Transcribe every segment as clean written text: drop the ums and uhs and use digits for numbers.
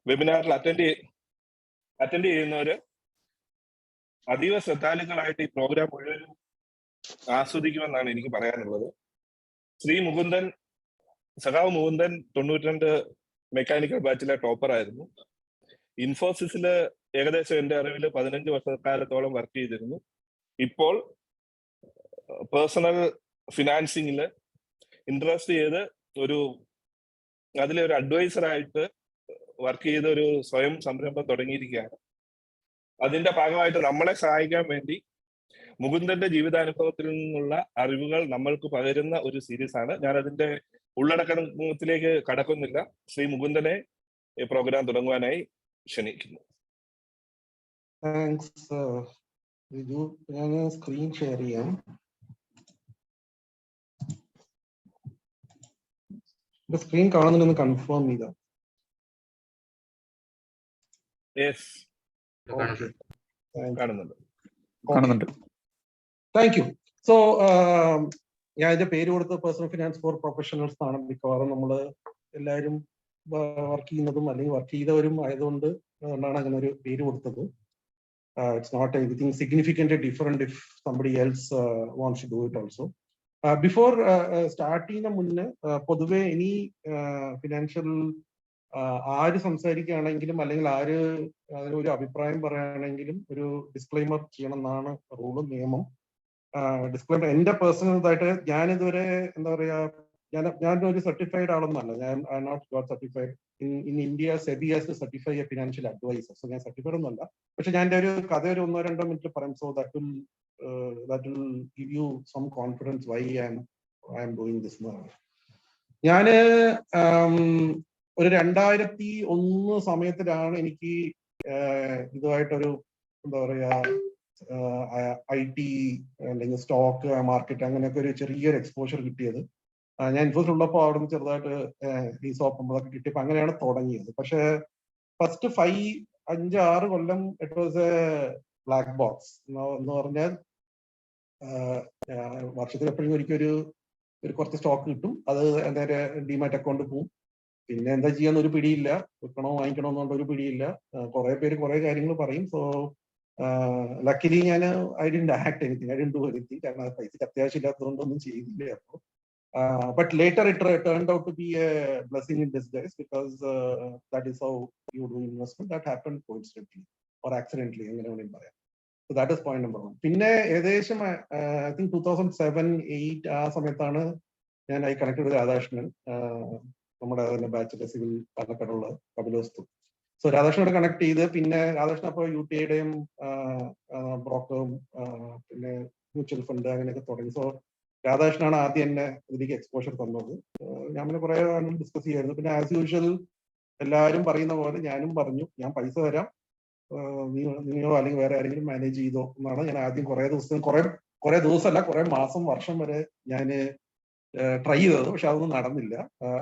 വെബിനാറിൽ attend ചെയ്യുന്നവര് അതീവ ശ്രദ്ധാലുക്കളായിട്ട് ഈ പ്രോഗ്രാം മുഴുവനും ആസ്വദിക്കുമെന്നാണ് എനിക്ക് പറയാനുള്ളത്. സഖാവ് മുകുന്ദൻ 92 മെക്കാനിക്കൽ ബാച്ചിലെ ടോപ്പർ ആയിരുന്നു. ഇൻഫോസിസിൽ ഏകദേശം എൻ്റെ അറിവിൽ 15 വർഷക്കാലത്തോളം വർക്ക് ചെയ്തിരുന്നു. ഇപ്പോൾ പേഴ്സണൽ ഫിനാൻസിങ്ങിൽ ഇൻട്രസ്റ്റ് ചെയ്ത് അതിലെ ഒരു അഡ്വൈസറായിട്ട് വർക്ക് ചെയ്ത ഒരു സ്വയം സംരംഭം തുടങ്ങിയിരിക്കുകയാണ്. അതിന്റെ ഭാഗമായിട്ട് നമ്മളെ സഹായിക്കാൻ വേണ്ടി മുകുന്ദന്റെ ജീവിതാനുഭവത്തിൽ നിന്നുള്ള അറിവുകൾ നമ്മൾക്ക് പകരുന്ന ഒരു സീരീസ് ആണ്. ഞാൻ അതിന്റെ ഉള്ളടക്കത്തിലേക്ക് കടക്കുന്നില്ല. ശ്രീ മുകുന്ദനെ ഈ പ്രോഗ്രാം തുടങ്ങുവാനായി ക്ഷണിക്കുന്നു. താങ്ക്സ് റിജു. ഞാൻ സ്ക്രീൻ ഷെയർ ചെയ്യാം. സ്ക്രീൻ കാണുന്നുണ്ടെന്ന് കൺഫേം ചെയ്താ. കാണുന്നുണ്ട്. Thank you. സോ ഞാൻ ഇതിന്റെ പേര് കൊടുത്ത പേഴ്സണൽ ഫിനാൻസ് ഫോർ പ്രൊഫഷണൽസ് ആണ്. മിക്കവാറും നമ്മൾ എല്ലാവരും വർക്ക് ചെയ്യുന്നതും അല്ലെങ്കിൽ വർക്ക് ചെയ്തവരും ആയതുകൊണ്ട് അതുകൊണ്ടാണ് അങ്ങനെ ഒരു പേര് കൊടുത്തത്. It's not anything significant different if somebody else wants to do it also. Before start ചെയ്യുന്ന മുന്നേ പൊതുവെ ഇനി ഫിനാൻഷ്യൽ ആര് സംസാരിക്കുകയാണെങ്കിലും അല്ലെങ്കിൽ ആര് അതിനൊരു അഭിപ്രായം പറയുകയാണെങ്കിലും ഒരു ഡിസ്ക്ലൈമർ ചെയ്യണം എന്നാണ് റൂള്, നിയമം. ഡിസ്ക്ലൈമർ എന്റെ പേഴ്സണലായിട്ട് ഞാനിതുവരെ എന്താ പറയാ, ഞാനൊരു സർട്ടിഫൈഡ് ആളൊന്നല്ല. ഞാൻ I not got certified in India. SEBI has to certify a financial advisor. So ഞാൻ സർട്ടിഫൈഡ് ഒന്നുമല്ല. പക്ഷെ ഞാൻ എൻ്റെ ഒരു കഥ ഒരു 1-2 മിനിറ്റ് പറയാം. So that will give you some confidence why I am doing this. ഞാന് ഒരു 2001 സമയത്തിലാണ് എനിക്ക് ഇതുമായിട്ടൊരു എന്താ പറയാ IT അല്ലെങ്കിൽ സ്റ്റോക്ക് മാർക്കറ്റ് അങ്ങനെയൊക്കെ ഒരു ചെറിയൊരു എക്സ്പോഷർ കിട്ടിയത്. ഞാൻ ഇൻഫോസിൽ ഉള്ളപ്പോൾ അവിടെ നിന്ന് ചെറുതായിട്ട് ഈ സോപ്പുകളൊക്കെ കിട്ടിയപ്പോൾ അങ്ങനെയാണ് തുടങ്ങിയത്. പക്ഷെ first 5-6 Kollam it was A black box എന്ന് പറഞ്ഞാൽ വർഷത്തിൽ എപ്പോഴും ഒരിക്കൽ ഒരു കുറച്ച് സ്റ്റോക്ക് കിട്ടും. അത് നേരെ ഡിമാറ്റ് അക്കൗണ്ട് പോവും. പിന്നെ എന്താ ചെയ്യാന്ന് ഒരു പിടിയില്ല. വെക്കണോ വാങ്ങിക്കണോ എന്നുള്ള ഒരു പിടിയില്ല. കുറെ പേര് കുറെ കാര്യങ്ങൾ പറയും. സോ ലക്കിലി ഞാൻ I didn't act anything, I didn't do anything. കാരണം പൈസക്ക് അത്യാവശ്യം ഇല്ലാത്തതുകൊണ്ടൊന്നും ചെയ്തില്ല. അപ്പോൾ but later it turned out to be a blessing in disguise because that is how you do investment. That happened coincidentally or accidentally, അങ്ങനെ വേണമെങ്കിൽ പറയാം. So that is point number 1. പിന്നെ ഏകദേശം I think 2007-8 ആ സമയത്താണ് ഞാൻ ഐ കണക്റ്റഡ് രാധാകൃഷ്ണൻ, നമ്മുടെ ബാച്ചിലെ civil പാലക്കാടുള്ള കപിലോസ്തു. So രാധാകൃഷ്ണനോട് connect ചെയ്ത് പിന്നെ രാധാകൃഷ്ണൻ അപ്പോൾ UTIയുടെയും ബ്രോക്കറും പിന്നെ മ്യൂച്വൽ ഫണ്ട് അങ്ങനെയൊക്കെ തുടങ്ങി. സോ രാധാകൃഷ്ണനാണ് ആദ്യം എന്നെ ഇതിലേക്ക് എക്സ്പോഷർ തന്നത്. ഞാൻ പിന്നെ കുറെ ഡിസ്കസ് ചെയ്യായിരുന്നു. പിന്നെ ആസ് യൂഷ്വൽ എല്ലാവരും പറയുന്ന പോലെ ഞാനും പറഞ്ഞു, ഞാൻ പൈസ തരാം, നീയോ അല്ലെങ്കിൽ വേറെ ആരെങ്കിലും മാനേജ് ചെയ്തോ എന്നാണ്. ഞാൻ ആദ്യം കുറെ ദിവസമല്ല കുറെ മാസം വർഷം വരെ ഞാൻ ട്രൈ ചെയ്തത്. പക്ഷെ അതൊന്നും നടന്നില്ല.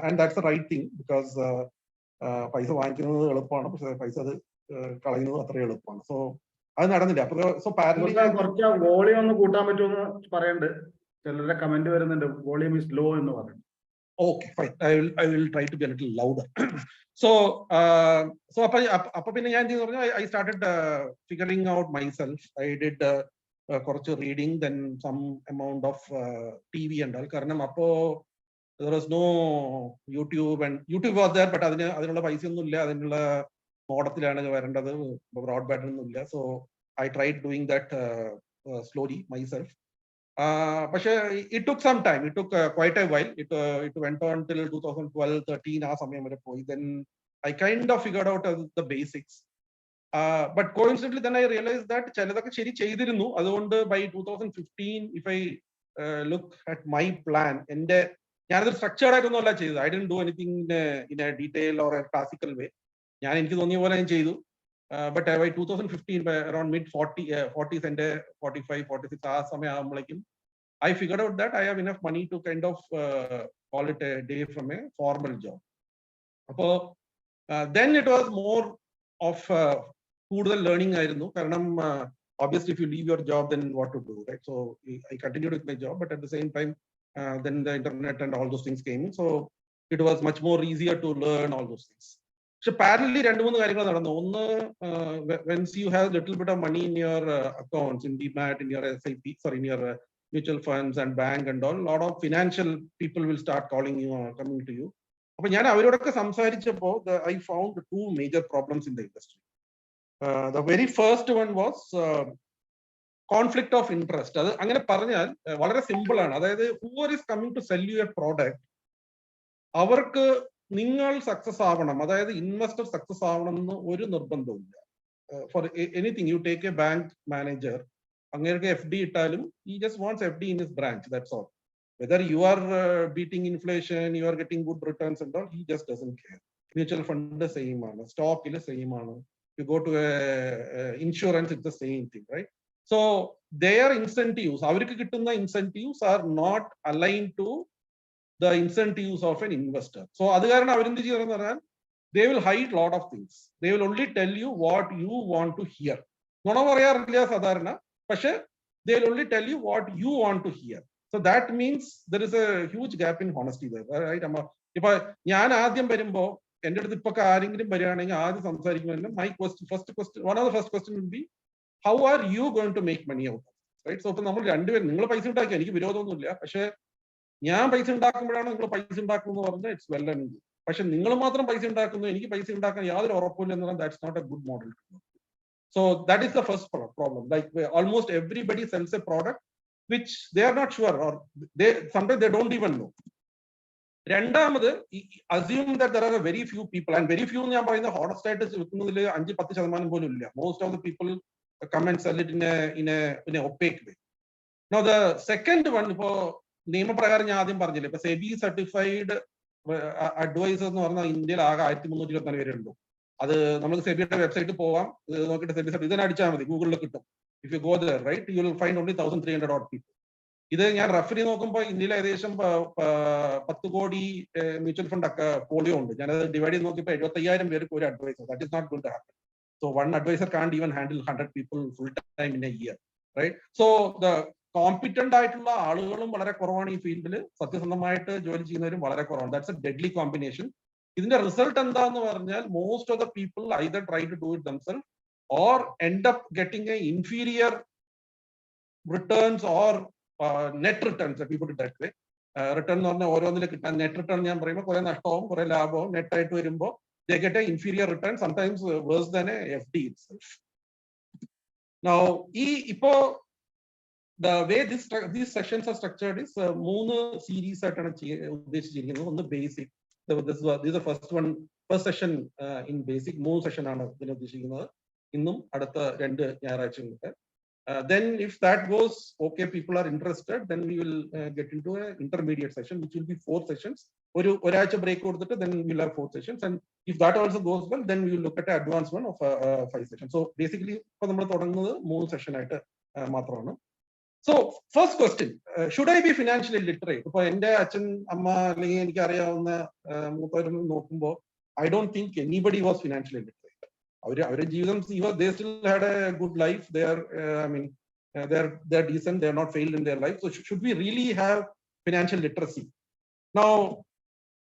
And that's the right thing. Because പൈസ വാങ്ങിക്കുന്നത് എളുപ്പമാണ്, പക്ഷെ പൈസ അത് കളയുന്നത് അത്ര എളുപ്പമാണ്. സോ അത് നടന്നില്ല. അപ്പൊ സോ കുറച്ച് വോളിയം ഒന്ന് കൂട്ടാൻ പറ്റുമെന്ന് പറയണ്ട്. ചിലരുടെ കമന്റ് വരുന്നുണ്ട്, വോളിയം ഈസ് ലോ എന്ന് പറയുന്നത്. Okay, fine. I will try to be a little louder. So അപ്പൊ പിന്നെ ഞാൻ എന്ത് പറഞ്ഞു, I started figuring out myself. I did കുറച്ച് reading, then some amount of TV and all. കാരണം അപ്പോ there was no YouTube, and YouTube was there, but അതിനുള്ള പൈസ ഒന്നും ഇല്ല. അതിനുള്ള മോഡത്തിലാണ് വരേണ്ടത്, ബ്രോഡ്ബാൻഡ് ഒന്നും ഇല്ല. So I tried doing that slowly myself. പക്ഷെ it took some time. It took quite a while. It went on till 2012-13 ആ സമയം വരെ പോയി. Then I kind of figured out the basics. But coincidentally then I realized that ചിലതൊക്കെ ശരി ചെയ്തിരുന്നു. അതുകൊണ്ട് by 2015 if I look at my plan, ഞാനത് structured ആയിട്ടൊന്നും അല്ല ചെയ്തത്. I didn't do anything in a detail or a classical way. എനിക്ക് തോന്നിയ പോലെ ഞാൻ ചെയ്തു. But by 2015, by around mid-40s and 45-46 ആ സമയം ആകുമ്പോഴേക്കും I figured out that I have enough money to kind of call it a day from a formal job. അപ്പോൾ then it was more of കൂടുതൽ ലേണിംഗ് ആയിരുന്നു. കാരണം obviously if you leave your job, then what to do, right? So I continued with my job, but at the same time then the internet and all those things came in. So it was much more easier to learn all those things. പക്ഷെ പാരലി 2-3 കാര്യങ്ങൾ നടന്നു. ഒന്ന്, once you have little bit of money in your accounts, in DMAT, in your SIP, sorry, in your mutual funds and bank and all, lot of financial people will start calling you or coming to you. അപ്പൊ ഞാൻ അവരോടൊക്കെ സംസാരിച്ചപ്പോ I found 2 major problems in the industry. The very first one was conflict of interest. അത് അങ്ങനെ പറഞ്ഞാൽ വളരെ simple ആണ്. അതായത് whoever is coming to sell you a product, അവർക്ക് നിങ്ങൾ സക്സസ് ആവണം, അതായത് ഇൻവെസ്റ്റർ സക്സസ് ആവണം എന്ന് ഒരു നിർബന്ധമില്ല. For anything you take A bank manager, അങ്ങേർക്ക് FD ഇട്ടാലും he just wants FD in his branch, that's all. Whether you are beating inflation, you are getting good returns and all, he just doesn't care. Mutual fund same ആണ്, സ്റ്റോക്കിൽ same ആണ്, you go to a insurance, it's the same thing, right? So their incentives, അവർക്ക് കിട്ടുന്ന incentives are not aligned to the incentives of an investor. So അത് കാരണം അവരെന്ത് ചെയ്യുന്നത് പറഞ്ഞാൽ they will hide lot of things. They will only tell you what you want to hear. നുണ പറയാറില്ല സാധാരണ, പക്ഷെ they will only tell you what you want to hear. So that means there is a huge gap in honesty there, right? ഇപ്പൊ ഞാൻ ആദ്യം വരുമ്പോ എന്റെ അടുത്ത് ഇപ്പൊ ആരെങ്കിലും വരികയാണെങ്കിൽ ആദ്യം സംസാരിക്കുമ്പോൾ my first question, one of the first question will be, how are you going to make money out of it, right? So ഇപ്പൊ നമ്മൾ രണ്ടുപേരും, നിങ്ങൾ പൈസ ഉണ്ടാക്കി, എനിക്ക് വിരോധമൊന്നുമില്ല, പക്ഷെ ഞാൻ പൈസ ഉണ്ടാക്കുമ്പോഴാണ് നിങ്ങൾ പൈസ ഉണ്ടാക്കുന്നു പറഞ്ഞാൽ ഇറ്റ്സ് വെൽ ആൻഡ് ഗുഡ്. പക്ഷെ നിങ്ങൾ മാത്രം പൈസ ഉണ്ടാക്കുന്നു, എനിക്ക് പൈസ ഉണ്ടാക്കാൻ യാതൊരു ഉറപ്പില്ല എന്ന് പറഞ്ഞാൽ that's not a good model. So that is the first problem. Like almost everybody sells a product which they are not sure, or they sometimes they don't even know. രണ്ടാമത്, assume that there are very few people, and very few ഞാൻ പറയുന്ന honest ആയിട്ട് വിൽക്കുന്നതിൽ 5-10% പോലും ഇല്ല. Most of the people come and sell it in a opaque way. Now the second one, ഇപ്പോ നിയമപ്രകാരം ഞാൻ ആദ്യം പറഞ്ഞില്ലേ, ഇപ്പൊ സെബി സർട്ടിഫൈഡ് അഡ്വൈസർ എന്ന് പറഞ്ഞാൽ ഇന്ത്യയിൽ ആകെ 1324 പേരുള്ളൂ. അത് നമുക്ക് സെബിയുടെ വെബ്സൈറ്റിൽ പോവാം, നോക്കിയിട്ട് സെബി സർട്ടിഫൈഡ് ഇതിനെ അടിച്ചാൽ മതി, ഗൂഗിളിൽ കിട്ടും. If you go there, right, you will find only 1300 odd people. ഇത് ഞാൻ റഫറി നോക്കുമ്പോൾ ഇന്ത്യയിൽ ഏകദേശം 10 കോടി മ്യൂച്വൽ ഫണ്ട് പോളിയോ ഉണ്ട്. ഞാനത് ഡിവൈഡ് ചെയ്ത് നോക്കിയപ്പോൾ 75,000 പേർക്ക് ഒരു advisor. That is not going to happen. So one advisor can't even handle 100 people full time in a year, right? So the competent ആയിട്ടുള്ള ആളുകളും വളരെ കുറവാണ് ഈ ഫീൽഡിൽ, സത്യസന്ധമായിട്ട് ജോലി ചെയ്യുന്നവരും വളരെ കുറവാണ്. That's a deadly combination. ഇതിന്റെ റിസൾട്ട് എന്താന്ന് പറഞ്ഞാൽ most of the people either try to do it themselves or end up getting a inferior returns or net returns, if you put it that way. Return എന്ന് പറഞ്ഞാൽ ഓരോന്നിൽ കിട്ടാൻ net return ഞാൻ പറയുമ്പോൾ കുറെ നഷ്ടവും കുറെ ലാഭവും നെറ്റ് ആയിട്ട് വരുമ്പോൾ they get a inferior return, sometimes worse than a FD itself. Now ഇപ്പോ the way these sections are structured is 3 series ആയിട്ടാണ് ഉദ്ദേശിച്ചിരിക്കുന്നത്. ഒന്ന് basic, this is the first session in basic. 3 session ആണ് ഇതിന് ഉദ്ദേശിക്കുന്നത്. ഇന്നും അടുത്ത 2 ഞായറാഴ്ചകളിൽ. Then if that goes okay, people are interested, then we will get into a intermediate session which will be 4 sessions. ഒരാഴ്ച ബ്രേക്ക് കൊടുത്തിട്ട് then we'll have 4 sessions, and if that also goes well, then we will look at an advanced one of 5 sessions. So basically ഇപ്പൊ നമ്മൾ തുടങ്ങുന്നത് 3 session ആയിട്ട് മാത്രമാണ്. So first question, should I be financially literate? ഇപ്പൊ എന്റെ അച്ഛൻ അമ്മ അല്ലെങ്കിൽ എനിക്ക് അറിയാവുന്ന മൂത്തവരും നോക്കുമ്പോൾ I don't think anybody was financially literate. അവരുടെ ജീവിതം, they still had a good life. They're decent. They're not failed in their life. So should we really have financial literacy? Now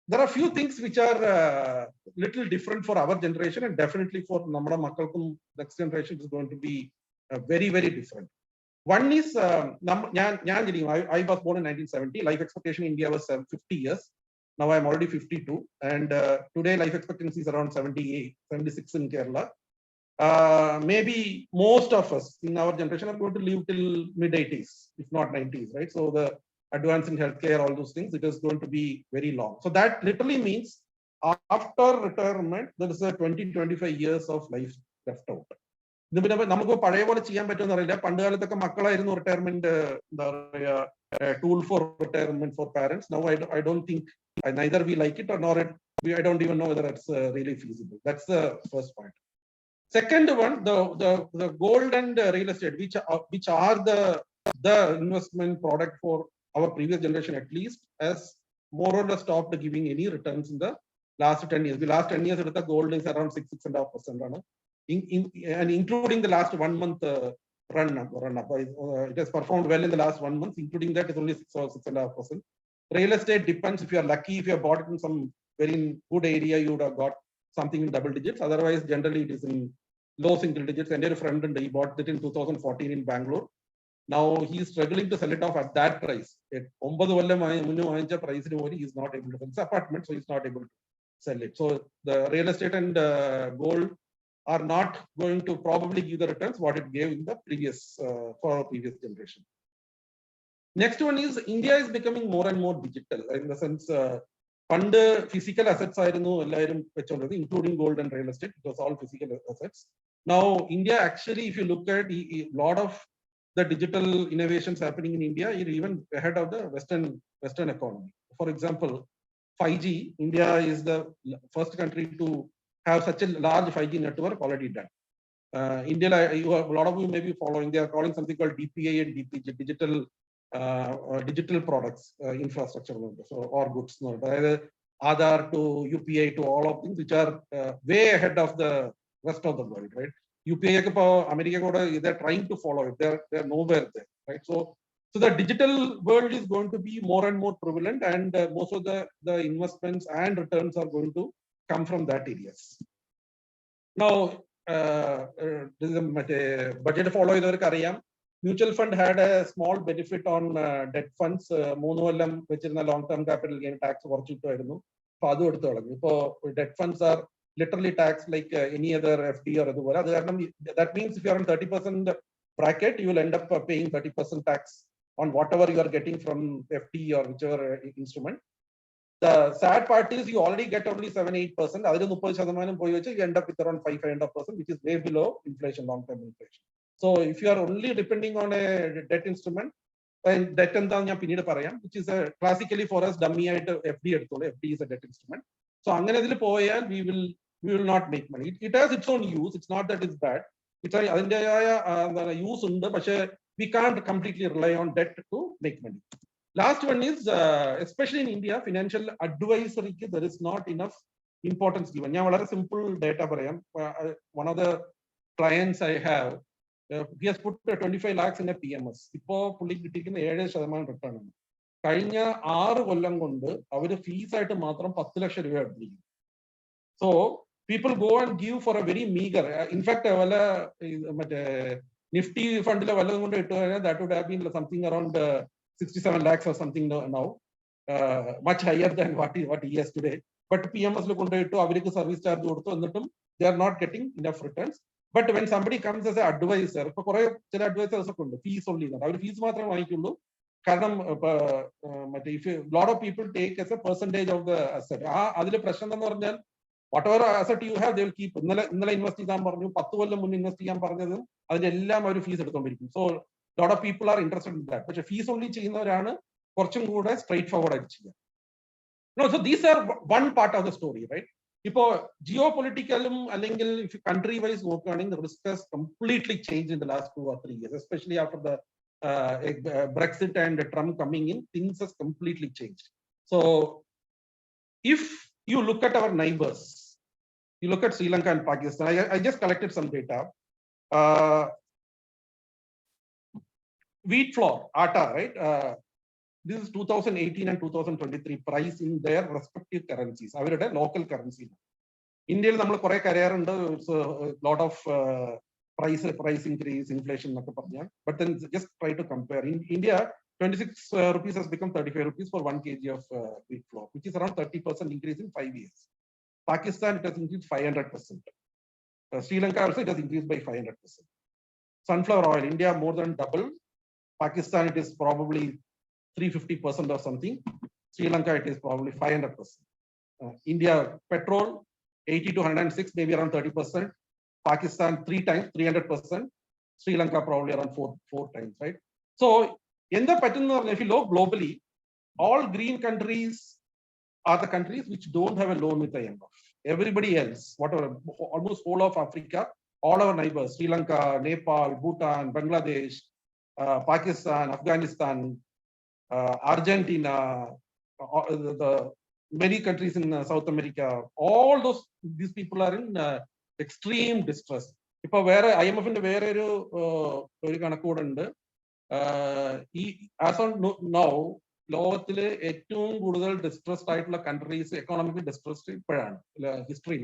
there are few things which are little different for our generation, and definitely for നമ്മുടെ മക്കൾക്കും next generation is going to be very very different. One is I was born in 1970. Life expectation in India was 50 years. Now I'm already 52, and today life expectancy is around 78, 76 in Kerala. Maybe most of us in our generation are going to live till mid-80s, if not 90s, right? So the advance in healthcare, all those things, it is going to be very long. So that literally means after retirement, there is a 20-25 years of life left out. ഇത് പിന്നെ നമുക്ക് പഴയ പോലെ ചെയ്യാൻ പറ്റുമെന്ന് അറിയില്ല. പണ്ട് കാലത്തൊക്കെ മക്കളായിരുന്നു റിട്ടയർമെന്റ്, എന്താ പറയുക, tool for retirement for parents. Now I don't think neither we like it or nor I don't even know whether it's really feasible. That's the first point. Second one, the gold and real estate, which are the investment product for our previous generation at least, has more or less stopped giving any returns in the last 10 years. The last 10 years the gold is around 6.5%, and including the last 1 month run up. It has performed well in the last 1 month. Including that, it's only 6 or 6.5%. Real estate depends. If you are lucky, if you have bought it in some very good area, you would have got something in double digits. Otherwise, generally it is in low single digits. And a friend, and he bought it in 2014 in Bangalore. Now he is struggling to sell it off at that price. At 9 കൊല്ലം മുന്നേ വാങ്ങിച്ച പ്രൈസിന് പോലും he is not able to sell. It's apartment, so he is not able to sell it. So the real estate and gold are not going to probably give the returns what it gave in the previous for our previous generation. Next one is India is becoming more and more digital in the sense fund physical assets ആയിരുന്നു എല്ലാവരും വെച്ചോണ്ടത്, including gold and real estate. It was all physical assets. Now India actually, if you look at a lot of the digital innovations happening in India, is even ahead of the Western economy. For example, 5G, India is the first country to have such a large 5G network already done. India, a lot of you may be following, they are calling something called DPA and DPG, digital products infrastructure, so or goods, Aadhaar to UPI to all of things which are way ahead of the rest of the world, right? UPI America they're trying to follow it, they're nowhere there, right? So the digital world is going to be more and more prevalent, and most of the investments and returns are going to come from that areas. Now this is a budget follow idavarku ariyam. Mutual fund had a small benefit on debt funds. 3 കൊല്ലം വെച്ചിരുന്ന long term capital gain tax കുറച്ചിട്ടായിരുന്നു. അപ്പോൾ അത് എടുത്തു കളഞ്ഞു. ഇപ്പോൾ debt funds are literally taxed like any other FD or അതുപോലെ. അത് കാരണം that means if you are on 30% bracket, you will end up paying 30% tax on whatever you are getting from FD or whichever instrument. The sad part is you already get only 7-8%. അതിൽ 30% പോയി വെച്ച് you end up with around 5-5.5%, which is way below inflation, long term inflation. So if you are only depending on a debt instrument, and debt എന്താണെന്ന് ഞാൻ പിന്നീട് പറയാം, which is classically for us dummy ആയിട്ട് FD എടുത്തോളൂ. FD is a debt instrument. So അങ്ങനെ ഇതിൽ പോയാൽ we will not make money. It has its own use. It's not that it's bad. It's അതിൻ്റെതായ use ഉണ്ട്, പക്ഷേ we can't completely rely on debt to make money. Last one is especially in India, financial advisory there is not enough importance given. ഞാൻ വളരെ simple data പറയാം. One of the clients I have, he has put 25 lakhs in a PMS. ഇപ്പോൾ പുള്ളി കിട്ടിയിരിക്കുന്ന 7% return ആണ്. കഴിഞ്ഞ 6 കൊല്ലം കൊണ്ട് അവര് ഫീസ് ആയിട്ട് മാത്രം 10 ലക്ഷം രൂപ എടുത്തിരിക്കും. So people go and give for a very meager. In fact, വല്ല മറ്റേ നിഫ്റ്റി ഫണ്ടിലെ വല്ലതും കൊണ്ട് ഇട്ടു കഴിഞ്ഞാൽ that would have been something around 67 lakhs or something now, much higher than what he has today. But PMS കൊണ്ടുപോയിട്ടു അവർക്ക് service charge കൊടുത്തു, എന്നിട്ടും they are not getting enough returns. But when somebody comes as an advisor, ഇപ്പൊ കുറെ ചില advisers ഒക്കെ ഉണ്ട് fees ഉള്ളി, അവർ fees മാത്രമേ വാങ്ങിക്കുള്ളൂ. കാരണം മറ്റേ if lot of people take as A percentage of the asset. അതിൽ പ്രശ്നം എന്ന് പറഞ്ഞാൽ whatever asset you have, they will keep. ഇന്നലെ ഇൻവെസ്റ്റ് ചെയ്യാൻ പറഞ്ഞു, 10 കൊല്ലം മുന്നേ ഇൻവെസ്റ്റ് ചെയ്യാൻ പറഞ്ഞതും അതിലെല്ലാം അവർ ഫീസ് എടുത്തോണ്ടിരിക്കും. So lot of people are interested in that. പക്ഷെ ഫീസ് ഓൺലി ചെയ്യുന്നവരാണ് കുറച്ചും കൂടെ സ്ട്രൈറ്റ് ഫോർവേഡ് ആയിട്ട് ചെയ്യുക. So these are one part of the story, right? ഇപ്പോ ജിയോ പൊളിറ്റിക്കലും അല്ലെങ്കിൽ കൺട്രി വൈസ് നോക്കുകയാണെങ്കിൽ risk has completely changed in the last 2 or 3 years, especially after the Brexit and Trump coming in. Things has completely changed. So if you look at our neighbors, you look at Sri Lanka and Pakistan. I just collected some data. Wheat flour, atta, right? This is 2018 and 2023 price in their respective currencies. അവരുടെ local currency. ഇന്ത്യയിൽ നമ്മൾ കുറെ കരയാറുണ്ട്, lot of price increase, inflation എന്നൊക്കെ പറഞ്ഞാൽ. But then just try to compare. In India, 26 rupees has become 35 rupees for 1 kg of wheat flour, which is around 30% increase in 5 years. Pakistan, it has increased 500%. Sri Lanka also, it has increased by 500%. Sunflower oil, India more than double. Pakistan, it is probably 350% or something. Sri Lanka, it is probably 500%. India, petrol, 80 to 106, maybe around 30%. Pakistan, 3 times, 300%. Sri Lanka, probably around 4 times, right? So, in the pattern, if you look globally, all green countries are the countries which don't have a loan with the IMF. Everybody else, whatever, almost whole of Africa, all our neighbors, Sri Lanka, Nepal, Bhutan, Bangladesh, Pakistan, Afghanistan, Argentina, the many countries in South America, all these people are in extreme distress. ഇപ്പൊ വേറെ IMF-ന്റെ വേറെ ഒരു കണക്കൂടുണ്ട്. As on now, ലോകത്തിലെ ഏറ്റവും കൂടുതൽ distressed ആയിട്ടുള്ള countries economically distressed ഇപ്പോഴാണ് history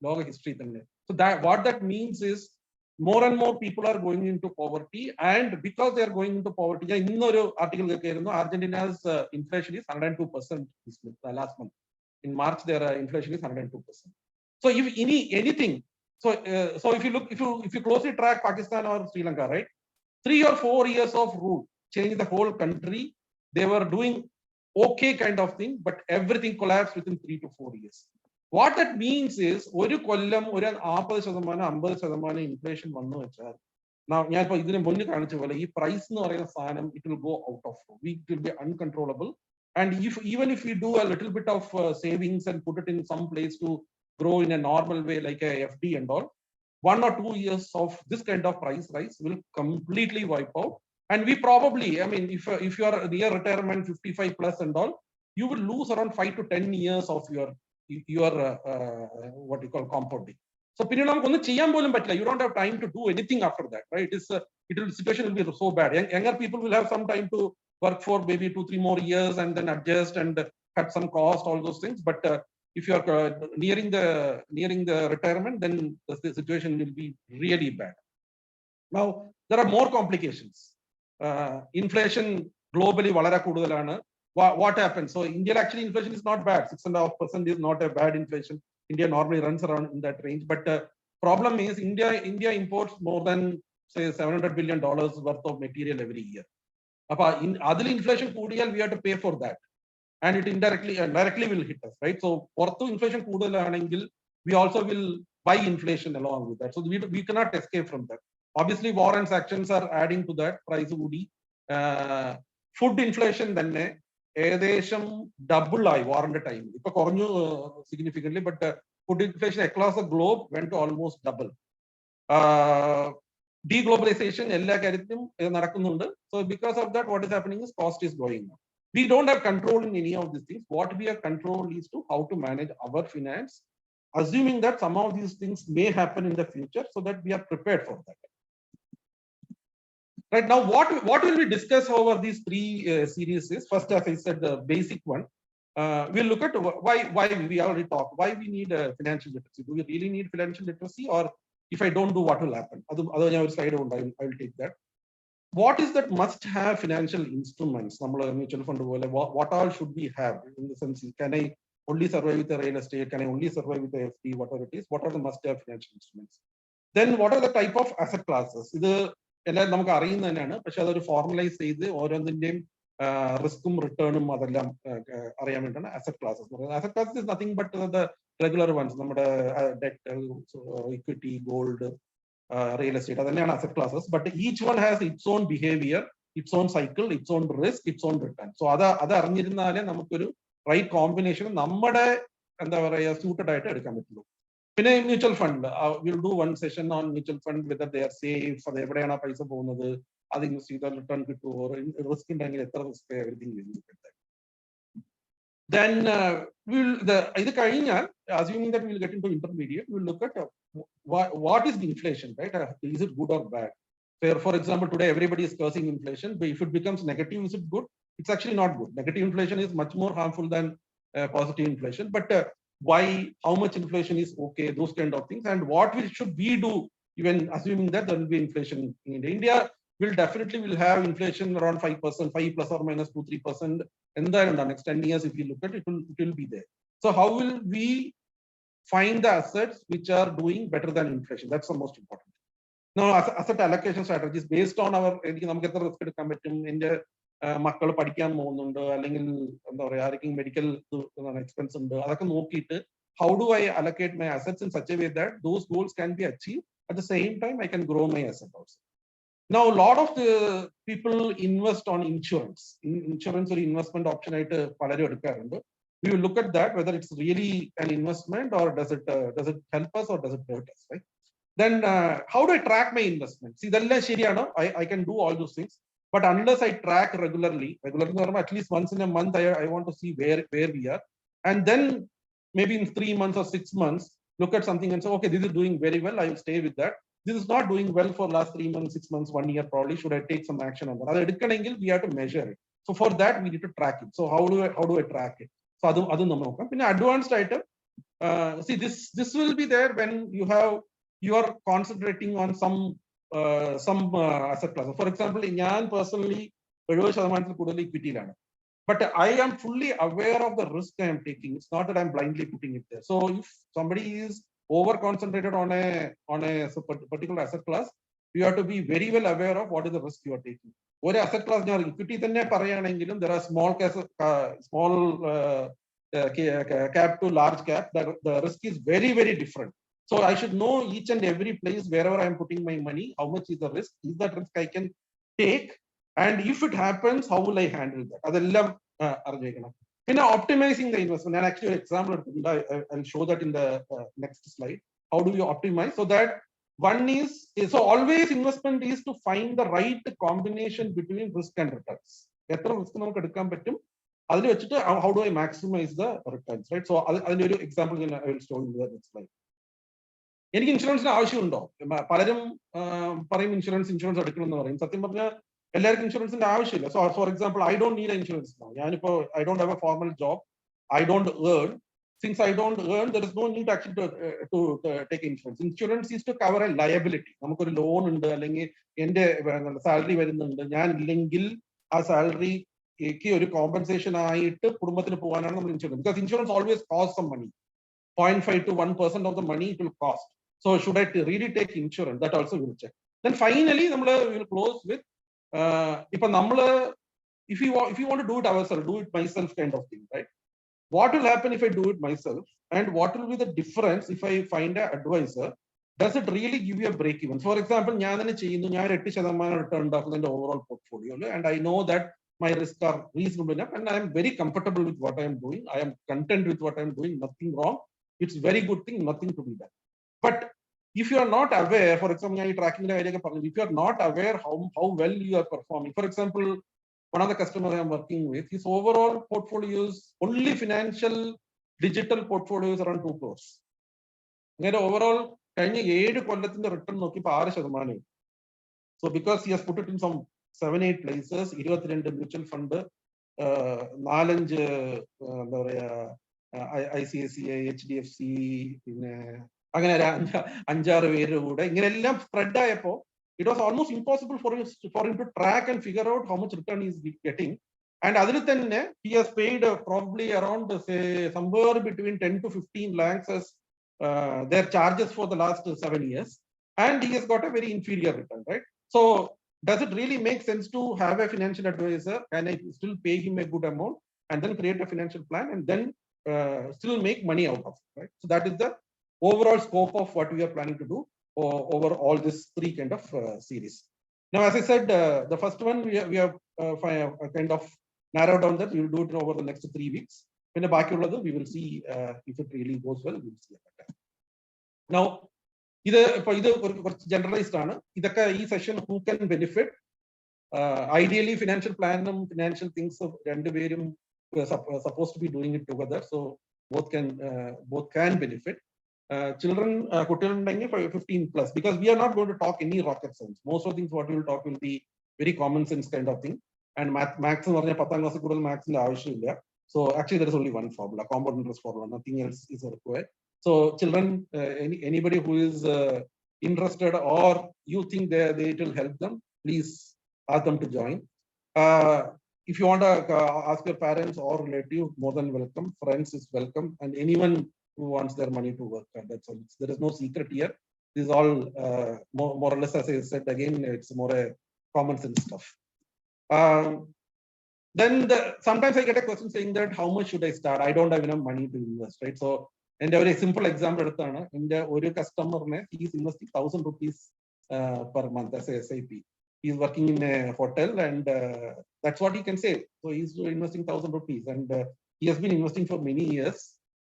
ലോക ഹിസ്റ്ററി തന്നെ. So what that means is more and more people are going into poverty, and because they are going into poverty, ഞാൻ ഇന്നൊരു article കേൾക്കായിരുന്നു, Argentina's inflation is 102% this month, last month. In March, their inflation is 102%. So if anything, so if you look, if you closely track Pakistan or Sri Lanka, right, 3 or 4 years of rule changed the whole country. They were doing okay kind of thing, but everything collapsed within 3 to 4 years. What that means is ഒരു കൊല്ലം ഒരു 40% 50% inflation വന്നു വെച്ചാൽ, ഞാൻ ഇപ്പൊ ഇതിന് മുന്നിൽ കാണിച്ച പോലെ ഈ പ്രൈസ് എന്ന് പറയുന്ന സാധനം it will go out of, it will B uncontrollable. And even if we do a little bit of savings and put it in some place to grow in a normal way like a FD and all, 1 or 2 years of this kind of price rise will completely wipe out. And we probably, I mean, if you are near retirement 55 plus and all, you will lose around 5 to 10 years of your what you call compounding. So പിന്നീട് നമുക്ക് ഒന്നും ചെയ്യാൻ പോലും പറ്റില്ല. You don't have time to do anything after that, right? Situation will be so bad. Younger people will have some time to work for maybe 2-3 more years and then adjust and cut some cost, all those things. But if you are nearing the retirement, then the situation will be really bad. Now there are more complications. Inflation globally വളരെ കൂടുതലാണ്. What happens? So India actually inflation is not bad. 6.5% is not a bad inflation. India normally runs around in that range. But problem is India imports more than say $700 billion worth of material every year. Adil inflation koodiyal, we have to pay for that, and it directly will hit us, right? So ortho inflation koodiyalaanengil, we also will buy inflation along with that. So we cannot escape from that. Obviously war and sanctions are adding to that price koodi. Food inflation തന്നെ ഏകദേശം double ആയി വാറിന്റെ time. ഇപ്പൊ കുറഞ്ഞു significantly, but food inflation across the globe went to almost double. Deglobalisation എല്ലാ കാര്യത്തിലും നടക്കുന്നുണ്ട്. So because of that what is happening is cost is going up. We don't have control in any of these things. What we have control is to how to manage our finance, assuming that some of these things may happen in the future, so that we are prepared for that. Right now, what will we discuss over these 3 series is, first, as I said, the basic one. We'll look at why we already talked, why we need financial literacy. Do we really need financial literacy, or if I don't do, what will happen? Other slide, I will take that. What is that must have financial instruments? Mutual fund, what all should we have? In the sense, can I only survive with the real estate? Can I only survive with the FD? Whatever it is, what are the must have financial instruments? Then what are the type of asset classes? എല്ലാം നമുക്ക് അറിയുന്ന തന്നെയാണ്, പക്ഷെ അതൊരു formalise ചെയ്ത് ഓരോന്നിന്റെയും റിസ്കും റിട്ടേണും അതെല്ലാം അറിയാൻ വേണ്ടിയാണ് asset classes. Asset classes is nothing but the regular ones. നമ്മുടെ debt, equity, gold, real estate, അതന്നെയാണ് asset classes. But each one has its own behaviour, its own cycle, its own risk, its own return. So അത് അറിഞ്ഞിരുന്നാലേ നമുക്കൊരു right combination നമ്മുടെ എന്താ പറയുക suited ആയിട്ട് എടുക്കാൻ പറ്റുള്ളൂ. പിന്നെ mutual fund, will do one session on mutual fund, whether they are safe, അത് എവിടെയാണ് ആ പൈസ പോകുന്നത്, അത് ഇൻവെസ്റ്റ് ചെയ്താൽ റിട്ടേൺ കിട്ടുമോ, റിസ്ക് ഉണ്ടെങ്കിൽ എത്ര റിസ്ക്, എവരിതിങ്. Then ഇത് കഴിഞ്ഞാൽ, assuming that we will get into intermediate, we will look at what is the inflation, right? Is it good or bad? For example, today everybody is cursing inflation, but if it becomes negative, is it good? It's actually not good. Negative inflation is much more harmful than positive inflation. But why, how much inflation is okay, those kind of things, and what should we do even assuming that there will be inflation in India. India will definitely have inflation around 5%, 5 plus or minus 2-3%, and then in the next 10 years, if you look at it, it will be there. So how will we find the assets which are doing better than inflation? That's the most important. Now, asset allocation strategies based on our നമുക്ക് എത്ര risk എടുക്കാൻ പറ്റും, എന്റെ മക്കൾ പഠിക്കാൻ പോകുന്നുണ്ട്, അല്ലെങ്കിൽ എന്താ പറയുക ആർക്കെങ്കിലും മെഡിക്കൽ എക്സ്പെൻസ് ഉണ്ട്, അതൊക്കെ നോക്കിയിട്ട് how do I allocate my assets in such a way that those goals can be achieved, at the same time I can grow my asset also. Now, a lot of the people invest on insurance. Insurance or investment option ആയിട്ട് പലരും എടുക്കാറുണ്ട്. We will look at that, whether it's really an investment or does it help us or does it hurt us, right? Then how do I track my investments? See, ഇതെല്ലാം ശരിയാണ്, I can do all those things. But unless I track regularly, at least once in a month, I want to see where we are. And then maybe in 3 months or 6 months, look at something and say, okay, this is doing very well, I will stay with that. This is not doing well for last 3 months, 6 months, 1 year, probably should I take some action on that? We have to measure it. So for that, we need to track it. So how do I track it? So adu nammal nokkam. Pinne advanced item. See, this will be there when you are concentrating on some asset class. For example, ഞാൻ personally 70% കൂടുതൽ equity-ലാണ്. But I am fully aware of the risk I am taking. It's not that I'm blindly putting it there. So if somebody is over concentrated on a particular asset class, you have to be very well aware of what is the risk you are taking. One asset class, equity തന്നെ പറയുകയാണെങ്കിലും there are small cap to large cap. The risk is very, very different. So I should know each and every place wherever I am putting my money, how much is the risk? Is that risk I can take? And if it happens, how will I handle that? അതെല്ലാം അറിഞ്ഞേക്കണം. പിന്നെ optimizing the investment. And actually an example, I'll show that in the next slide. How do you optimize? So that one is, so always investment is to find the right combination between risk and returns. എത്ര risk നമുക്ക് എടുക്കാൻ പറ്റും, അതിൽ വെച്ചിട്ട് how do I maximize the returns, right? So അതിന്റെ ഒരു example ഞാൻ I will show in the next slide. എനിക്ക് ഇൻഷുറൻസിന് ആവശ്യമുണ്ടോ? പലരും പറയും ഇൻഷുറൻസ് എടുക്കണം എന്ന് പറയും. സത്യം പറഞ്ഞാൽ എല്ലാവർക്കും ഇൻഷുറൻസിന്റെ ആവശ്യമില്ല. So for example I don't need insurance. ഞാനിപ്പോ I don't have a formal job, I don't earn. Since I don't earn, there is no need actually to take insurance. Insurance is to cover a liability. നമുക്കൊരു loan ഉണ്ട്, അല്ലെങ്കിൽ എന്റെ salary വരുന്നുണ്ട്, ഞാൻ ഇല്ലെങ്കിൽ ആ സാലറിക്ക് ഒരു കോമ്പൻസേഷൻ ആയിട്ട് കുടുംബത്തിന് പോകാനാണ് നമ്മൾ insurance. Because insurance always costs some money. 0.5 to 1% of the money it will cost. So should I really take insurance? That also we will check. Then finally, we will close with if you want to do it ourselves, do it myself kind of thing, right? What will happen if I do it myself, and what will be the difference if I find an advisor? Does it really give you a break even? For example, ഞാൻ 8% return ഉണ്ടാക്കുന്ന എൻ്റെ overall portfolio, and I know that my risks are reasonable enough, and I am very comfortable with what I am doing. I am content with what I am doing. Nothing wrong. It's very good thing. Nothing to be done. But if you are not aware, for example, tracking the area, if you are not aware how well you are performing, for example, one of the customers I am working with, his overall portfolio is only financial digital portfolio is around 2 crores. Overall, കഴിഞ്ഞ 7 കൊല്ലത്തിന്റെ return നോക്കിയപ്പോൾ 6%. So because he has put it in some 7-8 places, 22 mutual fund, 4-5 എന്താ പറയാ ICICI, HDFC, പിന്നെ അങ്ങനെ 5-6 പേരുടെ കൂടെ ഇങ്ങനെല്ലാം spread ആയപ്പോ it was almost impossible for him to track and figure out how much return he is getting. And അതിൽ തന്നെ he has paid probably around say somewhere between 10 to 15 lakhs as their charges for the last 7 years, and he has got a very inferior return, right? So does it really make sense to have a financial advisor? Can I still pay him a good amount and then create a financial plan and then still make money out of it, right? So that is the overall scope of what we are planning to do over all this 3 kind of series. Now, as I said, the first one we have kind of narrowed down that we will do it over the next 3 weeks. When the back we will see if it really goes well. We will see at that time. Now, this generalized this session who can benefit. Ideally, financial plan and financial things of supposed to be doing it together, so both can benefit. Children, 15 plus, because we are not going to talk any rocket science. Most of the things what we will talk will be very common sense kind of thing. And max so actually there is only one formula, compound interest formula, nothing else is required. So children, anybody who is interested or you think they will help them, please ask them to join. If you want to ask your parents or relative, more than welcome. Friends is welcome, and anyone who wants their money to work. That's all. There is no secret here. This is all more or less, as I said again, it's more a common sense stuff. Then sometimes I get a question saying that how much should I start? I don't have enough money to invest, right? So, and a very simple example, in the customer, he is investing 1,000 rupees per month as a SIP. He is working in a hotel, and that's what he can save. So he's investing 1,000 rupees, and he has been investing for many years.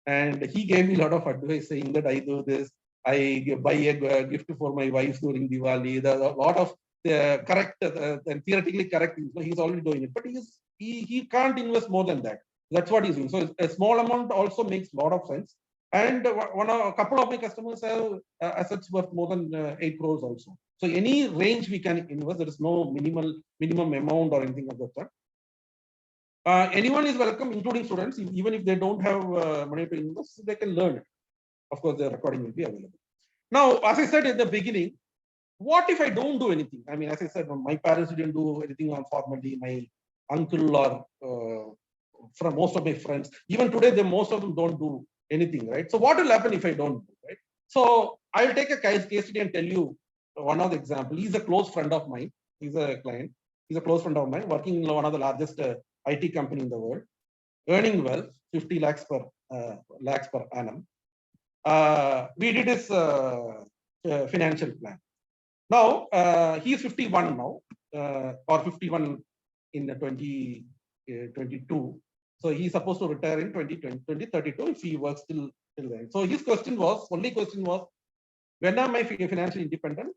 And he gave me a lot of advice saying that I do this, I buy a gift for my wife during Diwali. There's a lot of correct and theoretically correct things. So he's already doing it, but he can't invest more than that. That's what he's doing. So a small amount also makes a lot of sense. And a couple of my customers have assets worth more than 8 crores also. So any range we can invest. There is no minimum amount or anything of that sort. Anyone is welcome, including students, even if they don't have money to invest, they can learn it. Of course, the recording will be available. Now, as I said in the beginning, what if I don't do anything? I mean, as I said, my parents didn't do anything on formally. My uncle or from most of my friends, even today, most of them don't do anything, right? So what will happen if I don't do, right? So I'll take a case study and tell you one of the example. He's a close friend of mine. He's a client. He's a close friend of mine, working in one of the largest IT company in the world, earning well, 50 lakhs per annum. We did his financial plan. Now, he is 51 now, or 51 in 2022. So he's supposed to retire in 2032 if he works till then. So his only question was, when am I financially independent?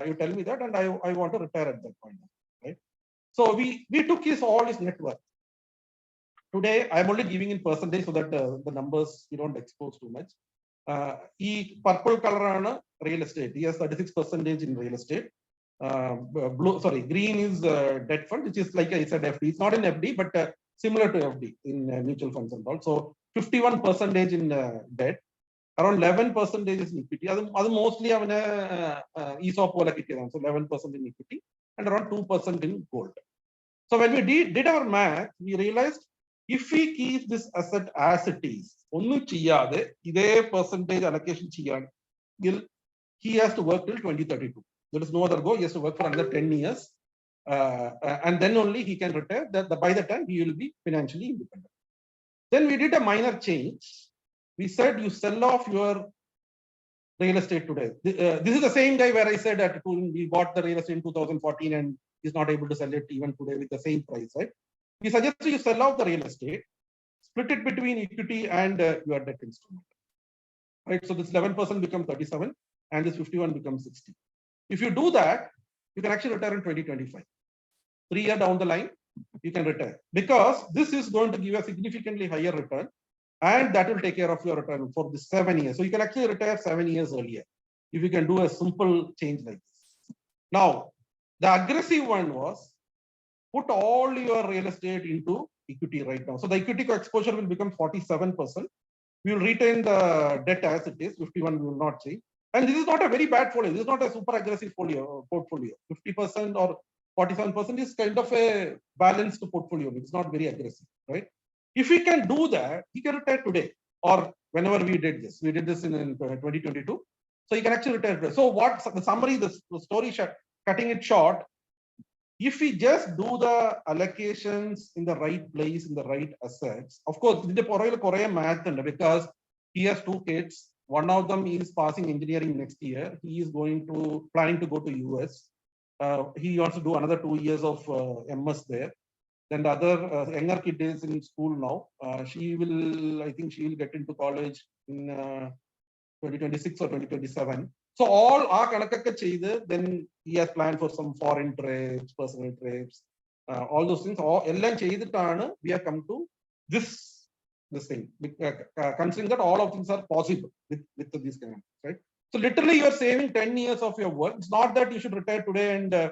You tell me that, and I want to retire at that point, right? So we took all his net worth. Today, I'm only giving in percentage so that the numbers you don't expose too much. Purple color real estate. He has 36% in real estate. Green is debt fund, which is like I said, FD. It's not in FD, but similar to FD in mutual funds and all. So 51% in debt, around 11% is in equity. That's mostly ESOP. So 11% in equity and around 2% in gold. So when we did our math, we realized if we keep this asset as it is, percentage allocation he has to work till 2032. There is no other go. He has to work for another 10 years. And then only he can retire. By the time he will be financially independent. Then we did a minor change. We said you sell off your real estate today. This is the same guy where I said that we bought the real estate in 2014 and he's not able to sell it even today with the same price, right? We suggest you sell off the real estate, split it between equity and your debt instrument, right? So this 11% becomes 37 and this 51 becomes 60. If you do that, you can actually retire in 2025. 3 years down the line, you can retire because this is going to give a significantly higher return and that will take care of your return for the 7 years. So you can actually retire 7 years earlier if you can do a simple change like this. Now, the aggressive one was put all your real estate into equity right now. So the equity exposure will become 47%. We will retain the debt as it is, 51 will not change. And this is not a very bad portfolio. This is not a super aggressive portfolio. 50% or 47% is kind of a balanced portfolio. It's not very aggressive, right? If we can do that, he can retire today or whenever we did this. We did this in 2022. So you can actually retire today. So what the summary, the story, cutting it short, if we just do the allocations in the right place, in the right assets, of course, math because he has 2 kids. One of them is passing engineering next year. He is planning to go to US. He wants to do another 2 years of MS there. Then the other younger kid is in school now. I think she will get into college in 2026 or 2027. So all our then he has planned for some foreign trips, personal trips, all those things. We have come to this thing, considering that all of things are possible with these kind of things, right? So literally you are saving 10 years of your work. It's not that you should retire today and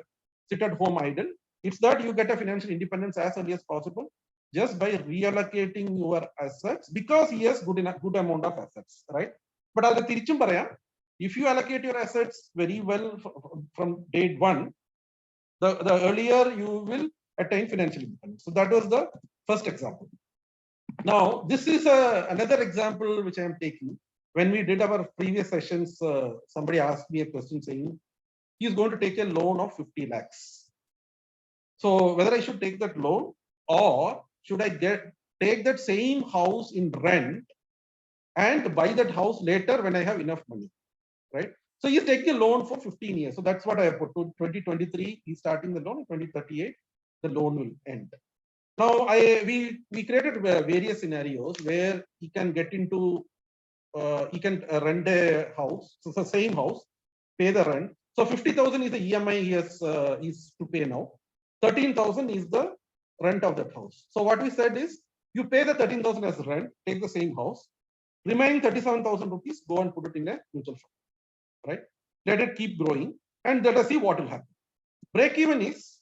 sit at home idle. It's that you get a financial independence as early as possible just by reallocating your assets because he has good amount of assets, right? But if you allocate your assets very well from day one, the earlier you will attain financial independence. So that was the first example. Now, this is another example which I am taking. When we did our previous sessions, somebody asked me a question saying, he is going to take a loan of 50 lakhs. So whether I should take that loan or should I take that same house in rent and buy that house later when I have enough money, right? So he's taking a loan for 15 years. So that's what I put to 2023. He's starting the loan. 2038, the loan will end. Now we created various scenarios where he can get into, he can rent a house. So it's the same house, pay the rent. So 50,000 is the EMI he has is to pay now. 13,000 is the rent of that house. So what we said is, you pay the 13,000 as rent, take the same house, remaining 37,000 rupees, go and put it in a mutual fund, right? Let it keep growing and let us see what will happen. Break even is,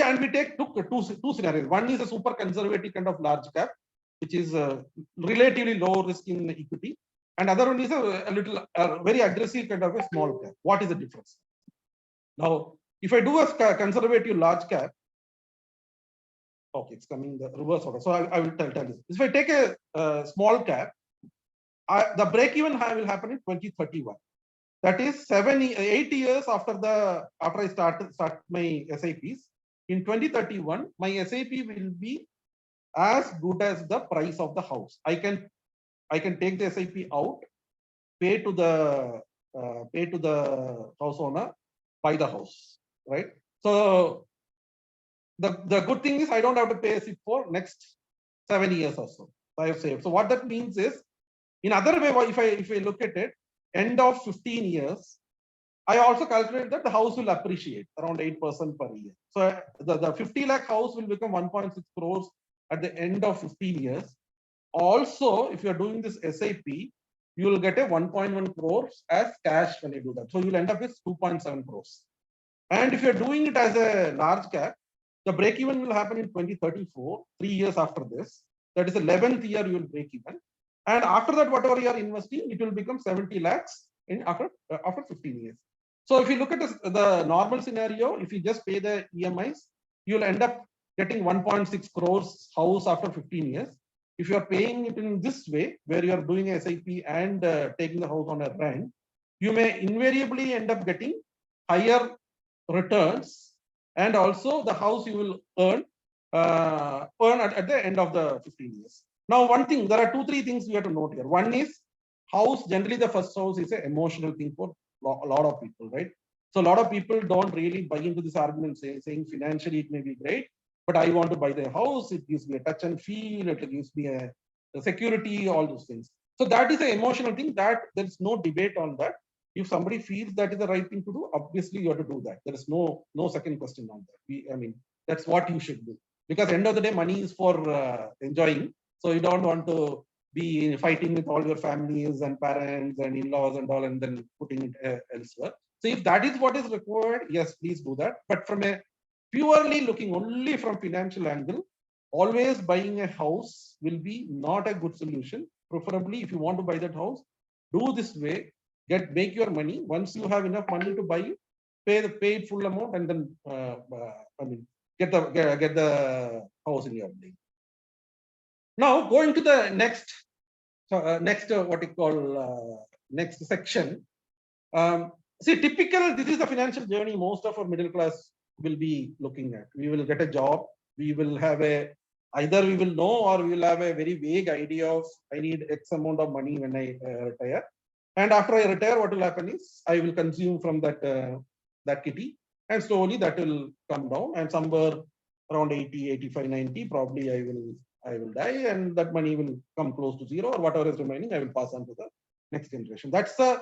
And we took two scenarios. One is a super conservative kind of large cap, which is relatively low risk in equity, and other one is a little very aggressive kind of a small cap. What is the difference? Now, if I do a conservative large cap, okay, it's coming the reverse order. So I will tell you. If I take a small cap, the break even will happen in 2031. That is 8 years after I start my SIPs. In 2031, my SIP will be as good as the price of the house. I can take the SIP out, pay to the house owner, buy the house, right? So the good thing is I don't have to pay a SIP for next 7 years or so. I have saved. So what that means is, in other way, if I look at it, end of 15 years, I also calculate that the house will appreciate around 8% per year. So the 50 lakh house will become 1.6 crores at the end of 15 years. Also, if you're doing this SIP, you will get a 1.1 crores as cash when you do that. So you'll end up with 2.7 crores. And if you're doing it as a large cap, the break even will happen in 2034, 3 years after this. That is the 11th year you will break even. And after that, whatever you are investing, it will become 70 lakhs after 15 years. So if you look at the normal scenario, if you just pay the EMIs, you'll end up getting 1.6 crores house after 15 years. If you are paying it in this way, where you are doing a SIP and taking the house on a rent, you may invariably end up getting higher returns, and also the house you will earn at the end of the 15 years. Now, one thing, there are 2-3 things we have to note here. One is house, generally the first house is an emotional thing for a lot of people, right? So a lot of people don't really buy into this argument saying financially it may be great, but I want to buy the house, it gives me a touch and feel, it gives me a security, all those things. So that is an emotional thing that there's no debate on that. If somebody feels that is the right thing to do, obviously you have to do that. There is no second question on that. That's what you should do. Because end of the day, money is for enjoying. So you don't want to be fighting with all your families and parents and in-laws and all, and then putting it elsewhere. So if that is what is required, yes, please do that. But from a purely looking only from financial angle, always buying a house will be not a good solution. Preferably, if you want to buy that house, do this way. Make your money. Once you have enough money to buy it, pay it full amount, and then get the house in your name. Now, going to the next what you call next section. See, this is the financial journey most of our middle class will be looking at. We will get a job. We will have either we will know, or we will have a very vague idea of I need X amount of money when I retire. And after I retire, what will happen is I will consume from that kitty, and slowly that will come down, and somewhere around 80, 85, 90, probably I will die, and that money will come close to zero, or whatever is remaining, I will pass on to the next generation. That's the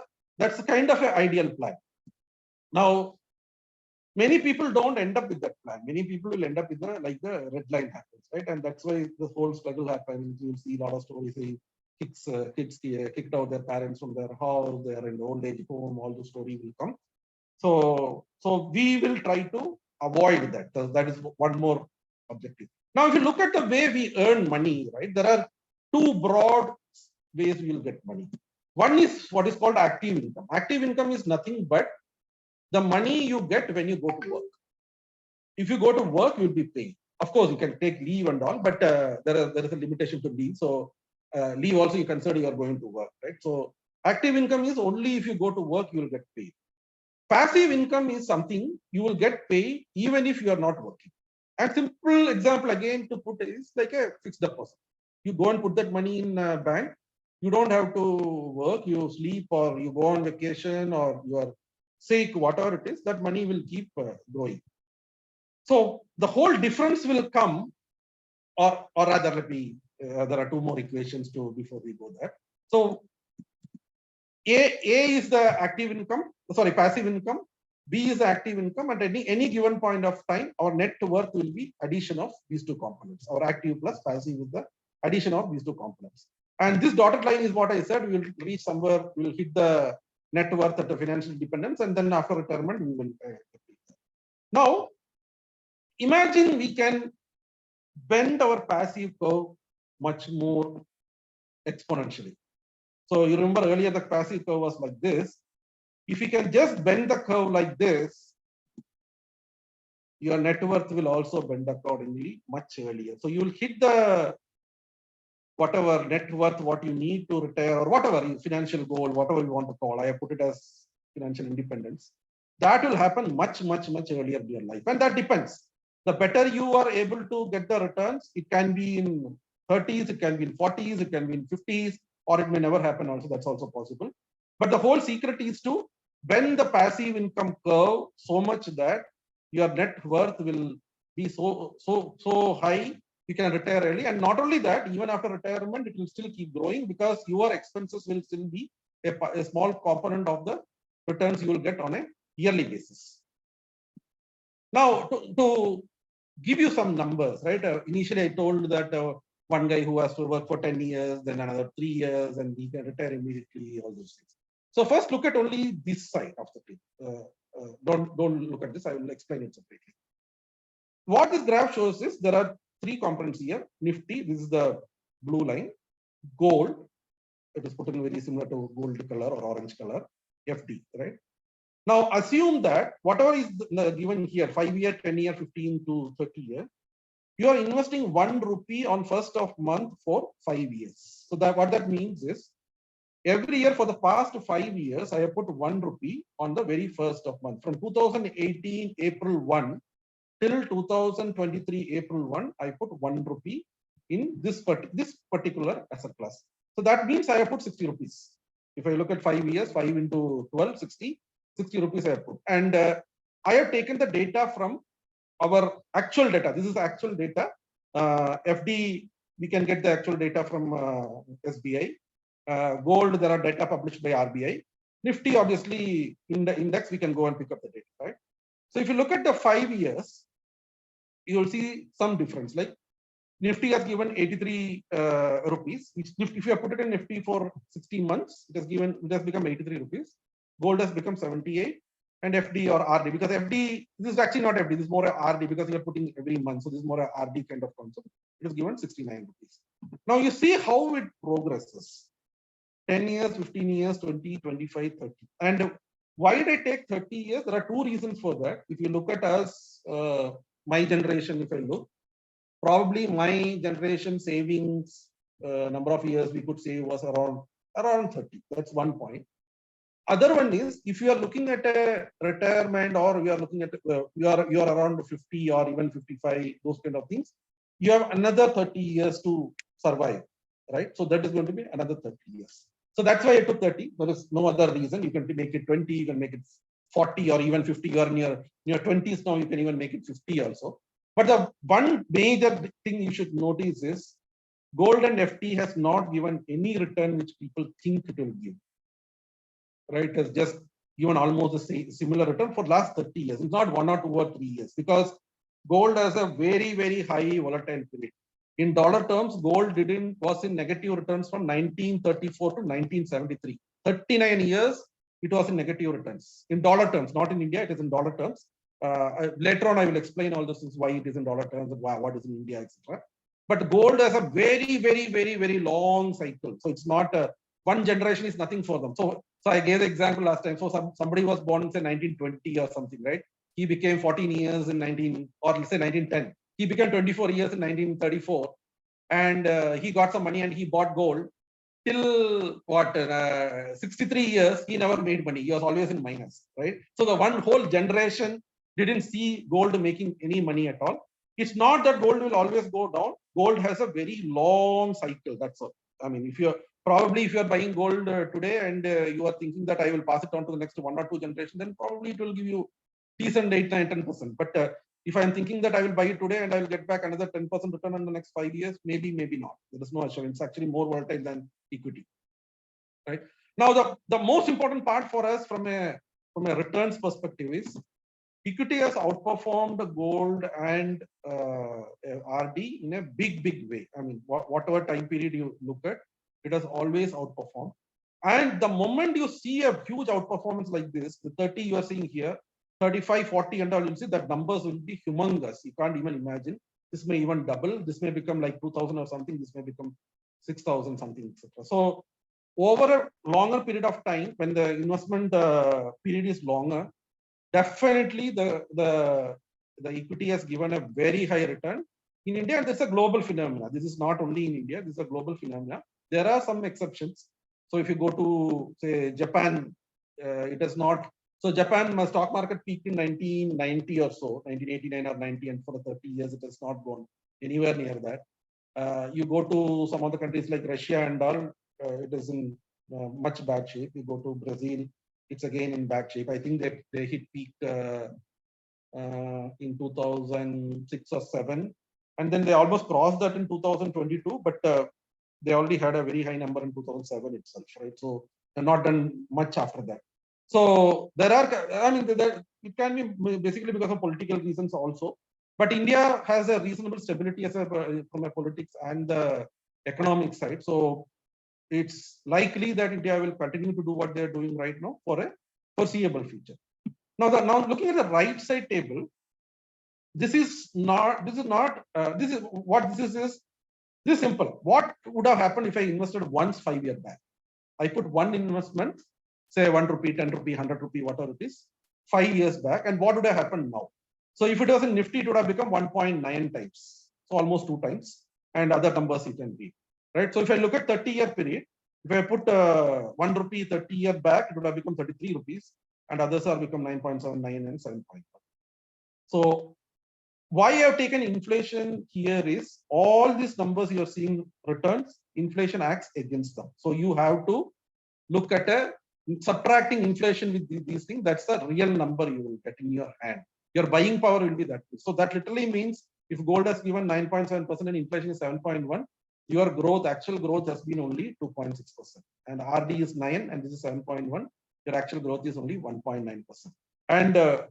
kind of an ideal plan. Now, many people don't end up with that plan. Many people will end up with the red line happens, right? And that's why the whole struggle happens. You'll see a lot of stories saying kids kicked out their parents from their house, they are in the old age home, all the story will come. So we will try to avoid that. That is one more objective. Now, if you look at the way we earn money, right, there are 2 broad ways we will get money. One is what is called active income. Active income is nothing but the money you get when you go to work. If you go to work, you'll be paid. Of course, you can take leave and all, but there is a limitation to leave. So leave also you consider you are going to work, right? So active income is only if you go to work, you will get paid. Passive income is something you will get paid even if you are not working. A simple example again to put is like a fixed deposit. You go and put that money in a bank. You don't have to work. You sleep or you go on vacation or you are sick, whatever it is, that money will keep growing. So the whole difference will come, or rather, there are 2 more equations before we go there. So A is the passive income. B is the active income. At any given point of time, our net worth will be addition of these 2 components. Our active plus passive is the addition of these 2 components. And this dotted line is what I said. We will reach somewhere. We will hit the net worth at the financial dependence, and then after retirement, we will. Now, imagine we can bend our passive curve much more exponentially. So you remember earlier the passive curve was like this. If you can just bend the curve like this, your net worth will also bend accordingly much earlier. So you will hit the whatever net worth, what you need to retire, or whatever financial goal, whatever you want to call. I have put it as financial independence. That will happen much earlier in your life. And that depends. The better you are able to get the returns, it can be in 30s, it can be in 40s, it can be in 50s, or it may never happen also. That's also possible. But the whole secret is to bend the passive income curve so much that your net worth will be so high you can retire early. And not only that, even after retirement, it will still keep growing because your expenses will still be a small component of the returns you will get on a yearly basis. Now, to give you some numbers, right? Initially, I told that one guy who has to work for 10 years, then another 3 years, and he can retire immediately, all those things. So first, look at only this side of the thing. Don't look at this. I will explain it separately. What this graph shows is there are 3 components here. Nifty, this is the blue line. Gold, it is put in very similar to gold color or orange color. FD, right? Now assume that whatever is given here, 5-year, 10-year, 15 to 30 year, you are investing 1 rupee on 1st of month for 5 years. So that what that means is every year for the past 5 years, I have put 1 rupee on the very first of month. From 2018 April 1 till 2023 April 1, I put 1 rupee in this particular asset class. So that means I have put 60 rupees. If I look at 5 years, 5 into 12, 60 rupees I have put. And I have taken the data from our actual data. This is actual data. FD, we can get the actual data from SBI. Gold, there are data published by RBI. Nifty, obviously, in the index, we can go and pick up the data, right? So if you look at the 5 years, you will see some difference. Like Nifty has given 83 rupees. If you have put it in Nifty for 16 months, it has become 83 rupees. Gold has become 78, and FD or RD, because FD, this is actually not FD, this is more a RD because you are putting every month. So this is more a RD kind of concept. It is given 69 rupees. Now you see how it progresses. 10 years, 15 years, 20, 25, 30. And why did I take 30 years? There are 2 reasons for that. If you look at us, my generation, if I look, probably my generation savings number of years we could say was around 30. That's one point. Other one is if you are looking at a retirement or you are looking at you are around 50 or even 55, those kind of things, you have another 30 years to survive, right? So that is going to be another 30 years. So that's why I took 30. There is no other reason. You can make it 20, you can make it 40 or even 50. You are in your 20s now, you can even make it 50 also. But the one major thing you should notice is gold and FT has not given any return which people think it will give. Right? It has just given almost a similar return for last 30 years. It's not 1 or 2 or 3 years because gold has a very high volatile period. In dollar terms, gold was in negative returns from 1934 to 1973. 39 years, it was in negative returns. In dollar terms, not in India, it is in dollar terms. Later on, I will explain all this is why it is in dollar terms and what is in India, etc. But gold has a very long cycle. So it's not one generation is nothing for them. So I gave the example last time. So somebody was born in say 1920 or something, right? He became 14 years in 1910. He became 24 years in 1934, and he got some money and he bought gold. Till 63 years, he never made money. He was always in minus, right? So the one whole generation didn't see gold making any money at all. It's not that gold will always go down. Gold has a very long cycle. That's all. I mean, if you're buying gold today and you are thinking that I will pass it on to the next 1 or 2 generations, then probably it will give you decent 8, 9, 10%. But if I'm thinking that I will buy it today and I will get back another 10% return in the next 5 years, maybe not. There is no assurance. It's actually more volatile than equity. Right? Now, the most important part for us from a returns perspective is equity has outperformed gold and RD in a big way. I mean, whatever time period you look at, it has always outperformed. And the moment you see a huge outperformance like this, the 30 you are seeing here, 35, 40 and all, you'll see that numbers will be humongous. You can't even imagine. This may even double. This may become like 2,000 or something. This may become 6,000 something, etc. So over a longer period of time, when the investment period is longer, definitely the equity has given a very high return. In India, and this is a global phenomenon. This is not only in India, this is a global phenomenon. There are some exceptions. So if you go to, say, Japan, it has not. So Japan stock market peaked in 1990 or so, 1989 or 90, and for 30 years it has not gone anywhere near that. You go to some other countries like Russia and all, it is in much bad shape. You go to Brazil, it's again in bad shape. I think that they hit peak in 2006 or 7, and then they almost crossed that in 2022, but they already had a very high number in 2007 itself, right? So they've not done much after that. So there are, I mean, it can be basically because of political reasons also. But India has a reasonable stability as from a politics and the economic side. So it's likely that India will continue to do what they're doing right now for a foreseeable future. Now looking at the right side table, this is what this is simple. What would have happened if I invested once 5 years back? I put one investment, say 1 rupee, 10 rupee, 100 rupee, whatever it is, 5 years back, and what would have happened now? So if it was in Nifty, it would have become 1.9 times, so almost 2 times, and other numbers you can read, right? So if I look at 30-year period, if I put 1 rupee 30 years back, it would have become 33 rupees, and others are become 9.79 and 7.1. So why I have taken inflation here is all these numbers you are seeing returns, inflation acts against them. So you have to look at subtracting inflation with these things. That's the real number you will get in your hand. Your buying power will be that. So that literally means if gold has given 9.7% and inflation is 7.1, your growth, actual growth has been only 2.6%. And RD is 9 and this is 7.1. Your actual growth is only 1.9%. And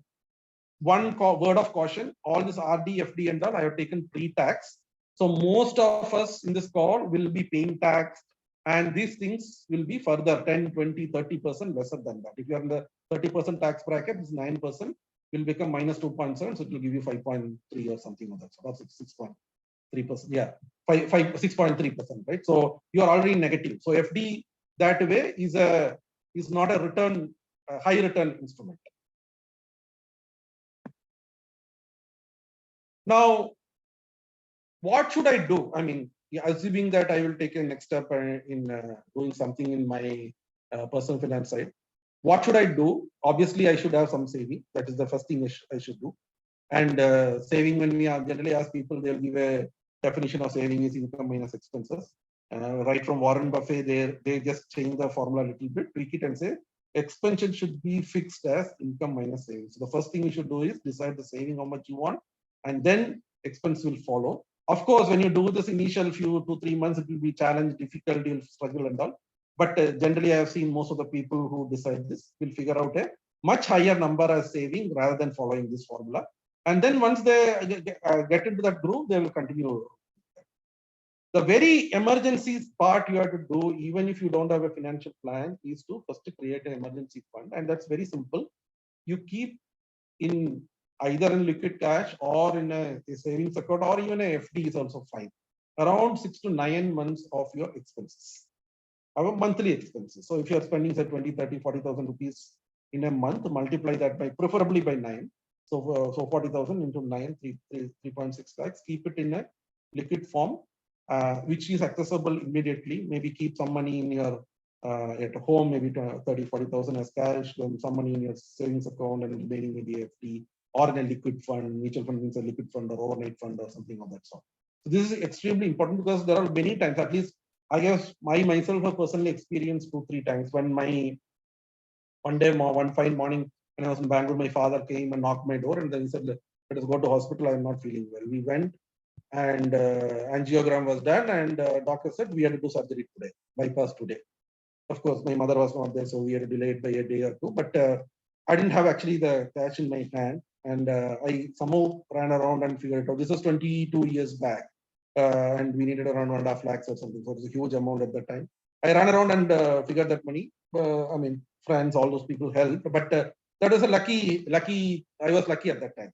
one word of caution, all this RD, FD and all, I have taken pre-tax. So most of us in this call will be paying tax, and these things will be further 10, 20, 30% lesser than that. If you are in the 30% tax bracket, this 9% will become minus 2.7, so it will give you 5.3 or something like that. So that's 6.3%. Yeah, 6.3%, right? So you are already negative. So FD that way is not a return, a high return instrument. Now, what should I do? I mean, assuming that I will take a next step in doing something in my personal finance side, what should I do? Obviously, I should have some saving. That is the first thing I should do. And saving, when we generally ask people, they'll give a definition of saving is income minus expenses. Right from Warren Buffett, they just change the formula a little bit, tweak it and say, expension should be fixed as income minus savings. So the first thing you should do is decide the saving, how much you want, and then expense will follow. Of course, when you do this initial 2-3 months, it will be challenge, difficult, you'll struggle and all. But generally, I have seen most of the people who decide this will figure out a much higher number as saving rather than following this formula. And then once they get into that groove, they will continue. The very emergencies part you have to do, even if you don't have a financial plan, is to first create an emergency fund. And that's very simple. You keep in either in liquid cash or in a savings account or even a FD is also fine. Around 6 to 9 months of your expenses, our monthly expenses. So if you're spending say 20, 30, 40,000 rupees in a month, multiply that by preferably by 9. So 40,000 into 9, 3.6 lakhs. Keep it in a liquid form, which is accessible immediately. Maybe keep some money in your at home, maybe 30, 40,000 as cash, then some money in your savings account and remaining in the FD or in a liquid fund. Mutual fund means a liquid fund or overnight fund or something of that sort. So this is extremely important because there are many times, at least I guess I myself have personally experienced 2-3 times when one fine morning when I was in Bangalore, my father came and knocked my door and then he said, let us go to hospital, I am not feeling well. We went and angiogram was done and doctor said we had to do surgery today, bypass today. Of course, my mother was not there, so we had to delay it by a day or two, but I didn't have actually the cash in my hand and I somehow ran around and figured it out. This was 22 years back. And we needed around 1.5 lakhs or something. So it was a huge amount at that time. I ran around and figured that money. I mean, friends, all those people helped. But that was a lucky. I was lucky at that time.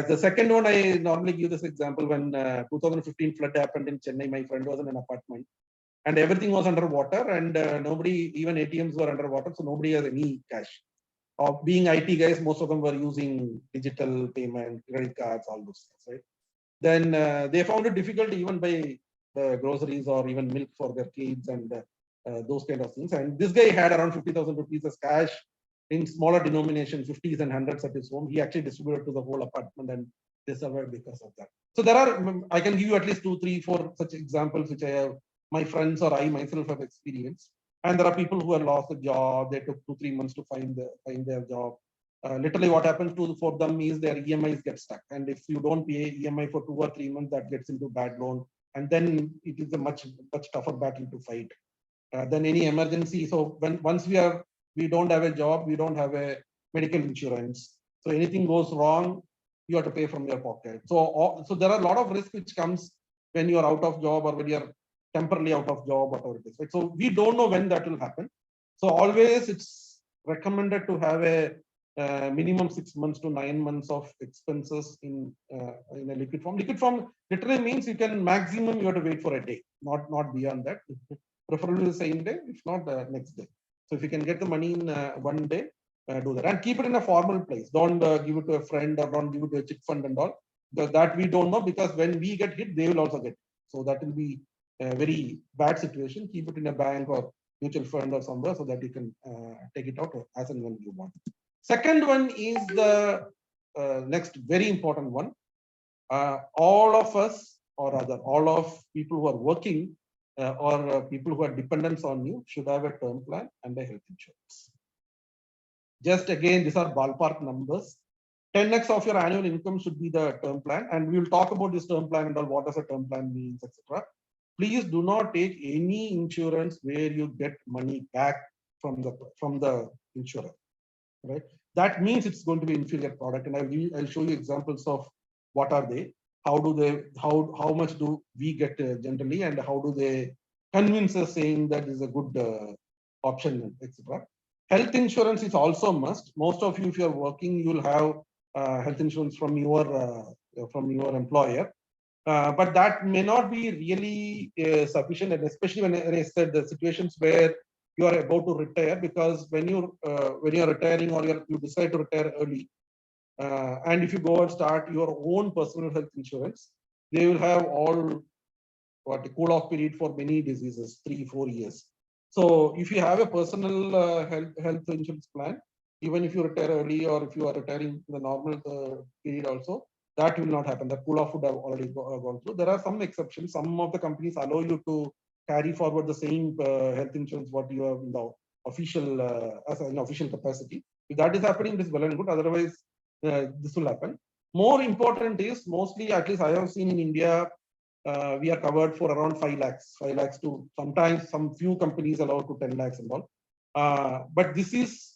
The second one, I normally give this example when 2015 flood happened in Chennai. My friend was in an apartment and everything was underwater, and nobody, even ATMs were underwater, so nobody has any cash. Being IT guys, most of them were using digital payment, credit cards, all those things, right? Then they found it difficult to even buy groceries or even milk for their kids and those kind of things. And this guy had around 50,000 rupees as cash in smaller denomination, 50s and 100s at his home. He actually distributed to the whole apartment and they survived because of that. So there are, I can give you at least 2, 3, 4 such examples which I have, my friends or I myself have experienced. And there are people who have lost a job. They took 2, 3 months to find their job. Literally what happens for them is their EMIs get stuck. And if you don't pay EMI for 2 or 3 months, that gets into bad loan. And then it is a much tougher battle to fight than any emergency. So once we don't have a job, we don't have a medical insurance. So anything goes wrong, you have to pay from your pocket. So there are a lot of risk which comes when you are out of job or when you are temporarily out of job, whatever it is. Right? So we don't know when that will happen. So always it's recommended to have a minimum 6 months to 9 months of expenses in a liquid form. Liquid form literally means you can maximum you have to wait for a day, not beyond that. Preferably the same day, if not the next day. So if you can get the money in one day, do that and keep it in a formal place. Don't give it to a friend or don't give it to a chit fund and all. That we don't know, because when we get hit, they will also get hit. So that will be a very bad situation. Keep it in a bank or mutual fund or somewhere so that you can take it out as and when you want. Second one is the next very important one. All of us, or rather all of people who are working or people who are dependents on you should have a term plan and a health insurance. Just again, these are ballpark numbers. 10x of your annual income should be the term plan, and we will talk about this term plan and all, what does a term plan means, etc. Please do not take any insurance where you get money back from the insurer. Right? That means it's going to be inferior product, and I'll show you examples of what are they, how much do we get generally, and how do they convince us saying that is a good option, etc. Health insurance is also a must. Most of you, if you're working, you'll have health insurance from your employer, but that may not be really sufficient, and especially when I said the situations where you are about to retire, because when you're retiring or you decide to retire early, and if you go and start your own personal health insurance, they will have all what a cool-off period for many diseases, 3-4 years. So if you have a personal health insurance plan, even if you retire early or if you are retiring in the normal period also, that will not happen. The cool-off would have already gone through. There are some exceptions. Some of the companies allow you to carry forward the same health insurance what you have in the official as an official capacity. If that is happening, it is well and good. Otherwise, this will happen. More important is, mostly, at least I have seen in India, we are covered for around 5 lakhs to sometimes some few companies allow to 10 lakhs and all. But this is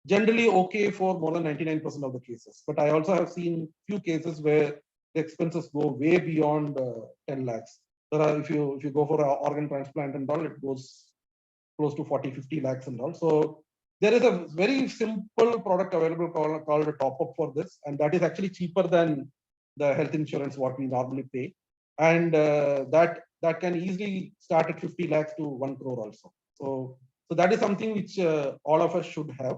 generally okay for more than 99% of the cases. But I also have seen few cases where the expenses go way beyond 10 lakhs. There are, if you go for an organ transplant and all, it goes close to 40-50 lakhs and all. So there is a very simple product available called a top up for this, and that is actually cheaper than the health insurance what we normally pay, and that can easily start at 50 lakhs to 1 crore also. So that is something which all of us should have.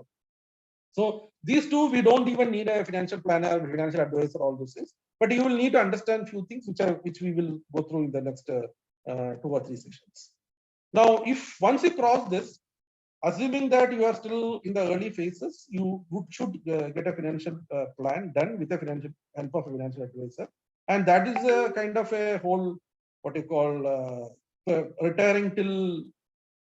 So these two, we don't even need a financial planner, financial advisor, all those things. But you will need to understand few things which we will go through in the next 2 or 3 sessions. Now, if once you cross this, assuming that you are still in the early phases, you should get a financial plan done with the help of a financial advisor, and that is a kind of a whole what you call retiring till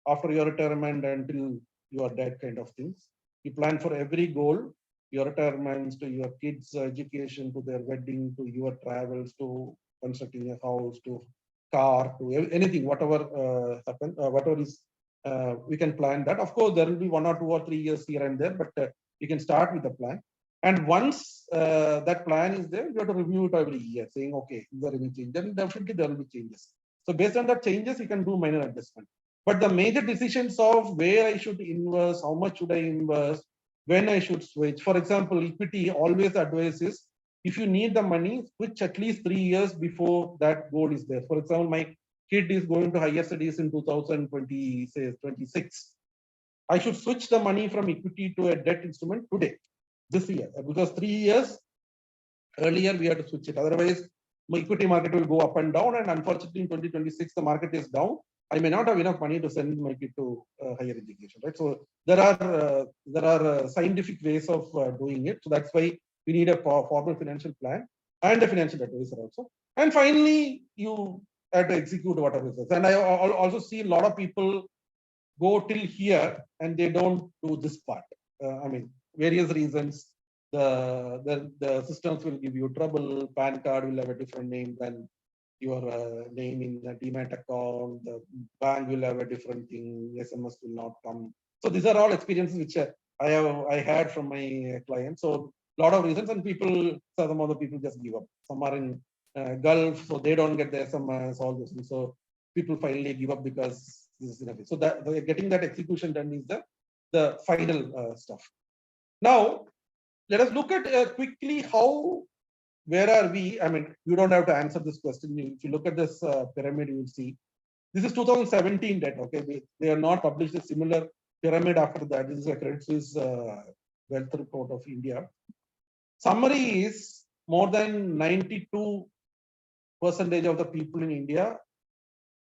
after your retirement until you are dead kind of things. You plan for every goal, your retirements, to your kids' education, to their wedding, to your travels, to constructing a house, to car, to anything, whatever happens, whatever is, we can plan that. Of course, there will be 1 or 2 or 3 years here and there, but you can start with a plan. And once that plan is there, you have to review it every year, saying, okay, is there any change? Then definitely there will be changes. So based on that changes, you can do minor adjustment. But the major decisions of where I should invest, how much should I invest, when I should switch. For example, equity always advises if you need the money, switch at least 3 years before that goal is there. For example, my kid is going to higher studies in 2020, say 26. I should switch the money from equity to a debt instrument today, this year, because 3 years earlier we have to switch it. Otherwise, my equity market will go up and down. And unfortunately, in 2026, the market is down. I may not have enough money to send my kid to higher education, right? So there are scientific ways of doing it. So that's why we need a formal financial plan and a financial advisor also. And finally, you have to execute whatever it is. And I also see a lot of people go till here and they don't do this part. I mean, various reasons. The systems will give you trouble. PAN card will have a different name than your name in the demat account. The bank will have a different thing. SMS will not come. So these are all experiences which I had from my clients. So a lot of reasons, and some of the people just give up. Some are in Gulf, so they don't get the SMS. All those things. So people finally give up because this is enough. So that getting that execution done is the final stuff. Now, let us look at quickly where are we? I mean, you don't have to answer this question. If you look at this pyramid, you will see this is 2017 data. Okay, they are not published a similar pyramid after that. This is a Credit Suisse Wealth Report of India. Summary is more than 92% of the people in India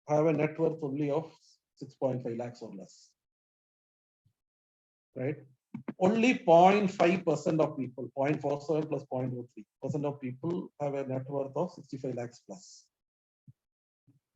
have a net worth only of 6.5 lakhs or less. Right? Only 0.5% of people, 0.47 plus 0.03% of people have a net worth of 65 lakhs plus.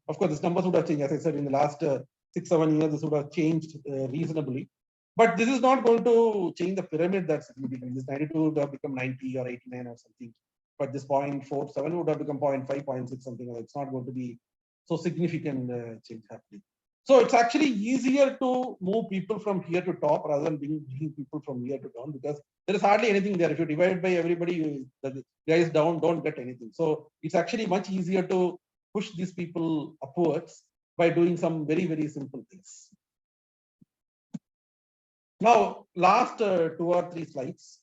Of course, this numbers would have changed. As I said, in the last 6-7 years, this would have changed reasonably. But this is not going to change the pyramid that's significant. This 92 would have become 90 or 89 or something. But this 0.47 would have become 0.5, 0.6, something like that. It's not going to be so significant change happening. So it's actually easier to move people from here to top rather than bringing people from here to down, because there is hardly anything there. If you divide by everybody, the guys down don't get anything. So it's actually much easier to push these people upwards by doing some very, very simple things. Now, last 2 or 3 slides.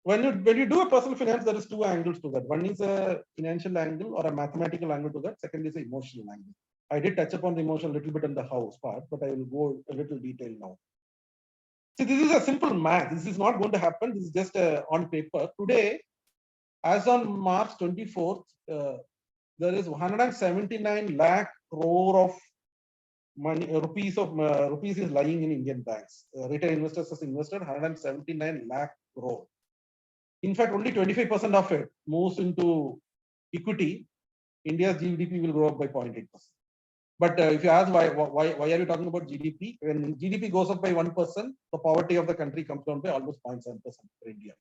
When you do a personal finance, there is 2 angles to that. One is a financial angle or a mathematical angle to that. Second is an emotional angle. I did touch upon the emotion a little bit in the house part, but I will go a little detail now. See, this is a simple math. This is not going to happen. This is just on paper. Today, as on March 24th, there is 179 lakh crore of money, rupees is lying in Indian banks. Retail investors has invested 179 lakh crore. In fact, only 25% of it moves into equity. India's GDP will grow up by 0.8%. But if you ask why are you talking about GDP? When GDP goes up by 1%, the poverty of the country comes down by almost 0.7% for India,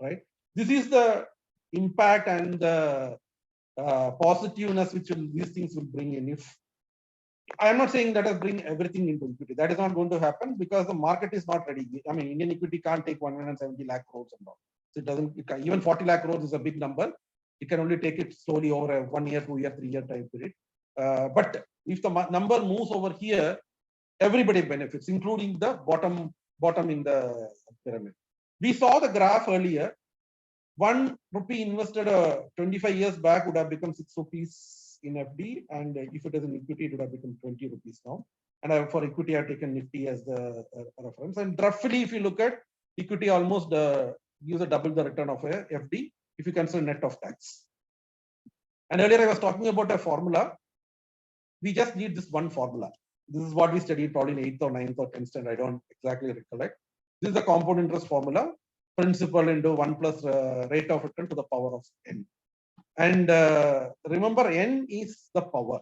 right? This is the impact and the positiveness which these things will bring in. If I am not saying that I bring everything into equity, that is not going to happen because the market is not ready. I mean, Indian equity can't take 170 lakh crores and all. So it doesn't. Even 40 lakh crores is a big number. It can only take it slowly over a 1 year, 2 year, 3 year time period. But if the number moves over here, everybody benefits, including the bottom in the pyramid. We saw the graph earlier. 1 rupee invested 25 years back would have become 6 rupees in FD, and if it is in equity, it would have become 20 rupees now. And for equity, I've taken Nifty as the reference. And roughly, if you look at equity, almost gives a double the return of a FD if you consider net of tax. And earlier, I was talking about a formula. We just need this one formula. This is what we studied probably in 8th or 9th or 10th standard. I don't exactly recollect. This is the compound interest formula. Principal into 1 plus rate of return to the power of n. And remember, n is the power.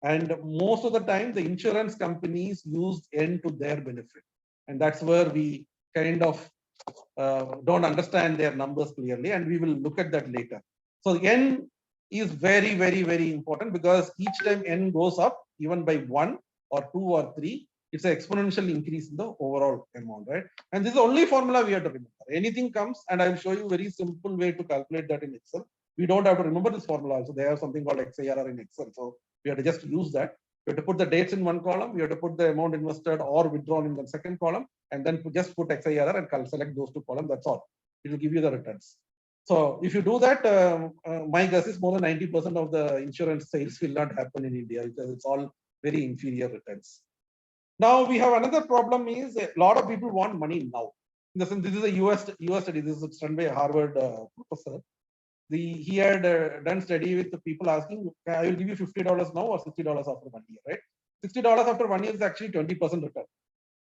And most of the time, the insurance companies use n to their benefit. And that's where we kind of don't understand their numbers clearly. And we will look at that later. So n is very, very, very important because each time n goes up, even by 1 or 2 or 3, it's an exponential increase in the overall amount, right? And this is the only formula we have to remember. Anything comes, and I'll show you a very simple way to calculate that in Excel. We don't have to remember this formula also. They have something called XIRR in Excel. So we have to just use that. We have to put the dates in one column. We have to put the amount invested or withdrawn in the second column. and then just put XIRR and select those 2 columns. That's all. It will give you the returns. So if you do that, my guess is more than 90% of the insurance sales will not happen in India because it's all very inferior returns. Now we have another problem is a lot of people want money now. In the sense, this is a US study. This is done by a Harvard professor. He had done study with the people asking, I will give you $50 now or $60 after 1 year, right? $60 after 1 year is actually 20% return.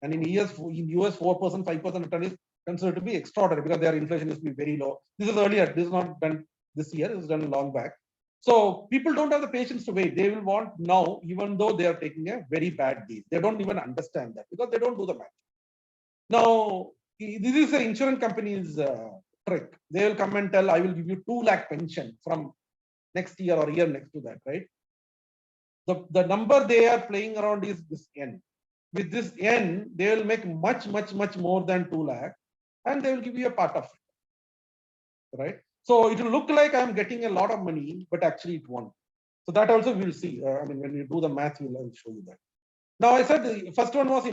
And in US 4%, 5% return is considered to be extraordinary because their inflation is very low. This is earlier. This is not done this year. It was done long back. So people don't have the patience to wait. They will want now, even though they are taking a very bad deal. They don't even understand that because they don't do the math. Now, this is the insurance company's trick. They will come and tell, I will give you 2 lakh pension from next year or year next to that, right? The number they are playing around is this N. With this N, they will make much more than 2 lakh and they will give you a part of it, right? So it will look like I'm getting a lot of money, but actually it won't. So that also we'll see. I mean, when you do the math, we'll show you that. Now I said the first one was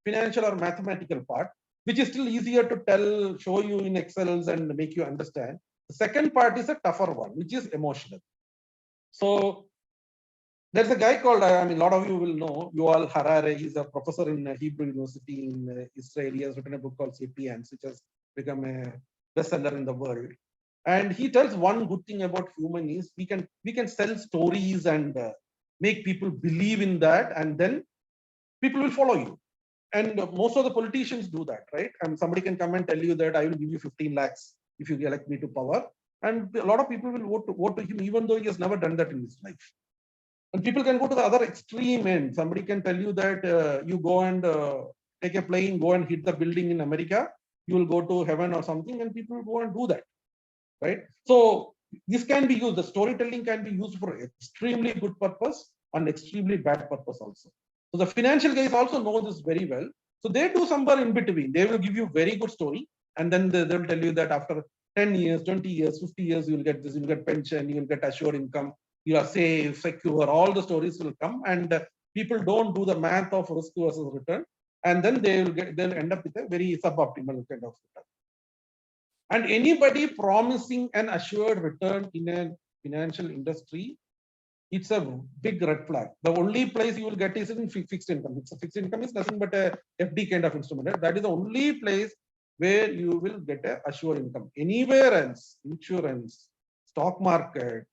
financial or mathematical part, which is still easier to show you in Excels and make you understand. The second part is a tougher one, which is emotional. So there's a guy called, I mean, a lot of you will know, Yuval Harari. He's a professor in Hebrew University in Israel. He has written a book called Sapiens, which has become a bestseller in the world. And he tells one good thing about human is we can sell stories and make people believe in that, and then people will follow you. And most of the politicians do that, right? And somebody can come and tell you that I will give you 15 lakhs if you elect me to power. And a lot of people will vote to him, even though he has never done that in his life. And people can go to the other extreme end. Somebody can tell you that you go and take a plane, go and hit the building in America, you will go to heaven or something, and people go and do that, right? So this can be used, the storytelling can be used for extremely good purpose and extremely bad purpose also. So the financial guys also know this very well. So they do somewhere in between. They will give you very good story, and then they will tell you that after 10 years, 20 years, 50 years, you will get this, you will get pension, you will get assured income, you are safe, secure, all the stories will come, and people don't do the math of risk versus return, and then they'll end up with a very suboptimal kind of return. And anybody promising an assured return in a financial industry, it's a big red flag. The only place you will get is in fixed income. Fixed income is nothing but a FD kind of instrument. Right? That is the only place where you will get a assured income. Anywhere else, insurance, stock market,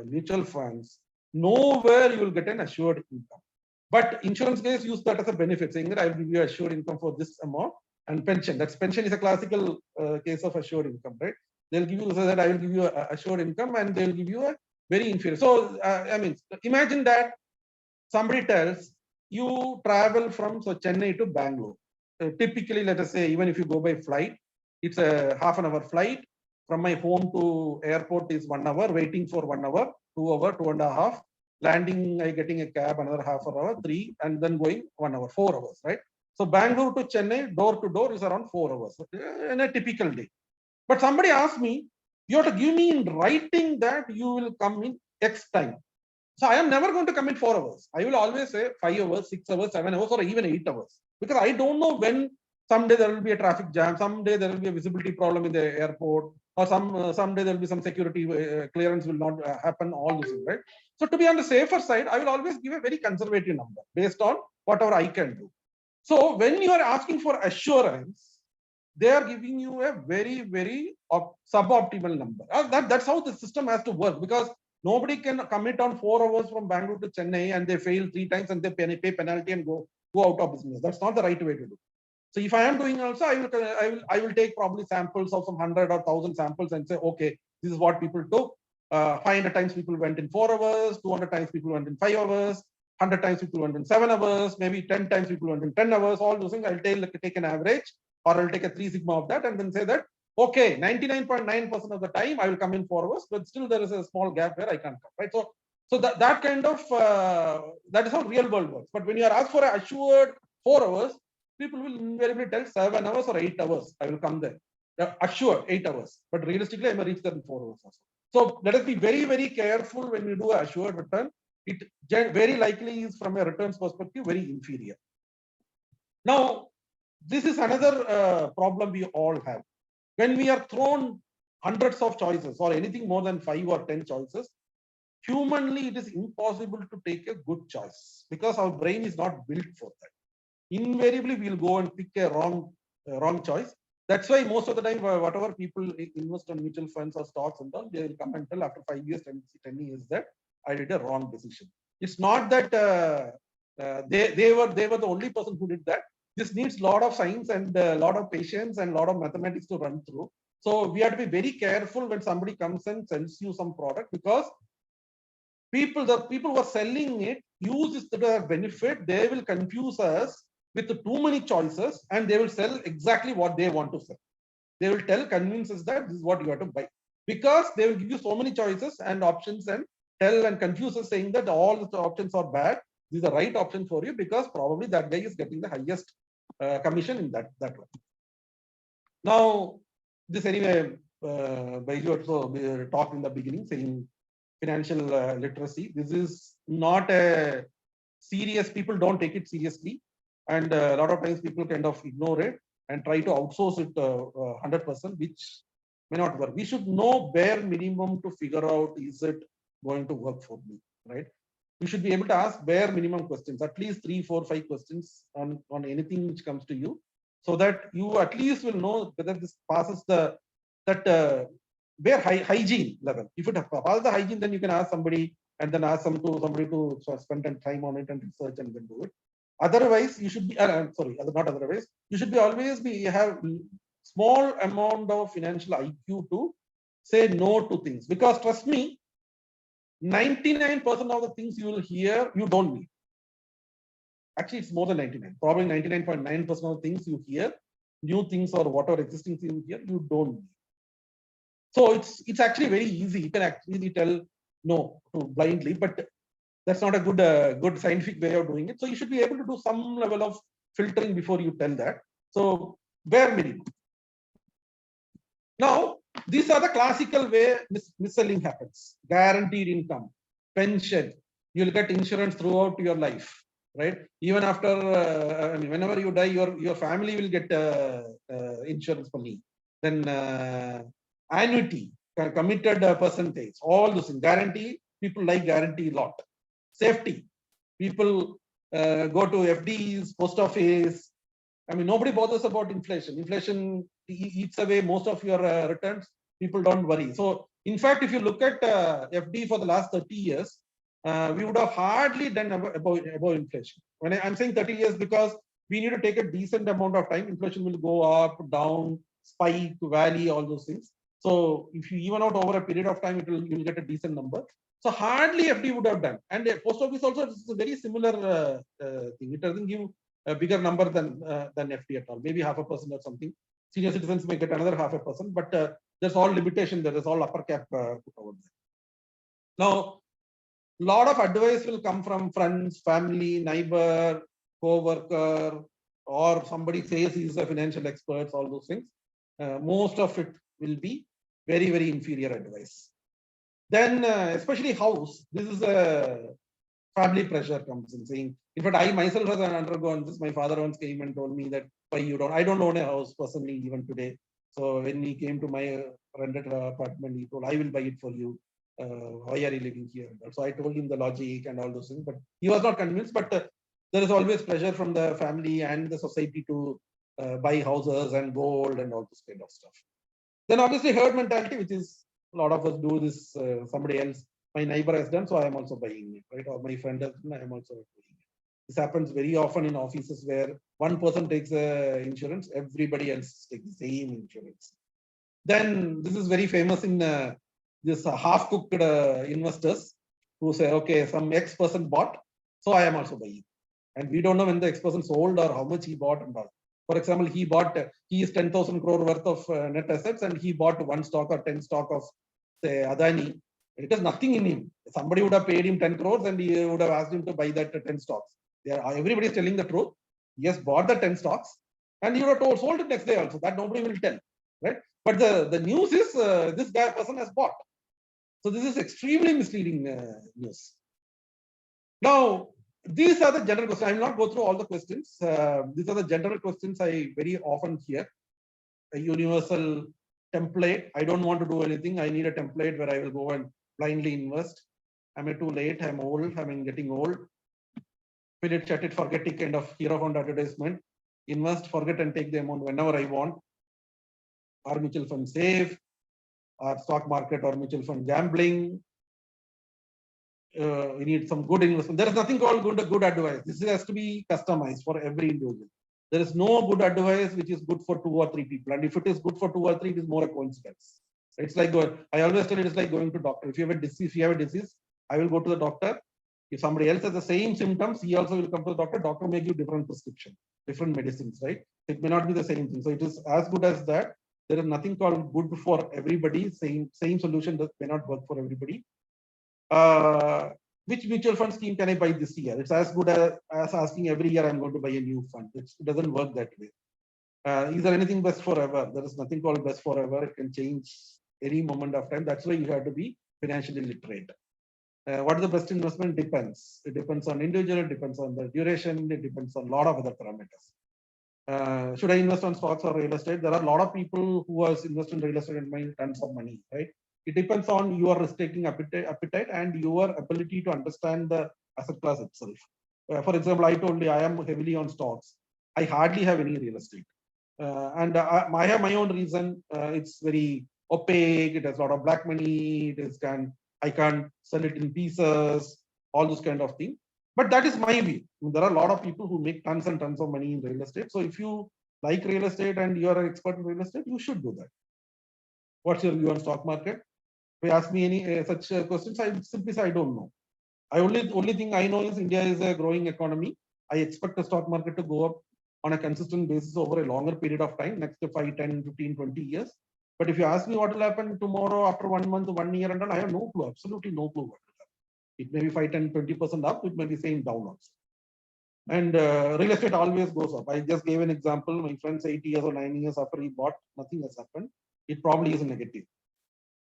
mutual funds, nowhere you will get an assured income. But insurance guys use that as a benefit, saying that I will give you assured income for this amount. And pension, pension is a classical case of assured income, right? They'll give you that I will give you assured income, and they'll give you a very inferior. So I mean, imagine that somebody tells you travel from Chennai to Bangalore. Typically, let us say, even if you go by flight, it's a half-an-hour flight. From my home to airport is 1 hour. Waiting for 1 hour, 2 hour, 2.5. Landing, getting a cab another half an hour, 3, and then going 1 hour, 4 hours, right? So Bangalore to Chennai, door to door, is around 4 hours in a typical day. But somebody asked me, you have to give me in writing that you will come in X time. So I am never going to come in 4 hours. I will always say 5 hours, 6 hours, 7 hours, or even 8 hours. Because I don't know when someday there will be a traffic jam, someday there will be a visibility problem in the airport, or someday there will be some security clearance will not happen, all this, right? So to be on the safer side, I will always give a very conservative number based on whatever I can do. So when you are asking for assurance, they are giving you a very, very suboptimal number. That's how the system has to work, because nobody can commit on 4 hours from Bangalore to Chennai and they fail 3 times and they pay penalty and go out of business. That's not the right way to do. So if I am doing also, I will take probably samples of some 100 or 1,000 samples and say, okay, this is what people took. 500 times people went in 4 hours, 200 times people went in 5 hours, 100 times people went in 7 hours, maybe 10 times people went in 10 hours, all those things. I'll take an average, or I'll take a 3 sigma of that and then say that, okay, 99.9% of the time I will come in 4 hours, but still there is a small gap where I can't come, right? So that kind of, that is how real world works. But when you are asked for an assured 4 hours, people will invariably tell 7 hours or 8 hours, I will come there. Assured 8 hours, but realistically I may reach there in 4 hours also. So let us be very, very careful when we do an assured return. It very likely is, from a returns perspective, very inferior. Now, this is another problem we all have. When we are thrown hundreds of choices or anything more than 5 or 10 choices, humanly it is impossible to take a good choice because our brain is not built for that. Invariably, we'll go and pick a wrong choice. That's why most of the time, whatever people invest on mutual funds or stocks and all, they will come and tell after 5 years, 10 years that I did a wrong decision. It's not that they were the only person who did that. This needs a lot of science and a lot of patience and a lot of mathematics to run through. So we have to be very careful when somebody comes and sells you some product, because the people who are selling it use it to their benefit. They will confuse us with too many choices and they will sell exactly what they want to sell. They will convince us that this is what you have to buy, because they will give you so many choices and options and tell and confuse us saying that all the options are bad. This is the right option for you because probably that guy is getting the highest commission in that way. Now, this anyway, Baiju also talked in the beginning saying financial literacy. This is not a serious, people don't take it seriously. And a lot of times people kind of ignore it and try to outsource it 100%, which may not work. We should know bare minimum to figure out, is it going to work for me, right? You should be able to ask bare minimum questions, at least 3, 4, 5 questions on anything which comes to you, so that you at least will know whether this passes that bare hygiene level. If it passes the hygiene, then you can ask somebody and then ask somebody to spend time on it and research and then do it. Otherwise, you should be not otherwise. You should be always have small amount of financial IQ to say no to things, because trust me, 99% of the things you will hear you don't need. Actually, it's more than 99. Probably 99.9% of the things you hear, new things or whatever existing things you hear, you don't need. So it's actually very easy. You can actually tell no to blindly, but that's not a good scientific way of doing it. So you should be able to do some level of filtering before you tell that. So bare minimum. Now, these are the classical way mis-selling happens. Guaranteed income, pension, you'll get insurance throughout your life, right? Even after, whenever you die, your family will get insurance money. Then annuity, committed percentage, all those things. Guarantee, people like guarantee a lot. Safety, people go to FDs, post office. Nobody bothers about inflation. Inflation eats away most of your returns. People don't worry. So, in fact, if you look at FD for the last 30 years, we would have hardly done above inflation. When I'm saying 30 years, because we need to take a decent amount of time. Inflation will go up, down, spike, valley, all those things. So, if you even out over a period of time, you'll get a decent number. So hardly FD would have done. And post office also is a very similar thing. It doesn't give a bigger number than FD at all. Maybe 0.5% or something. Senior citizens may get another 0.5%, but there's all limitation. There is all upper cap put over there. Now, a lot of advice will come from friends, family, neighbor, co-worker, or somebody says he's a financial expert, all those things. Most of it will be very, very inferior advice. Then, especially house, this is a family pressure comes in saying, in fact, I myself has undergone this. My father once came and told me that, why I don't own a house personally even today. So when he came to my rented apartment, he told, I will buy it for you. Why are you living here? So I told him the logic and all those things, but he was not convinced. But there is always pressure from the family and the society to buy houses and gold and all this kind of stuff. Then obviously herd mentality, which is a lot of us do this, somebody else, my neighbor has done, so I am also buying it, right? Or my friend has done, I am also buying it. This happens very often in offices where one person takes insurance, everybody else takes the same insurance. Then this is very famous in this half-cooked investors who say, okay, some X person bought, so I am also buying. And we don't know when the X person sold or how much he bought and all. For example, he is 10,000 crore worth of net assets and he bought 1 stock or 10 stock of, say, Adani. It has nothing in him. Somebody would have paid him 10 crores and he would have asked him to buy that 10 stocks. Everybody is telling the truth. He has bought the 10 stocks and he would have sold it next day also. That nobody will tell, right? But the news is this person has bought. So this is extremely misleading news. Now, These are the general questions. I will not go through all the questions. These are the general questions I very often hear. A universal template. I don't want to do anything. I need a template where I will go and blindly invest. Am I too late? I'm old. I'm getting old. Fill it, shut it, forget it kind of hero fund advertisement. Invest, forget and take the amount whenever I want. Are mutual fund safe? Are stock market or mutual fund gambling? We need some good investment. There is nothing called good advice. This has to be customized for every individual. There is no good advice which is good for 2 or 3 people. And if it is good for 2 or 3, it is more a coincidence. It's like I always tell it is like going to doctor. If you have a disease, I will go to the doctor. If somebody else has the same symptoms, he also will come to the doctor. Doctor may give different prescription, different medicines, right? It may not be the same thing. So it is as good as that. There is nothing called good for everybody. Same solution that may not work for everybody. Which mutual fund scheme can I buy this year? It's as good as asking every year I'm going to buy a new fund. It doesn't work that way. Is there anything best forever? There is nothing called best forever. It can change any moment of time. That's why you have to be financially literate. What is the best investment? Depends. It depends on individual, it depends on the duration, it depends on a lot of other parameters. Should I invest on stocks or real estate? There are a lot of people who has invested in real estate and made tons of money, right? It depends on your risk-taking appetite and your ability to understand the asset class itself. For example, I told you I am heavily on stocks. I hardly have any real estate. And I have my own reason. It's very opaque. It has a lot of black money. I can't sell it in pieces, all those kind of things. But that is my view. There are a lot of people who make tons and tons of money in real estate. So if you like real estate and you are an expert in real estate, you should do that. What's your view on stock market? If you ask me any such questions, I simply say I don't know. Only thing I know is India is a growing economy. I expect the stock market to go up on a consistent basis over a longer period of time, next 5, 10, 15, 20 years. But if you ask me what will happen tomorrow, after 1 month, 1 year, and all, I have no clue, absolutely no clue what will happen. It may be 5, 10, 20% up, it may be same down also. And real estate always goes up. I just gave an example. My friend's 8 years or 9 years after he bought, nothing has happened. It probably is negative.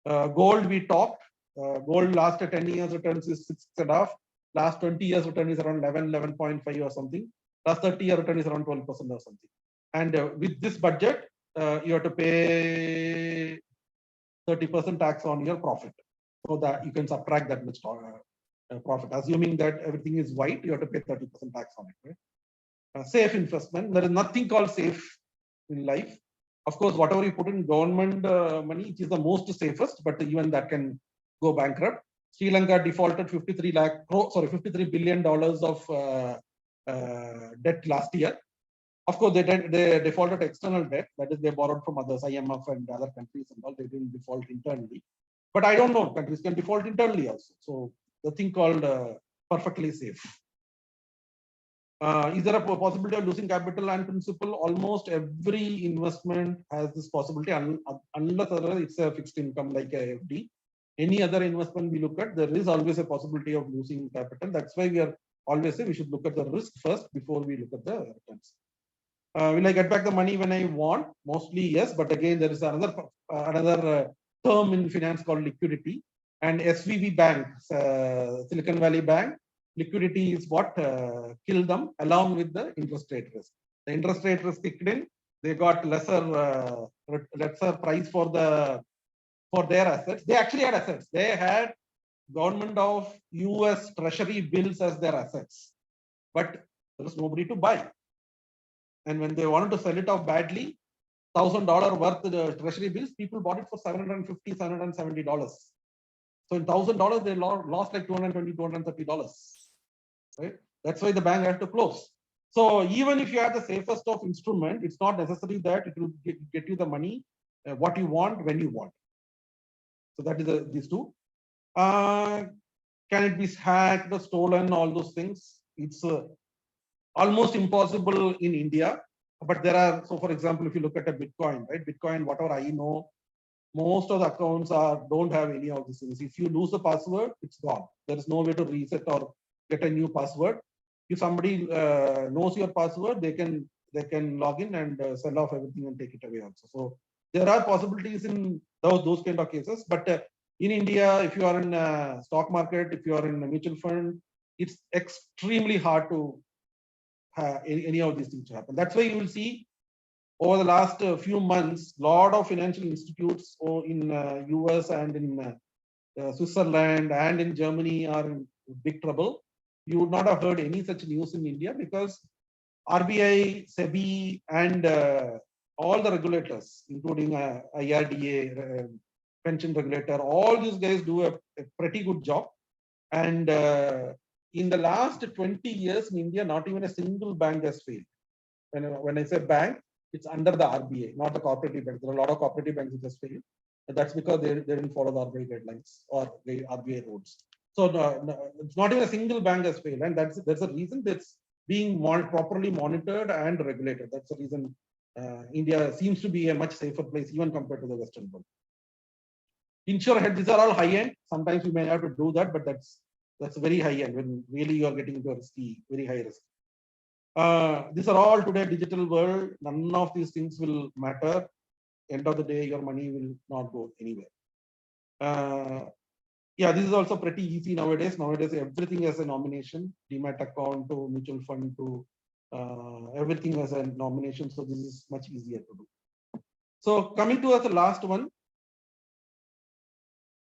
Gold, we talked. Gold last 10 years returns is 6.5. Last 20 years return is around 11.5 or something. Last 30 year return is around 12% or something. And with this budget, you have to pay 30% tax on your profit. So that you can subtract that much profit. Assuming that everything is white, you have to pay 30% tax on it. Right? Safe investment. There is nothing called safe in life. Of course, whatever you put in government money, it is the most safest, but even that can go bankrupt. Sri Lanka defaulted $53 billion of debt last year. Of course, they defaulted external debt, that is, they borrowed from others, IMF and other countries and all. They didn't default internally. But I don't know, countries can default internally also. So the thing called perfectly safe. Is there a possibility of losing capital and principal? Almost every investment has this possibility, unless it's a fixed income like a FD. Any other investment we look at, there is always a possibility of losing capital. That's why we are always say we should look at the risk first before we look at the returns. Will I get back the money when I want? Mostly yes, but again there is another term in finance called liquidity. And SVB Bank, Silicon Valley Bank, liquidity is what killed them, along with the interest rate risk. The interest rate risk kicked in. They got lesser price for their assets. They actually had assets. They had government of US Treasury bills as their assets, but there was nobody to buy. And when they wanted to sell it off badly, $1,000 worth Treasury bills, people bought it for $750, $770. So in $1,000, they lost like $220, $230. Right? That's why the bank had to close. So even if you have the safest of instrument, it's not necessary that it will get you the money, what you want, when you want. So that is these two. Can it be hacked or stolen? All those things. It's almost impossible in India. But there are, so for example, if you look at a Bitcoin, right? Bitcoin, whatever I know, most of the accounts don't have any of these things. If you lose the password, it's gone. There is no way to reset or get a new password. If somebody knows your password, they can log in and sell off everything and take it away also. So there are possibilities in those kind of cases. But in India, if you are in stock market, if you are in a mutual fund, it's extremely hard to have any of these things to happen. That's why you will see over the last few months, lot of financial institutes in US and in Switzerland and in Germany are in big trouble. You would not have heard any such news in India because RBI, SEBI, and all the regulators, including IRDA, pension regulator, all these guys do a pretty good job. And in the last 20 years in India, not even a single bank has failed. When I say bank, it's under the RBI, not the cooperative banks. There are a lot of cooperative banks which has failed. But that's because they didn't follow the RBI guidelines or the RBI rules. So it's not even a single bank has failed, and that's a reason that's being properly monitored and regulated. That's the reason India seems to be a much safer place even compared to the Western world. Insure head, these are all high end. Sometimes we may have to do that, but that's very high end when really you are getting into a risky, very high risk. These are all today digital world. None of these things will matter. End of the day, your money will not go anywhere. Yeah, this is also pretty easy nowadays. Nowadays, everything has a nomination, demat account to mutual fund to everything has a nomination. So this is much easier to do. So coming to the last one,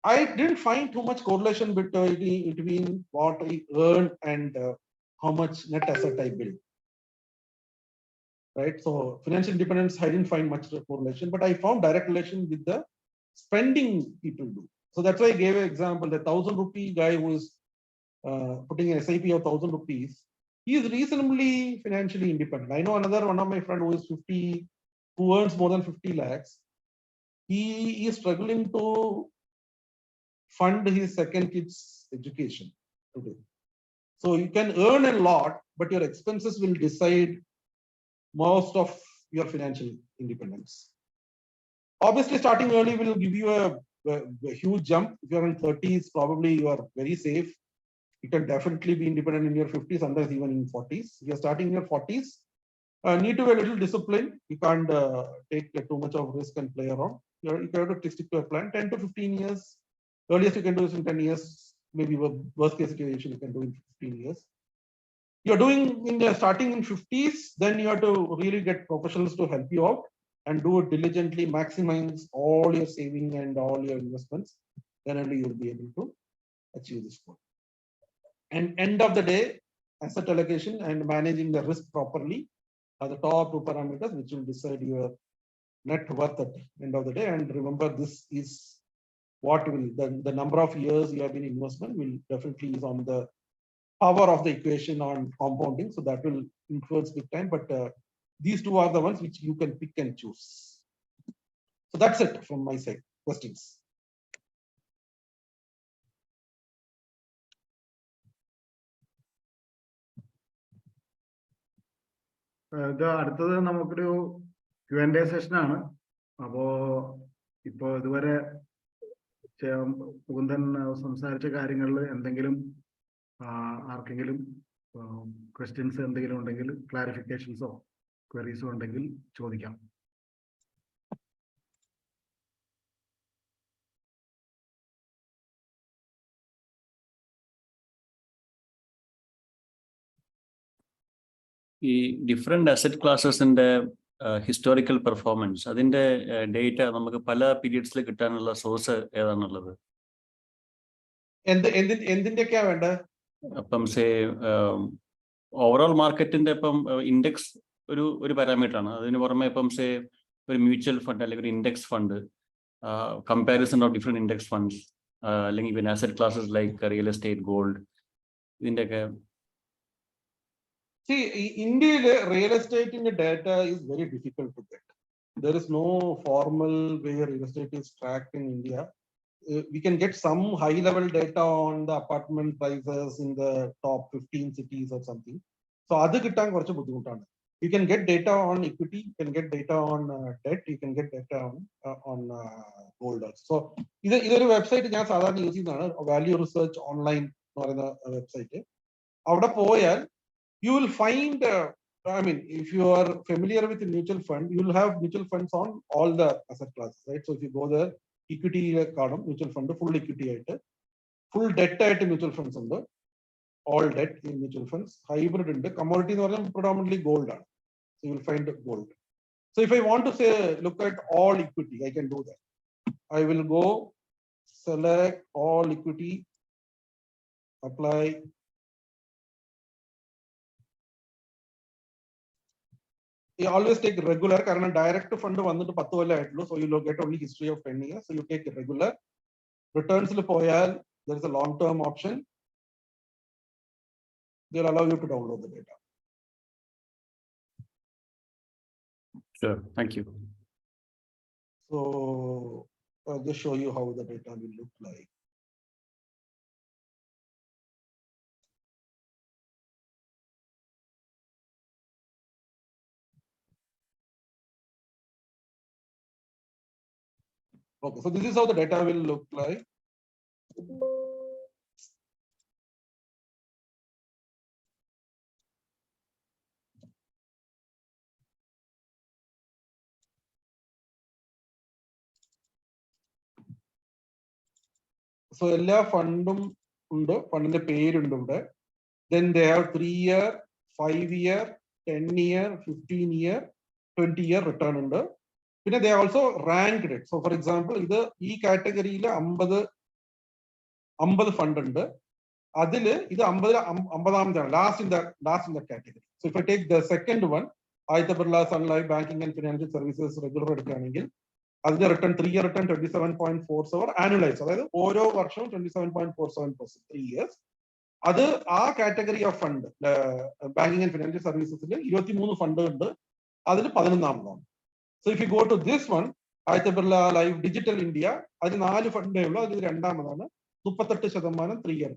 I didn't find too much correlation between what I earn and how much net asset I build. Right, so financial independence, I didn't find much correlation, but I found direct relation with the spending people do. So that's why I gave an example. The 1,000 rupee guy who is putting an SIP of 1,000 rupees, he is reasonably financially independent. I know another one of my friend who is 50, who earns more than 50 lakhs. He is struggling to fund his second kid's education today. So you can earn a lot, but your expenses will decide most of your financial independence. Obviously, starting early will give you a huge jump. If you're in 30s, probably you are very safe. You can definitely be independent in your 50s, sometimes even in 40s. If you're starting in your 40s, need to be a little disciplined. You can't take too much of risk and play around. You have to stick to a plan. 10 to 15 years. Earliest you can do is in 10 years. Maybe worst case situation you can do in 15 years. You're doing starting in 50s, then you have to really get professionals to help you out and do it diligently, maximize all your saving and all your investments. Then only you'll be able to achieve this goal. And end of the day, asset allocation and managing the risk properly are the top two parameters which will decide your net worth at the end of the day. And remember, this is what will the number of years you have been investment will definitely is on the power of the equation on compounding, so that will influence big time. But these two are the ones which you can pick and choose. So that's it from my side. Questions? ഇത് അടുത്തത് നമുക്കൊരു Q&A സെഷനാണ്. അപ്പോ ഇപ്പോ ഇതുവരെ മുകുന്ദൻ സംസാരിച്ച കാര്യങ്ങളിൽ എന്തെങ്കിലും ആർക്കെങ്കിലും ക്വസ്റ്റ്യൻസ് എന്തെങ്കിലും ഉണ്ടെങ്കിൽ ക്ലാരിഫിക്കേഷൻസോ ക്വയറീസോ ഉണ്ടെങ്കിൽ ചോദിക്കാം. ഈ ഡിഫറെന്റ് അസറ്റ് ക്ലാസസിന്റെ ഹിസ്റ്റോറിക്കൽ പെർഫോമൻസ്, അതിന്റെ ഡേറ്റ നമുക്ക് പല പീരിയഡ്സിൽ കിട്ടാനുള്ള സോഴ്സ് ഏതാണുള്ളത്? എന്തിന്റെയൊക്കെയാ വേണ്ടത്? അപ്പം സേ ഓവറോൾ മാർക്കറ്റിന്റെ ഇപ്പം ഇൻഡെക്സ് ഒരു പാരാമീറ്റർ ആണ്. അതിന് പുറമെ ഇപ്പം സേ ഒരു മ്യൂച്വൽ ഫണ്ട് അല്ലെങ്കിൽ ഒരു index fund, comparison of different index funds, അല്ലെങ്കിൽ പിന്നെ asset classes like real estate, gold, ഇതിന്റെയൊക്കെ. See, India real estate in the data is very difficult to get. There is no formal way real estate is tracked in India. We can get some high-level data on the apartment prices in the top 15 cities or something. So, other kittan korchu budhimuttanu. You can get data on equity, you can get data on debt, you can get data on gold also. So, idoru website ഞാൻ സാധാരണ use ചെയ്യുന്നതാണ്, value research online എന്ന് പറയുന്ന website. അവിടെ പോയാൽ you will find, I mean, if you are familiar with the mutual fund, you will have mutual funds on all the asset classes, right? So if you go there, equity column, mutual fund, full equity, full debt mutual funds, all debt in mutual funds. Hybrid and commodity predominantly gold. So you will find gold. So if I want to say, look at all equity, I can do that. I will go select all equity, apply. You always take regular, because direct fund so you will get only history of 10 years. So you take regular. Returns there is a long-term option. They'll allow you to download the data. Sure, thank you. So I'll just show you how the data will look like. Okay, so this is how the data will look like. So all fundum undo, fund pay. Then they have 3-year, 5-year, 10-year, 15-year, 20-year return under. They also ranked it. So for example, this category is 50 fund under. This is 50 last in the category. So if I take the second one, Aditya Birla Sun Life Banking and Financial Services regular return, that's the return 3-year return 27.47 annualized. So that is over version 27.47%, 3 years. That's a category of fund, banking and financial services. 23 fund under. That's 11. So if you go to this one, Aditya Birla Life Digital India, that's 4 fund. That's 38% 3-year.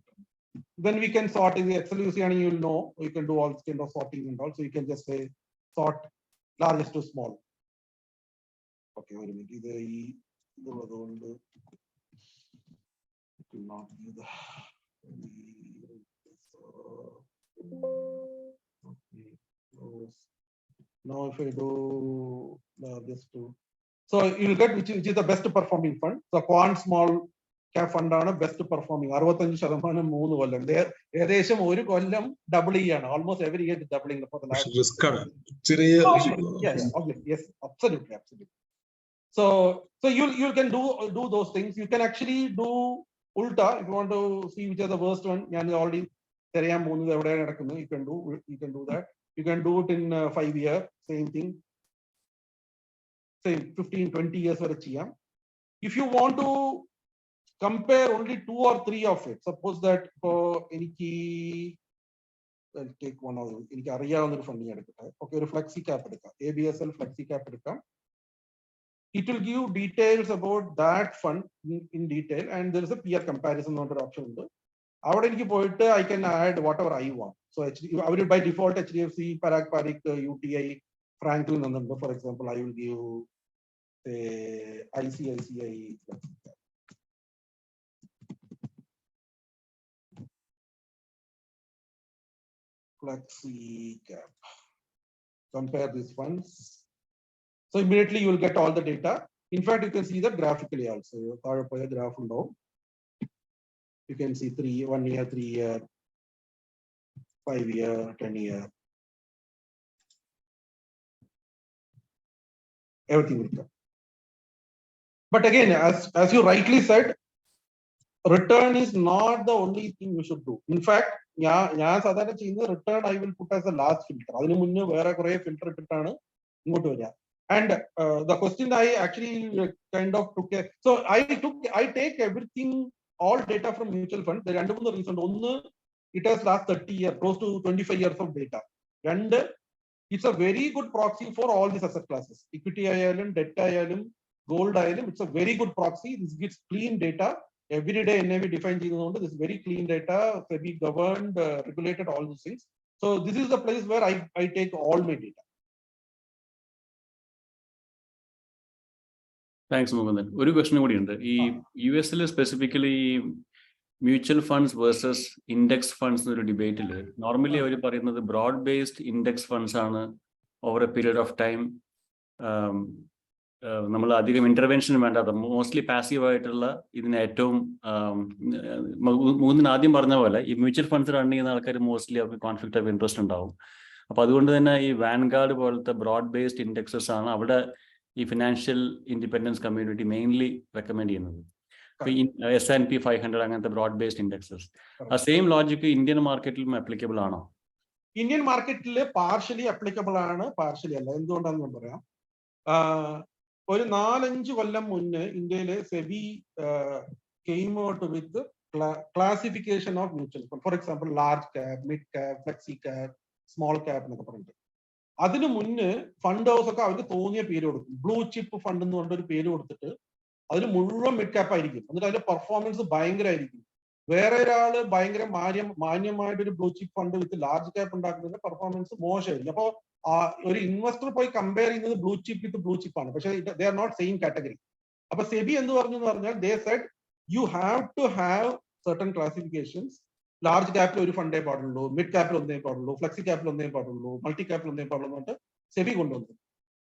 Then we can sort in the Excel, you will know, you can do all this kind of sorting and also you can just say sort largest to small. Okay, wait a minute. Not do the. Okay, now if I do this too. So you will get which is the best performing fund. So quant small cap fund best performing. 65% 3 കൊല്ലം. ഏകദേശം ഒരു കൊല്ലം double ചെയ്യാണ്. Almost every year doubling for the last. Risk. Yes, absolutely. So you can do those things. You can actually do ulta if you want to see which are the worst one. You already you can do that. You can do it in 5 year, same thing. Same 15-20 years for a chiyam. If you want to compare only 2 or 3 of it, suppose that for any key, I'll take one of them. Okay, flexi cap, ABSL flexi cap. It will give details about that fund in detail, and there is a peer comparison option. I can add whatever I want. So I will by default HDFC, Parag Parikh, UTI, Franklin, and for example, I will give ICICI. Flexi cap. Compare these funds. So immediately you will get all the data. In fact, you can see that graphically also. You can see 1 year, 3 year, 5 year, 10 year. Everything will come. But again, as you rightly said, return is not the only thing you should do. In fact, return I will put as the last filter. And the question I actually kind of took. So I take everything, all data from mutual fund. The random reason it has last 30 years, close to 25 years of data. And it's a very good proxy for all these asset classes. Equity ILM, debt ILM, gold ILM. It's a very good proxy. This gives clean data. Every day NAV defined this very clean data, SEBI governed, regulated, all these things. So this is the place where I take all my data. Thanks, Mukundan. One question in US specifically mutual funds versus index funds debate. Normally, the broad-based index funds over a period of time നമ്മൾ അധികം intervention വേണ്ടാത്ത mostly passive ആയിട്ടുള്ള ഇതിന് ഏറ്റവും മൂന്നിന് ആദ്യം പറഞ്ഞ പോലെ ഈ മ്യൂച്വൽ ഫണ്ട്സ് റൺ ചെയ്യുന്ന ആൾക്കാർ മോസ്റ്റ്ലി അവർക്ക് കോൺഫ്ലിക്ട് ഓഫ് ഇൻട്രസ്റ്റ് ഉണ്ടാവും. അപ്പൊ അതുകൊണ്ട് തന്നെ ഈ വാൻഗാർഡ് പോലത്തെ ബ്രോഡ് ബേസ്ഡ് ഇൻഡെക്സസ് ആണ് അവിടെ ഈ financial independence community mainly recommend ചെയ്യുന്നത്. S&P 500 അങ്ങനത്തെ ബ്രോഡ് ബേസ്ഡ് ഇൻഡെക്സസ്. ആ സെയിം ലോജിക്ക് ഇന്ത്യൻ മാർക്കറ്റിലും ആപ്ലിക്കബിൾ ആണോ? ഇന്ത്യൻ മാർക്കറ്റിൽ പാർഷ്യലി ആപ്ലിക്കബിൾ ആണ്, പാർഷ്യലി അല്ല. എന്തുകൊണ്ടാണെന്ന് ഞാൻ പറയാം. ഒരു 4-5 കൊല്ലം മുന്നേ ഇന്ത്യയിലെ SEBI came out with classification of mutual fund. For example, large cap, mid cap, flexi cap, small cap എന്നൊക്കെ പറഞ്ഞിട്ട്. അതിനു മുന്നേ ഫണ്ട് ഹൗസ് ഒക്കെ അവർക്ക് തോന്നിയ പേര് കൊടുക്കും. ബ്ലൂ ചിപ്പ് ഫണ്ട് എന്ന് പറഞ്ഞൊരു പേര് കൊടുത്തിട്ട് അതിന് മുഴുവൻ മിഡ് ക്യാപ്പ് ആയിരിക്കും. എന്നിട്ട് അതിന്റെ പെർഫോമൻസ് ഭയങ്കരമായിരിക്കും. വേറെ ഒരാള് ഭയങ്കര മാന്യമായിട്ടൊരു blue chip fund with large cap ഉണ്ടാക്കുന്നതിന്റെ പെർഫോമൻസ് മോശമായിരിക്കും. അപ്പോൾ ഒരു ഇൻവെസ്റ്റർ പോയി കമ്പയർ ചെയ്യുന്നത് blue chip with blue chip ആണ്. പക്ഷേ they are not same category. അപ്പൊ സെബി എന്ത് പറഞ്ഞു എന്ന് പറഞ്ഞാൽ they said you have to have certain classifications. Large ക്യാപ്പിൽ ഒരു ഫണ്ടേ പാടുള്ളൂ, മിഡ് ക്യാപ്പിൽ ഒന്നേ പാടുള്ളൂ, ഫ്ലെക്സി ക്യാപ്പിൽ ഒന്നേ പാടുള്ളൂ, മൾട്ടി ക്യാപ്പിൽ ഒന്നേ പാടുള്ളൂ എന്നിട്ട് സെബി കൊണ്ടുവന്നു.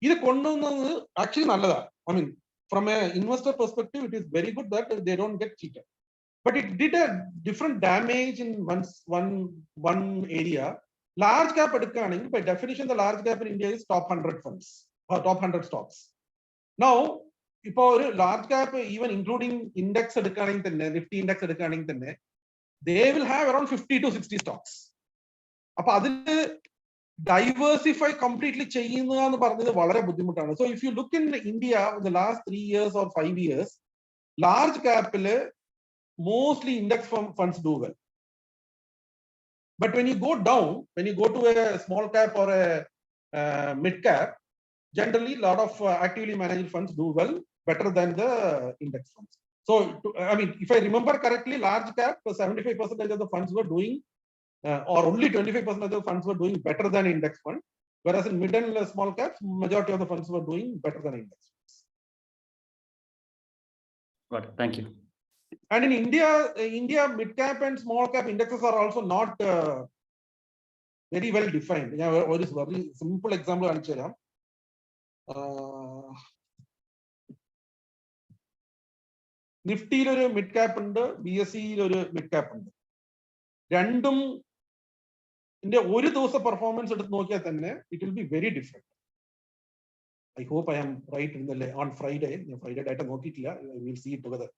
ഇത് കൊണ്ടുവന്നത് ആക്ച്വലി നല്ലതാണ്. I mean from A investor perspective it is very good that they don't get cheated. But it did a different damage in one area. Large cap എടുക്കുകയാണെങ്കിൽ by definition the large cap in India is top 100 funds or top 100 stocks. Now ഇപ്പോൾ ഒരു large cap even including index എടുക്കുകയാണെങ്കിൽ തന്നെ Nifty index എടുക്കുകയാണെങ്കിൽ തന്നെ they will have around 50 to 60 stocks. അപ്പൊ അതിന് diversify completely ചെയ്യുക എന്ന് പറഞ്ഞത് വളരെ ബുദ്ധിമുട്ടാണ്. So if you look in India in the last 3 years or 5 years, large capല് mostly index funds do well. But when you go down, when you go to a small cap or a mid cap, generally a lot of actively managed funds do well, better than the index funds. So, I mean, if I remember correctly, large cap, 75% of the funds were doing, or only 25% of the funds were doing better than index fund, whereas in mid and small caps, majority of the funds were doing better than index funds. Got it. Thank you. And in India, mid cap and small cap indexes are also not very well defined. Yeah, one is very simple example കാണിച്ചു തരാം. നിഫ്റ്റിയിൽ ഒരു mid cap ഉണ്ട്, BSEയിൽ ഒരു mid cap ഉണ്ട്. രണ്ടും ഒരു ദിവസം performance എടുത്ത് നോക്കിയാൽ തന്നെ it will be very different. I hope I am right ഇന്നലെ ഓൺ ഫ്രൈഡേ. ഞാൻ ഫ്രൈഡേ ഡാറ്റ നോക്കിയിട്ടില്ല. I will see it together.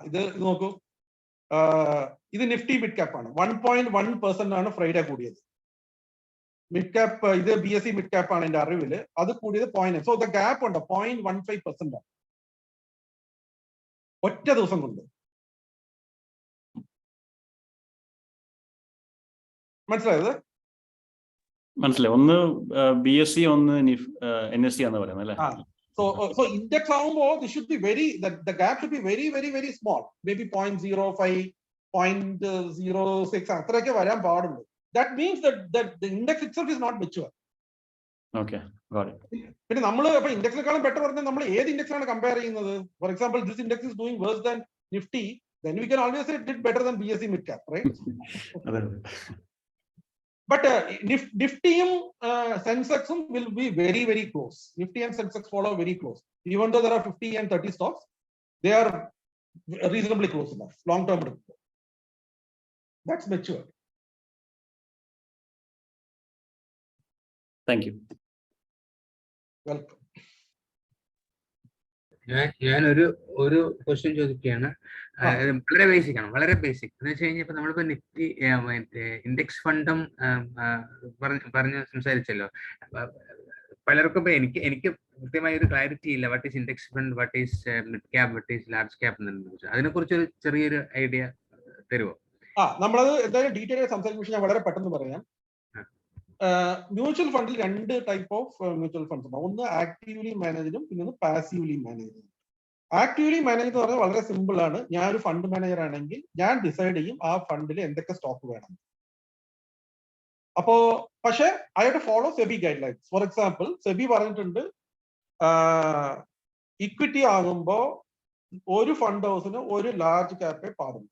ഇത് നോക്കൂ, ഇത് നിഫ്റ്റി മിഡ് ക്യാപ്പ് ആണ്. 1.1% ആണ് ഫ്രൈഡേ കൂടിയത്. മിഡ് ക്യാപ്പ് ഇത് BSE മിഡ് ക്യാപ്പ് ആണ് എന്റെ അറിവില്. അത് കൂടിയത് 0.9. സോ ദ ഗ്യാപ്പ് ഉണ്ട് 0.15% ആണ് ഒറ്റ ദിവസം കൊണ്ട്. മനസ്സിലായത്? മനസ്സിലായി. ഒന്ന് BSE, ഒന്ന് NSE എന്ന് പറയുന്നത് അല്ലേ? So index ആവുമ്പോൾ this should be the gap should be very small, maybe 0.05, 0.06 അത്രയൊക്കെ വരാൻ പാടുള്ളൂ. That means that the index itself is not mature. Okay, got it. പിന്നെ നമ്മൾ ഇപ്പൊ ഇൻഡെക്സിനെക്കാളും ബെറ്റർ പറഞ്ഞാൽ നമ്മൾ ഏത് ഇൻഡെക്സ് ആണ് കമ്പയർ ചെയ്യുന്നത്? For example this index is doing worse than Nifty, then we can always say it did better than BSE mid cap, right? But Niftyയും Sensexum will be very close. Nifty and Sensex follow very close. Even though there are 50 and 30 stocks, they are reasonably close enough. Long term. That's mature. Thank you. Welcome. ഞാൻ ഒരു question ചോദിക്കുകയാണ്. വളരെ basic എന്ന് വെച്ച് കഴിഞ്ഞാൽ ഇപ്പൊ നമ്മളിപ്പോ Nifty index ഫണ്ടും പറഞ്ഞ് സംസാരിച്ചല്ലോ. പലർക്കും ഇപ്പൊ എനിക്ക് കൃത്യമായ ഒരു ക്ലാരിറ്റി ഇല്ല. What is index fund, what is mid cap, what is large cap എന്നതിനെ അതിനെ കുറിച്ച് ഒരു ചെറിയൊരു ഐഡിയ തരുമോ? നമ്മളത് എന്തായാലും ഡീറ്റെയിൽ ആയി സംസാരിക്കുമ്പോൾ ഞാൻ വളരെ പെട്ടെന്ന് പറയാം. മ്യൂച്വൽ ഫണ്ടിൽ 2 ടൈപ്പ് ഓഫ് മ്യൂച്വൽ ഫണ്ട്സ് ഉണ്ട്. ഒന്ന് ആക്റ്റീവ്ലി മാനേജറും പിന്നെ ഒന്ന് പാസീവ്ലി മാനേജറും. ആക്റ്റീവ്ലി മാനേജ് എന്ന് പറഞ്ഞാൽ വളരെ സിമ്പിൾ ആണ്. ഞാൻ ഒരു ഫണ്ട് മാനേജർ ആണെങ്കിൽ ഞാൻ ഡിസൈഡ് ചെയ്യും ആ ഫണ്ടിൽ എന്തൊക്കെ സ്റ്റോക്ക് വേണം. അപ്പോ പക്ഷെ I have to follow SEBI guidelines. For example SEBI പറഞ്ഞിട്ടുണ്ട് ഇക്വിറ്റി ആകുമ്പോ ഒരു ഫണ്ട് ഹൗസിന് ഒരു ലാർജ് ക്യാപ്പേ പാടുള്ളൂ.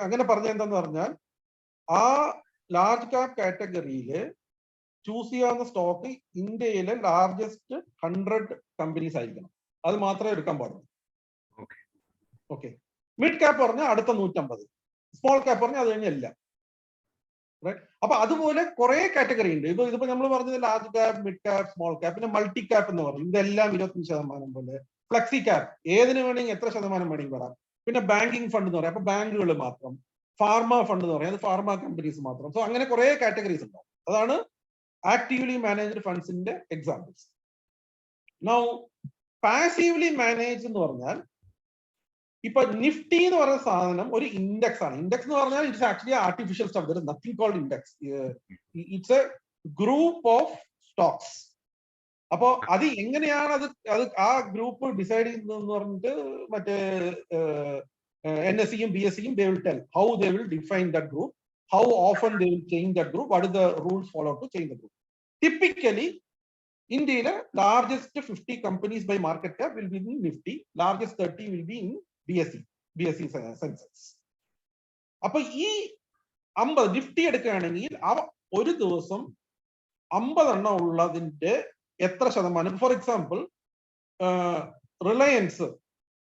അങ്ങനെ പറഞ്ഞ എന്താന്ന് പറഞ്ഞാൽ ആ ലാർജ് ക്യാപ് കാറ്റഗറിയില് ചൂസ് ചെയ്യാവുന്ന സ്റ്റോക്ക് ഇന്ത്യയിലെ ലാർജസ്റ്റ് 100 കമ്പനീസ് ആയിരിക്കണം. അത് മാത്രമേ എടുക്കാൻ പാടുള്ളൂ. ഓക്കെ. മിഡ് ക്യാപ്പ് പറഞ്ഞാൽ അടുത്ത 150, സ്മോൾ ക്യാപ്പ് പറഞ്ഞാൽ അത് കഴിഞ്ഞ എല്ലാം. അപ്പൊ അതുപോലെ കുറെ കാറ്റഗറി ഉണ്ട്. ഇതിപ്പോ നമ്മൾ പറഞ്ഞത് large cap, mid cap, small cap, പിന്നെ മൾട്ടി ക്യാപ്പ് എന്ന് പറയും. ഇതെല്ലാം 25% പോലെ. ഫ്ലെക്സി ക്യാപ്പ് ഏതിന് വേണമെങ്കിൽ എത്ര ശതമാനം വേണമെങ്കിൽ വരാം. പിന്നെ ബാങ്കിങ് ഫണ്ട് എന്ന് പറയാം, അപ്പൊ ബാങ്കുകൾ മാത്രം. ഫാർമ ഫണ്ട് എന്ന് പറയാം, അത് ഫാർമ കമ്പനീസ് മാത്രം. സോ അങ്ങനെ കുറെ കാറ്റഗറീസ് ഉണ്ടാവും. അതാണ് ആക്റ്റീവ്ലി മാനേജ്ഡ് ഫണ്ട്സിന്റെ എക്സാമ്പിൾസ്. നൗ പാസീവ്ലി മാനേജ് എന്ന് പറഞ്ഞാൽ ഇപ്പൊ നിഫ്റ്റി എന്ന് പറയുന്ന സാധനം ഒരു ഇൻഡെക്സ് ആണ്. ഇൻഡെക്സ് എന്ന് പറഞ്ഞാൽ it's actually artificial stuff. There is nothing called index. It's a group of stocks. അപ്പോ അത് എങ്ങനെയാണ് അത് ആ ഗ്രൂപ്പ് ഡിസൈഡ് ചെയ്യുന്നതെന്ന് പറഞ്ഞിട്ട് മറ്റേ NSEയും BSEയും they will tell how they will define that group, how often they will change that group, what is the rules followed to change the group. Typically ഇന്ത്യയിലെ largest 50 companies by market cap will be in Nifty, largest 30 will be in BSE Sensex. അപ്പൊ ഈ 50 Nifty എടുക്കുകയാണെങ്കിൽ ഒരു ദിവസം 50 എണ്ണം ഉള്ളതിന്റെ എത്ര ശതമാനം? ഫോർ എക്സാമ്പിൾ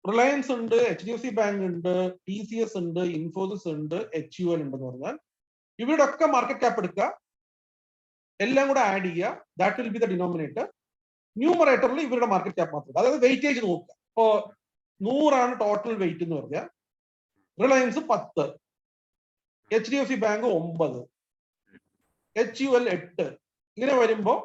റിലയൻസ് ഉണ്ട്, HDFC ബാങ്ക് ഉണ്ട്, TCS ഉണ്ട്, ഇൻഫോസിസ് ഉണ്ട്, HUL ഉണ്ടെന്ന് പറഞ്ഞാൽ ഇവരുടെ ഒക്കെ മാർക്കറ്റ് ക്യാപ്പ് എടുക്കുക, എല്ലാം കൂടെ ആഡ് ചെയ്യുക. That will be the denominator. ന്യൂമറേറ്ററിൽ ഇവരുടെ മാർക്കറ്റ് ക്യാപ്പ് മാത്രം. അതായത് വെയിറ്റേജ് നോക്കുക. ഇപ്പോ 100 ടോട്ടൽ വെയിറ്റ് എന്ന് പറഞ്ഞാൽ റിലയൻസ് 10, HDFC ബാങ്ക് 9, HUL 8. ഇങ്ങനെ വരുമ്പോ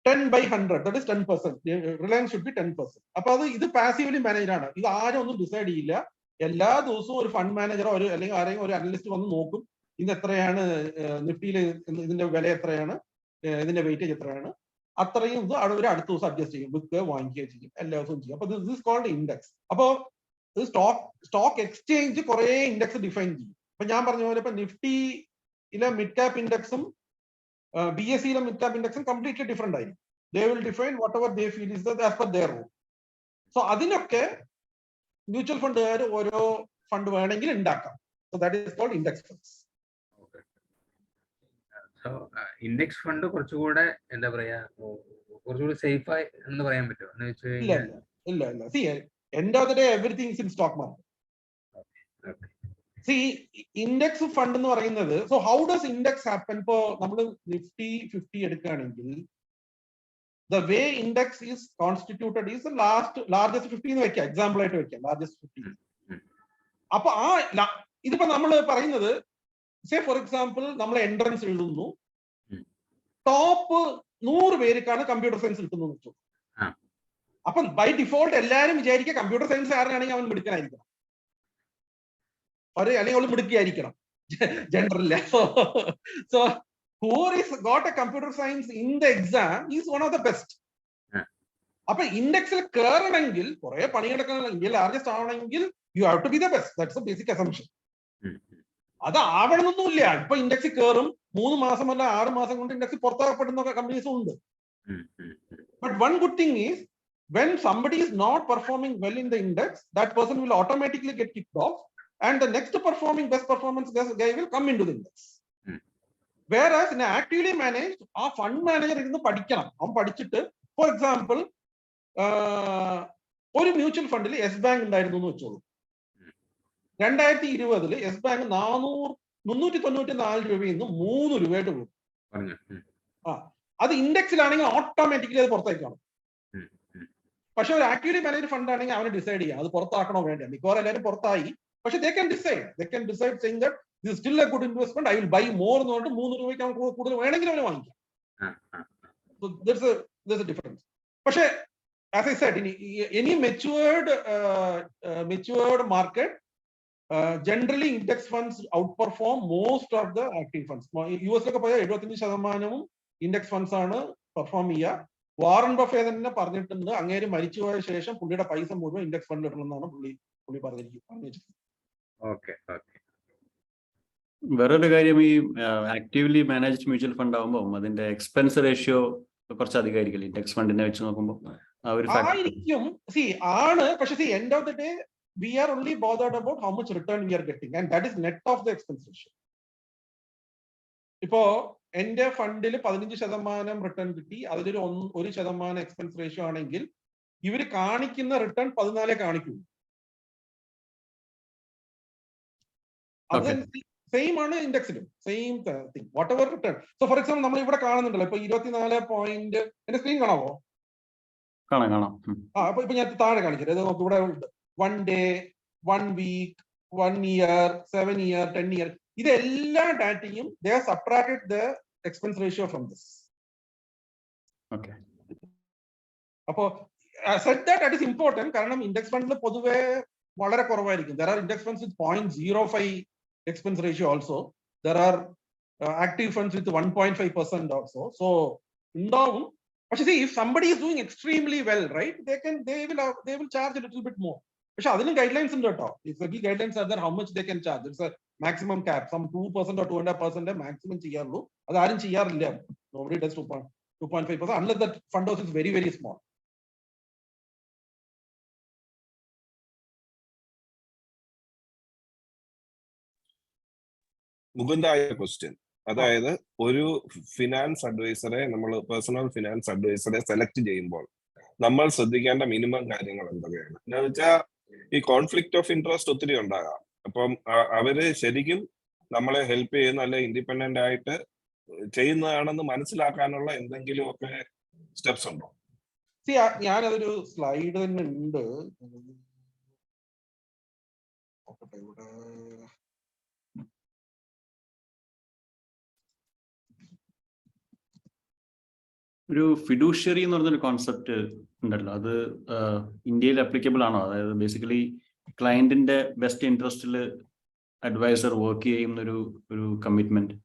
10/100, that is 10%. Reliance should be 10%. അപ്പൊ ഇത് പാസീവ്ലി മാനേജ്ഡ് ആണ്. ഇത് ആരും ഒന്നും ഡിസൈഡ് ചെയ്യില്ല. എല്ലാ ദിവസവും ഒരു ഫണ്ട് മാനേജറോ അല്ലെങ്കിൽ ആരെങ്കിലും ഒരു അനലിസ്റ്റ് വന്ന് നോക്കും, ഇന്ന് എത്രയാണ് നിഫ്റ്റിയിൽ, ഇതിന്റെ വില എത്രയാണ്, ഇതിന്റെ വെയിറ്റേജ് എത്രയാണ്, അത്രയും ഇത് ഒരു അടുത്ത ദിവസം അഡ്ജസ്റ്റ് ചെയ്യും, വിൽക്കുക വാങ്ങിക്കുകയോ ചെയ്യും, എല്ലാ ദിവസവും ചെയ്യും. അപ്പൊ ദിസ് ഈസ് കോൾഡ് ഇൻഡെക്സ്. അപ്പോ സ്റ്റോക്ക് എക്സ്ചേഞ്ച് കുറെ ഇൻഡെക്സ് ഡിഫൈൻ ചെയ്യും. ഇപ്പൊ ഞാൻ പറഞ്ഞ പോലെ ഇപ്പൊ നിഫ്റ്റിയിലെ മിഡ് ക്യാപ്പ് ഇൻഡെക്സും BSEയിലെ മിഡ് ക്യാപ്പ് ഇൻഡെക്സും കംപ്ലീറ്റ്ലി ഡിഫറെന്റ് ആയിരിക്കും. They will define whatever they feel is as per their rule. So അതിനൊക്കെ മ്യൂച്വൽ ഫണ്ടുകാർ ഓരോ ഫണ്ട് വേണമെങ്കിൽ ഉണ്ടാക്കാം. So that is called index funds. So index fund കുറച്ചുകൂടെ എന്താ പറയാ, കുറച്ചുകൂടി സേഫ് ആയി എന്ന് പറയാൻ പറ്റുമോ എന്ന് വെച്ച് കഴിഞ്ഞാൽ? ഇല്ല. See, end of the day everything is in stock market. See, index fund എന്ന് പറയുന്നത്, so how does index happen? ഇപ്പോ നമ്മൾ നിഫ്റ്റി 50 എടുക്കുകയാണെങ്കിൽ the way index is constituted is the largest 50 എന്ന് വെക്കാം, എക്സാമ്പിൾ ആയിട്ട് വെക്കാം, ലാർജസ്റ്റ് 50. അപ്പൊ ഇതിപ്പോ നമ്മൾ പറയുന്നത്, സേ ഫോർ എക്സാമ്പിൾ നമ്മൾ എൻട്രൻസ് എഴുതുന്നു, ടോപ്പ് 100 പേർക്കാണ് കമ്പ്യൂട്ടർ സയൻസ് കിട്ടുന്നത് വെച്ചു. അപ്പൊ ബൈ ഡിഫോൾട്ട് എല്ലാരും വിചാരിക്കുക കമ്പ്യൂട്ടർ സയൻസ് ആരാണെങ്കിൽ അവൻ മിടുക്കനായിരിക്കണം, അല്ലെങ്കിൽ അവൾ മിടുക്കിയായിരിക്കണം, ജനറല്ല. So who is got a computer science in the exam is one of the best. അപ്പൊ ഇൻഡെക്സിൽ കയറണമെങ്കിൽ കുറെ പണിയെടുക്കണം. ഇന്ത്യയിൽ ലാർജസ്റ്റ് ആവണമെങ്കിൽ you have to be the best. That's a basic assumption. അത് ആവണമെന്നൊന്നുമില്ല. ഇപ്പൊ ഇൻഡെക്സിൽ കയറും 3 മാസമല്ല 6 മാസം കൊണ്ട് ഇൻഡെക്സിൽ പുറത്താക്കപ്പെടുന്ന കമ്പനീസും ഉണ്ട്. But one good thing is when somebody is not performing well in the index, that person will automatically get kicked off and the next performing best performance guy will come into the index. Whereas in actively managed, ആ fund manager ഇരുന്ന് പഠിക്കണം. അവൻ പഠിച്ചിട്ട്, for example ഒരു mutual ഫണ്ടിൽ yes bank ഉണ്ടായിരുന്നു എന്ന് വെച്ചോളൂ. 2020 യെസ് ബാങ്ക് 394 രൂപയിൽ നിന്ന് 3 രൂപയായിട്ട് പോകും. അത് ഇൻഡെക്സിലാണെങ്കിൽ ഓട്ടോമാറ്റിക്കലി അത് പുറത്തേക്ക് കാണും. പക്ഷെ ഒരു ആക്റ്റീവ്ലി മാനേജ് ഫണ്ട് ആണെങ്കിൽ അവന് ഡിസൈഡ് ചെയ്യാം അത് പുറത്താക്കണോ വേണ്ട. മിക്കവാറും എല്ലാവരും പുറത്തായി. പക്ഷെ they can decide saying that this is still a good investment, I will buy more എന്ന് പറഞ്ഞിട്ട് 3 രൂപയ്ക്ക് അവൻ കൂടുതൽ വേണമെങ്കിൽ അവന് വാങ്ങിക്കാം. So there's a difference. പക്ഷെ as I said, in any matured market, generally index funds outperform most of the active funds. US-ലൊക്കെ പോയാൽ 75% ഇൻഡെക്സ് ഫണ്ട്സ് ആണ് പെർഫോം ചെയ്യുക. വാറൻ ബഫേ തന്നെ പറഞ്ഞിട്ടുണ്ട്, അങ്ങേര് മരിച്ചുപോയ ശേഷം പുള്ളിയുടെ പൈസ മുഴുവൻ ഇൻഡെക്സ് ഫണ്ടിൽ ഇടണമെന്നാണ് പുള്ളി പറഞ്ഞിരിക്കുന്നത്. വേറൊരു കാര്യം, ഈ ആക്റ്റീവ്ലി മാനേജ്ഡ് മ്യൂച്വൽ ഫണ്ട് ആകുമ്പോൾ അതിന്റെ എക്സ്പെൻസ് റേഷ്യോ കുറച്ച് അധികമായിരിക്കില്ല ഇൻഡെക്സ് ഫണ്ടിനെ വെച്ച് നോക്കുമ്പോൾ? ആയിരിക്കും. ആണ്. പക്ഷെ end of the day we are only bothered about how much return we are getting, and that is net of the expense ratio. ഇപ്പോ എന്റെ ഫണ്ടിൽ 15% റിട്ടേൺ കിട്ടി, അതിലൊരു 1% എക്സ്പെൻസ് റേഷ്യോ ആണെങ്കിൽ ഇവര് കാണിക്കുന്ന റിട്ടേൺ 14 കാണിക്കൂ. അത് സെയിം ആണ് ഇൻഡെക്സിലും, same thing, whatever return. So for example നമ്മൾ ഇവിടെ കാണുന്നുണ്ടല്ലോ, ഇപ്പൊ 24 പോയിന്റ്, എന്റെ സ്ക്രീൻ കാണാവോ? കാണാം. ഇപ്പൊ ഞാൻ താഴെ കാണിച്ചത് നോക്ക്, ഇവിടെ 1 day, 1 week, 1 year, 7 year, 10 year, ഇതെല്ലാ ഡാറ്റയും they have subtracted the expense ratio from this. Okay. അപ്പോ said that is important, കാരണം ഇൻഡെക്സ് ഫണ്ടിൽ പൊതുവെ വളരെ കുറവായിരിക്കും. There are index funds with 0.05 expense ratio also. There are active funds with 1.5% also. So ഉണ്ടാവും. പക്ഷെ see, if somebody is doing extremely well, right, they will charge a little bit more. പക്ഷെ അതിനും guidelines ഉണ്ട് കേട്ടോ. SEBI guidelines are there how much they can charge. It's a maximum cap. Some 2% or 2.5% maximum ചെയ്യാറുള്ളൂ. അത് ആരും ചെയ്യാറില്ല. Nobody does 2.5% unless that fund house is very, very small. മുകുന്ദായ question, അതായത് ഒരു ഫിനാൻസ് അഡ്വൈസറെ, നമ്മൾ പേഴ്സണൽ ഫിനാൻസ് അഡ്വൈസറെ സെലക്ട് ചെയ്യുമ്പോൾ നമ്മൾ ശ്രദ്ധിക്കേണ്ട മിനിമം കാര്യങ്ങൾ എന്തൊക്കെയാണ്? എന്ന് വെച്ചാൽ ഈ കോൺഫ്ലിക്ട് ഓഫ് ഇൻട്രസ്റ്റ് ഒത്തിരി ഉണ്ടാകാം. അപ്പം അവര് ശരിക്കും നമ്മളെ ഹെൽപ്പ് ചെയ്യുന്ന, അല്ലെ ഇൻഡിപെൻഡന്റ് ആയിട്ട് ചെയ്യുന്നതാണെന്ന് മനസ്സിലാക്കാനുള്ള എന്തെങ്കിലും ഒക്കെ സ്റ്റെപ്സ് ഉണ്ടോ? ഞാനതൊരു സ്ലൈഡ് തന്നെ ഉണ്ട്. ഒരു ഫിഡൂഷ്യറി എന്ന് പറഞ്ഞൊരു കോൺസെപ്റ്റ് ഉണ്ടല്ലോ, അത് ഇന്ത്യയിൽ അപ്ലിക്കബിൾ ആണോ? അതായത് ബേസിക്കലി ക്ലയന്റിന്റെ ബെസ്റ്റ് ഇൻട്രസ്റ്റിൽ അഡ്വൈസർ വർക്ക് ചെയ്യുന്ന ഒരു കമ്മിറ്റ്മെന്റ്.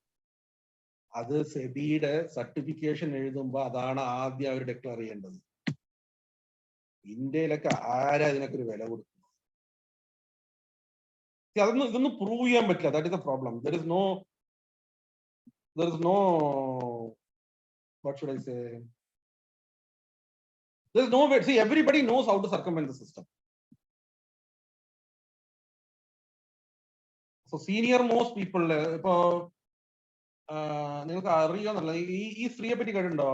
അത് സെബിയുടെ സർട്ടിഫിക്കേഷൻ എഴുതുമ്പോൾ അതാണ് ആദ്യം അവർ ഡിക്ലെയർ ചെയ്യേണ്ടത്. ഇന്ത്യയിലൊക്കെ ആരാ ഇതിനൊക്കെ ഒരു വില കൊടുക്കുന്നത്? ഇതൊന്നും പ്രൂവ് ചെയ്യാൻ പറ്റില്ല. That is the problem. There is no what should I say? There is no way. See, everybody knows how to circumvent the system. So senior most people, ഇപ്പൊ നിങ്ങൾക്ക് അറിയാന്നല്ല, ഈ സ്ത്രീയെ പറ്റി കേട്ടിട്ടുണ്ടോ?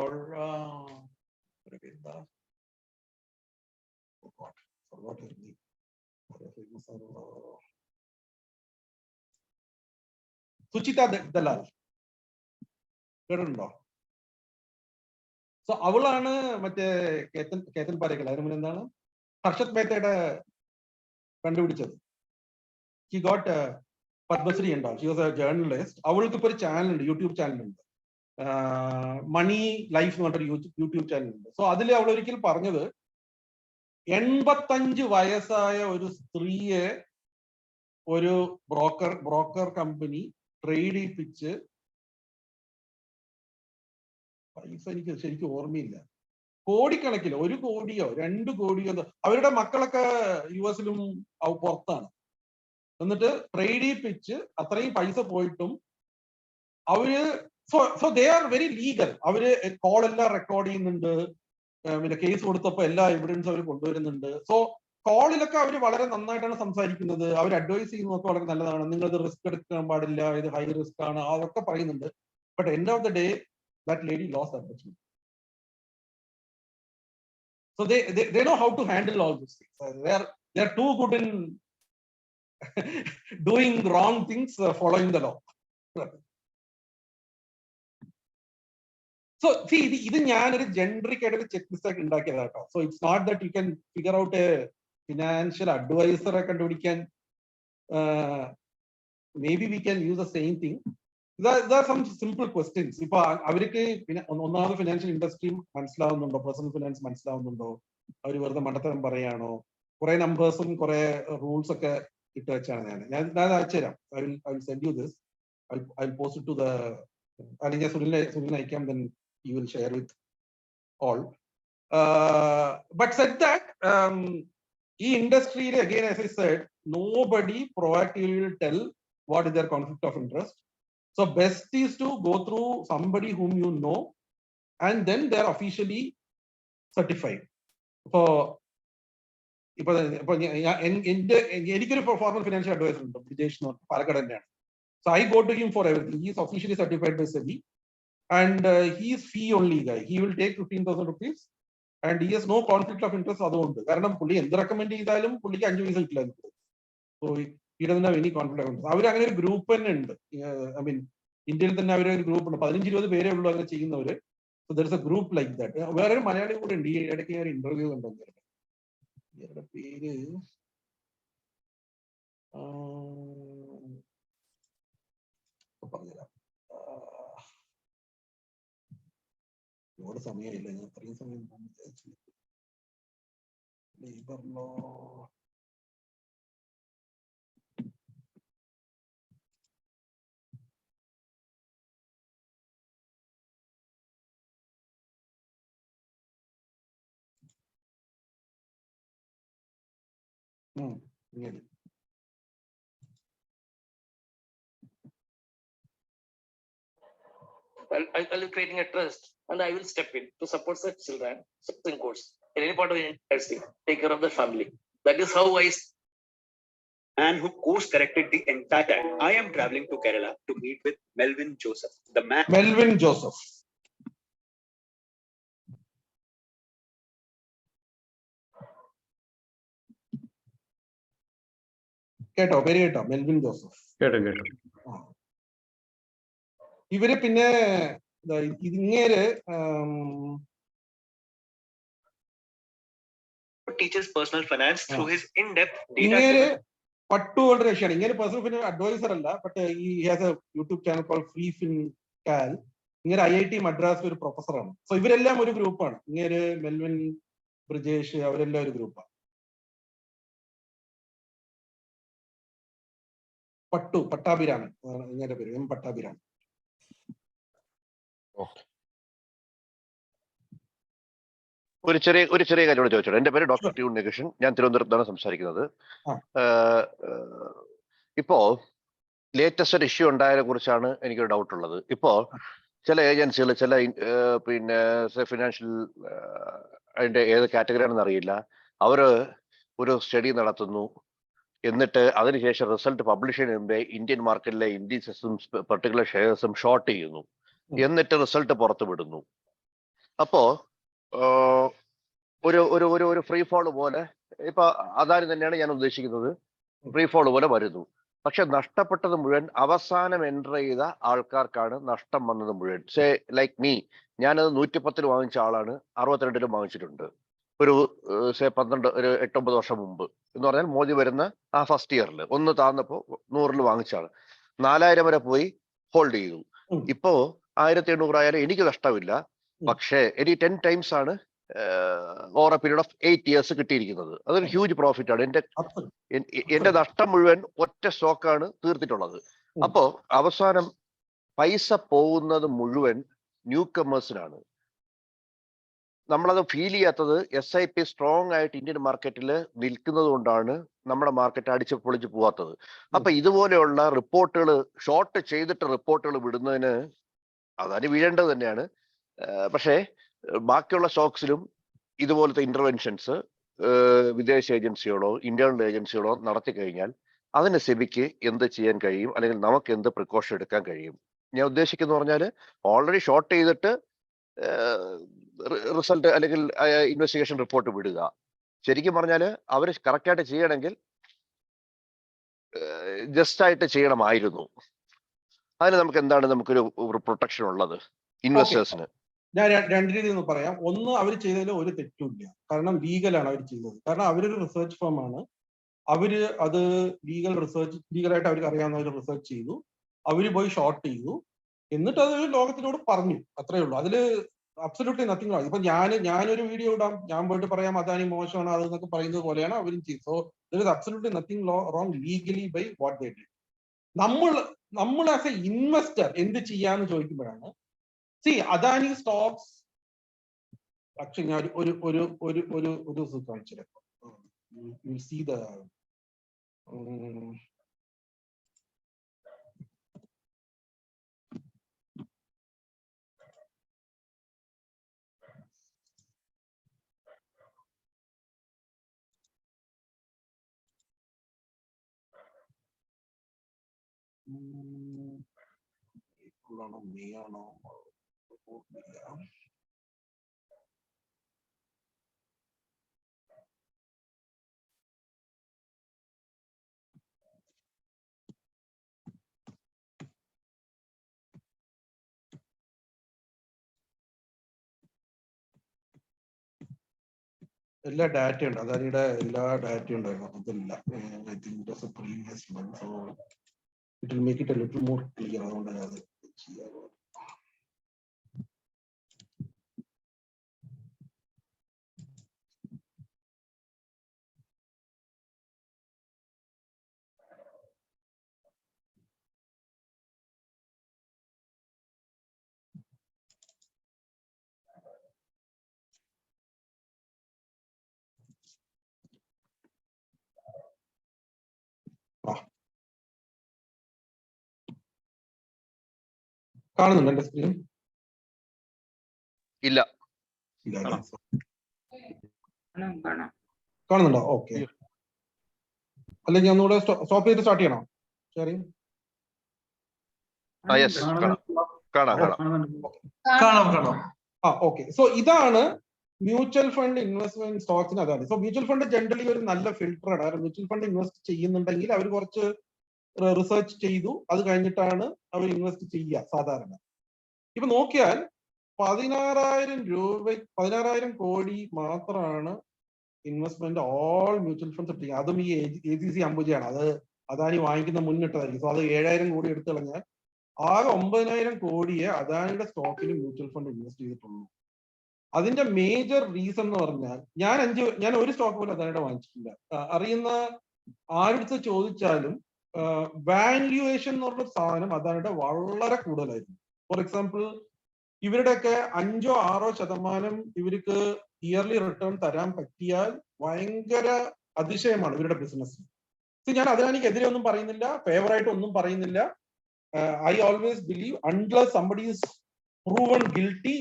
സുചിത ദലാൽ കേട്ടിട്ടുണ്ടോ? സോ അവളാണ് മറ്റേ കേതൻ പാരേക്കൽ, അതിന് മുന്നേ എന്താണ്, ഹർഷത് മേത്തയുടെ കണ്ടുപിടിച്ചത്. ഷി ഗോട്ട് പത്മശ്രീ ഉണ്ടോ, ഷി വാസ് എ ജേർണലിസ്റ്റ്. അവൾക്ക് ഇപ്പൊ ഒരു ചാനലുണ്ട്, യൂട്യൂബ് ചാനലുണ്ട്, മണി ലൈഫ് എന്ന് പറഞ്ഞൊരു യൂട്യൂബ് ചാനലുണ്ട്. സോ അതിൽ അവൾ ഒരിക്കൽ പറഞ്ഞത്, 85 വയസ്സായ ഒരു സ്ത്രീയെ ഒരു ബ്രോക്കർ കമ്പനി ട്രേഡ് ചെയ്യിപ്പിച്ച്, പൈസ എനിക്ക് ശരിക്കും ഓർമ്മയില്ല, കോടിക്കണക്കിലോ, 1 കോടിയോ 2 കോടിയോ, അവരുടെ മക്കളൊക്കെ US-ലും പുറത്താണ്. എന്നിട്ട് ട്രേഡ് ചെയ്യിപ്പിച്ച് അത്രയും പൈസ പോയിട്ടും അവര് so they are very legal. അവര് കോൾ എല്ലാം റെക്കോർഡ് ചെയ്യുന്നുണ്ട്, പിന്നെ കേസ് കൊടുത്തപ്പോ എല്ലാ എവിഡൻസും അവർ കൊണ്ടുവരുന്നുണ്ട്. സോ കോളിലൊക്കെ അവർ വളരെ നന്നായിട്ടാണ് സംസാരിക്കുന്നത്. അവർ അഡ്വൈസ് ചെയ്യുന്നതൊക്കെ വളരെ നല്ലതാണ്. നിങ്ങൾ ഇത് റിസ്ക് എടുക്കാൻ പാടില്ല, ഇത് ഹൈ റിസ്ക് ആണ്, അതൊക്കെ പറയുന്നുണ്ട്. But end of the day that lady lost that opportunity. So they know how to handle all these things. They are too good in doing wrong things, following the law. So see, ഇത് ഞാനൊരു generic ആയിട്ട് check list ആക്കി ഉണ്ടാക്കിയതാട്ടോ. So it's not that you can figure out a financial advisor കണ്ടുപിടിക്കാൻ. Maybe we can use the same thing. There are some simple questions. ഇപ്പൊ അവർക്ക് ഒന്നാമത് financial industry മനസ്സിലാവുന്നുണ്ടോ, personal finance മനസ്സിലാവുന്നുണ്ടോ, അവർ വെറുതെ മണ്ടത്തരം പറയാണോ? കുറെ നമ്പേഴ്സും കുറെ റൂൾസ് ഒക്കെ ഇട്ട് വെച്ചാണ് ഞാൻ അയച്ചുതരാം. I will send you this. I will post it to the, അല്ലെങ്കിൽ സുനിലിനെ അയക്കാം, then you will share with all. But said that, ഈ ഇൻഡസ്ട്രിയിൽ again, as I said, nobody proactively will tell what is their conflict of interest. So best is to go through somebody whom you know, and then they are officially certified. എനിക്കൊരു formal financial adviser ഉണ്ട്, വിജേഷ് പാലക്കാട് തന്നെയാണ്. So I go to him for everything. He is officially certified by SEBI. and he is fee only guy. He will take 15,000 rupees and he has no conflict of interest. അതുകൊണ്ട് കാരണം പുള്ളി എന്ത് recommend ചെയ്താലും പുള്ളിക്ക് 5 പൈസ കിട്ടില്ല. So he doesn't have any conflict of interest. അവർ അങ്ങനെ ഒരു ഗ്രൂപ്പ് തന്നെ ഉണ്ട്. ഐ മീൻ ഇന്ത്യയിൽ തന്നെ അവരെ ഒരു ഗ്രൂപ്പ് ഉണ്ട്. 15-20 പേരേ ഉള്ളൂ അങ്ങനെ ചെയ്യുന്നവര്. So there is A group like that. വേറെ ഒരു മലയാളി കൂടെ ഉണ്ട്. ഈ ഇടയ്ക്ക് ഞാൻ ഇന്റർവ്യൂ കണ്ടു. ഇവരുടെ പേര് പറഞ്ഞുതരാം. ഒരുപാട് സമയമില്ല, ഞാൻ അത്രയും സമയം ലേബർ ലോ ഇങ്ങനെ I'll be creating a trust and I will step in to support such children, such in course, in any part of the industry, take care of the family. That is how I. And who course corrected the entire time. I am traveling to Kerala to meet with Melvin Joseph, the man. Melvin Joseph. കേട്ടോ, പേര് കേട്ടോ, Melvin Joseph. കേട്ടോ കേട്ടോ. ഇവര് പിന്നെ ഇങ്ങേര് teaches personal finance through his in-depth data. ഇങ്ങേര് പട്ടുകളുടെ രക്ഷയാണ്. ഇങ്ങനെ പേഴ്സണൽ ഫിനാൻസ് അഡ്വൈസർ അല്ല, but he has a YouTube channel call free fin cal. ഇങ്ങനെ IIT മദ്രാസ് ഒരു പ്രൊഫസറാണ്. സോ ഇവരെല്ലാം ഒരു ഗ്രൂപ്പാണ്. ഇങ്ങനെ മെൽവിൻ, ബ്രിജേഷ്, അവരെല്ലാം ഒരു ഗ്രൂപ്പാണ്. പട്ടാഭിരാമൻ ഇങ്ങനെ പേര്, എം പട്ടാഭിരാമൻ. ഒരു ചെറിയ കാര്യം ചോദിച്ചോട്ടെ. എന്റെ പേര് ഡോക്ടർ ടി ഉണ്ണികൃഷ്ണൻ. ഞാൻ തിരുവനന്തപുരത്താണ് സംസാരിക്കുന്നത്. ഇപ്പോ ലേറ്റസ്റ്റ് ഒരു ഇഷ്യൂ ഉണ്ടായതിനെ കുറിച്ചാണ് എനിക്കൊരു ഡൗട്ട് ഉള്ളത്. ഇപ്പോ ചില ഏജൻസികൾ, ചില പിന്നെ ഫിനാൻഷ്യൽ അതിന്റെ ഏത് കാറ്റഗറി ആണെന്ന് അറിയില്ല, അവര് ഒരു സ്റ്റഡി നടത്തുന്നു. എന്നിട്ട് അതിനുശേഷം റിസൾട്ട് പബ്ലിഷ് ചെയ്യുന്ന മുമ്പേ ഇന്ത്യൻ മാർക്കറ്റിലെ ഇൻഡിസസും പെർട്ടിക്കുലർ ഷെയർസും ഷോർട്ട് ചെയ്യുന്നു. എന്നിട്ട് റിസൾട്ട് പുറത്തു വിടുന്നു. അപ്പോ ഒരു ഫ്രീ ഫോൾ പോലെ, ഇപ്പൊ അദാനി തന്നെയാണ് ഞാൻ ഉദ്ദേശിക്കുന്നത്, ഫ്രീ ഫോൾ പോലെ വരുന്നു. പക്ഷെ നഷ്ടപ്പെട്ടത് മുഴുവൻ അവസാനം എൻ്റർ ചെയ്ത ആൾക്കാർക്കാണ് നഷ്ടം വന്നത് മുഴുവൻ. സേ ലൈക്ക് മീ, ഞാനത് 110 വാങ്ങിച്ച ആളാണ്, 62 വാങ്ങിച്ചിട്ടുണ്ട്. ഒരു 8-9 വർഷം മുമ്പ് എന്ന് പറഞ്ഞാൽ മോദി വരുന്ന ആ ഫസ്റ്റ് ഇയറിൽ ഒന്ന് താന്നപ്പോ 100 വാങ്ങിച്ചാണ്. 4000 വരെ പോയി ഹോൾഡ് ചെയ്തു. ഇപ്പോ 1800 ആയാലും എനിക്ക് നഷ്ടമില്ല. പക്ഷേ എനിക്ക് 10 ടൈംസ് ആണ് over A period of 8 years കിട്ടിയിരിക്കുന്നത്. അതൊരു ഹ്യൂജ് പ്രോഫിറ്റ് ആണ്. എന്റെ നഷ്ടം മുഴുവൻ ഒറ്റ സ്റ്റോക്കാണ് തീർത്തിട്ടുള്ളത്. അപ്പോ അവസാനം പൈസ പോകുന്നത് മുഴുവൻ ന്യൂ കമേഴ്സിനാണ്. നമ്മളത് ഫീൽ ചെയ്യാത്തത് SIP സ്ട്രോങ് ആയിട്ട് ഇന്ത്യൻ മാർക്കറ്റിൽ നിൽക്കുന്നത് കൊണ്ടാണ് നമ്മുടെ മാർക്കറ്റ് അടിച്ച് പൊളിച്ച് പോവാത്തത്. അപ്പൊ ഇതുപോലെയുള്ള റിപ്പോർട്ടുകൾ, ഷോർട്ട് ചെയ്തിട്ട് റിപ്പോർട്ടുകൾ വിടുന്നതിന് അതാണ് വീഴേണ്ടത് തന്നെയാണ്. പക്ഷേ ബാക്കിയുള്ള സ്റ്റോക്സിലും ഇതുപോലത്തെ ഇന്റർവെൻഷൻസ് വിദേശ ഏജൻസികളോ ഇന്റേണൽ ഏജൻസികളോ നടത്തി കഴിഞ്ഞാൽ അതിന് സെബിക്ക് എന്ത് ചെയ്യാൻ കഴിയും, അല്ലെങ്കിൽ നമുക്ക് എന്ത് പ്രിക്കോഷൻ എടുക്കാൻ കഴിയും? ഞാൻ ഉദ്ദേശിക്കുന്ന പറഞ്ഞാൽ ഓൾറെഡി ഷോർട്ട് ചെയ്തിട്ട് റിസൾട്ട് അല്ലെങ്കിൽ ഇൻവെസ്റ്റിഗേഷൻ റിപ്പോർട്ട് വിടുക. ശരിക്കും പറഞ്ഞാൽ അവർ കറക്റ്റായിട്ട് ചെയ്യണമെങ്കിൽ ജസ്റ്റ് ആയിട്ട് ചെയ്യണമായിരുന്നു. അതിന് നമുക്ക് എന്താണ് നമുക്കൊരു പ്രൊട്ടക്ഷൻ ഉള്ളത് ഇൻവെസ്റ്റേഴ്സിന്? ഞാൻ രണ്ട് രീതിയിൽ ഒന്ന് പറയാം. ഒന്ന്, അവർ ചെയ്തതിൽ ഒരു തെറ്റുമില്ല. കാരണം ലീഗലാണ് അവർ ചെയ്തത്. കാരണം അവരൊരു റിസർച്ച് ഫേം ആണ്. അവര് അത് ലീഗലായിട്ട് അവർക്ക് അറിയാവുന്ന ഒരു റിസർച്ച് ചെയ്തു. അവര് പോയി ഷോർട്ട് ചെയ്തു. എന്നിട്ട് അത് ലോകത്തിനോട് പറഞ്ഞു. അത്രേ ഉള്ളൂ. അതില് അബ്സല്യൂട്ട്ലി നത്തിങ് റോങ്. ഇപ്പൊ ഞാനൊരു വീഡിയോ ഇടാം, ഞാൻ പോയിട്ട് പറയാം അദാനി മോശമാണ് അത് എന്നൊക്കെ പറയുന്നത് പോലെയാണ് അവരും ചെയ്തത്. So there is absolutely nothing wrong legally by what they did. നമ്മൾ ആസ് എ ഇൻവെസ്റ്റർ എന്ത് ചെയ്യാന്ന് ചോദിക്കുമ്പോഴാണ്, അദാനി സ്റ്റോക്സ് actually ഞാൻ ഒരു കാണിച്ചു തരാം. You see the May ആണോ എല്ലാ ഡാറ്റ ഉണ്ട്, അദാനിയുടെ എല്ലാ ഡാറ്റയും ഉണ്ടായിരുന്നു. അതല്ല, I think previous one, so it will make it A little more clear. അതുകൊണ്ടാണ് അത് ചെയ്യാറ്. കാണുന്നുണ്ട് എന്റെ സ്ക്രീൻ? ഇല്ല. കാണുന്നുണ്ടോ? ഓക്കെ. അല്ലെങ്കിൽ ഒന്നുകൂടെ സ്റ്റോപ്പ് ചെയ്ത് സ്റ്റാർട്ട് ചെയ്യണോ ഷെയറിംഗ്? കാണാം. ഓക്കെ. സോ ഇതാണ് മ്യൂച്വൽ ഫണ്ട് ഇൻവെസ്റ്റ്മെന്റ് സ്റ്റോക്സിന്. അതാണ്. സോ മ്യൂച്വൽ ഫണ്ട് ജനറലി ഒരു നല്ല ഫിൽട്ടറാണ്. കാരണം മ്യൂച്വൽ ഫണ്ട് ഇൻവെസ്റ്റ് ചെയ്യുന്നുണ്ടെങ്കിൽ അവർ കുറച്ച് റിസർച്ച് ചെയ്തു, അത് കഴിഞ്ഞിട്ടാണ് അവർ ഇൻവെസ്റ്റ് ചെയ്യുക സാധാരണ. ഇപ്പൊ നോക്കിയാൽ 16,000 കോടി മാത്രമാണ് ഇൻവെസ്റ്റ്മെന്റ് ഓൾ മ്യൂച്വൽ ഫണ്ട്സ് ഇട്ടിരിക്കുക. അതും ഈ ACC അംബുജയാണ്. അത് അദാനി വാങ്ങിക്കുന്ന മുന്നിട്ടതായിരിക്കും. സോ അത് 7,000 കോടി എടുത്തു കളഞ്ഞാൽ ആകെ 9,000 കോടിയെ അദാനിയുടെ സ്റ്റോക്കിൽ മ്യൂച്വൽ ഫണ്ട് ഇൻവെസ്റ്റ് ചെയ്തിട്ടുള്ളൂ. അതിന്റെ മേജർ റീസൺ എന്ന് പറഞ്ഞാൽ, ഞാൻ ഒരു സ്റ്റോക്ക് പോലും അദാനിയുടെ വാങ്ങിച്ചിട്ടില്ല. അറിയുന്ന ആരെടുത്ത് ചോദിച്ചാലും വാല്യുവേഷൻ എന്ന് പറഞ്ഞ സാധനം അദാനിയുടെ വളരെ കൂടുതലായിരുന്നു. ഫോർ എക്സാമ്പിൾ, ഇവരുടെയൊക്കെ 5-6% ഇവർക്ക് ഇയർലി റിട്ടേൺ തരാൻ പറ്റിയാൽ ഭയങ്കര അതിശയമാണ് ഇവരുടെ ബിസിനസ്. ഞാൻ അദാനിക്കെതിരെ ഒന്നും പറയുന്നില്ല, ഫേവറായിട്ട് ഒന്നും പറയുന്നില്ല. I always believe unless somebody is proven guilty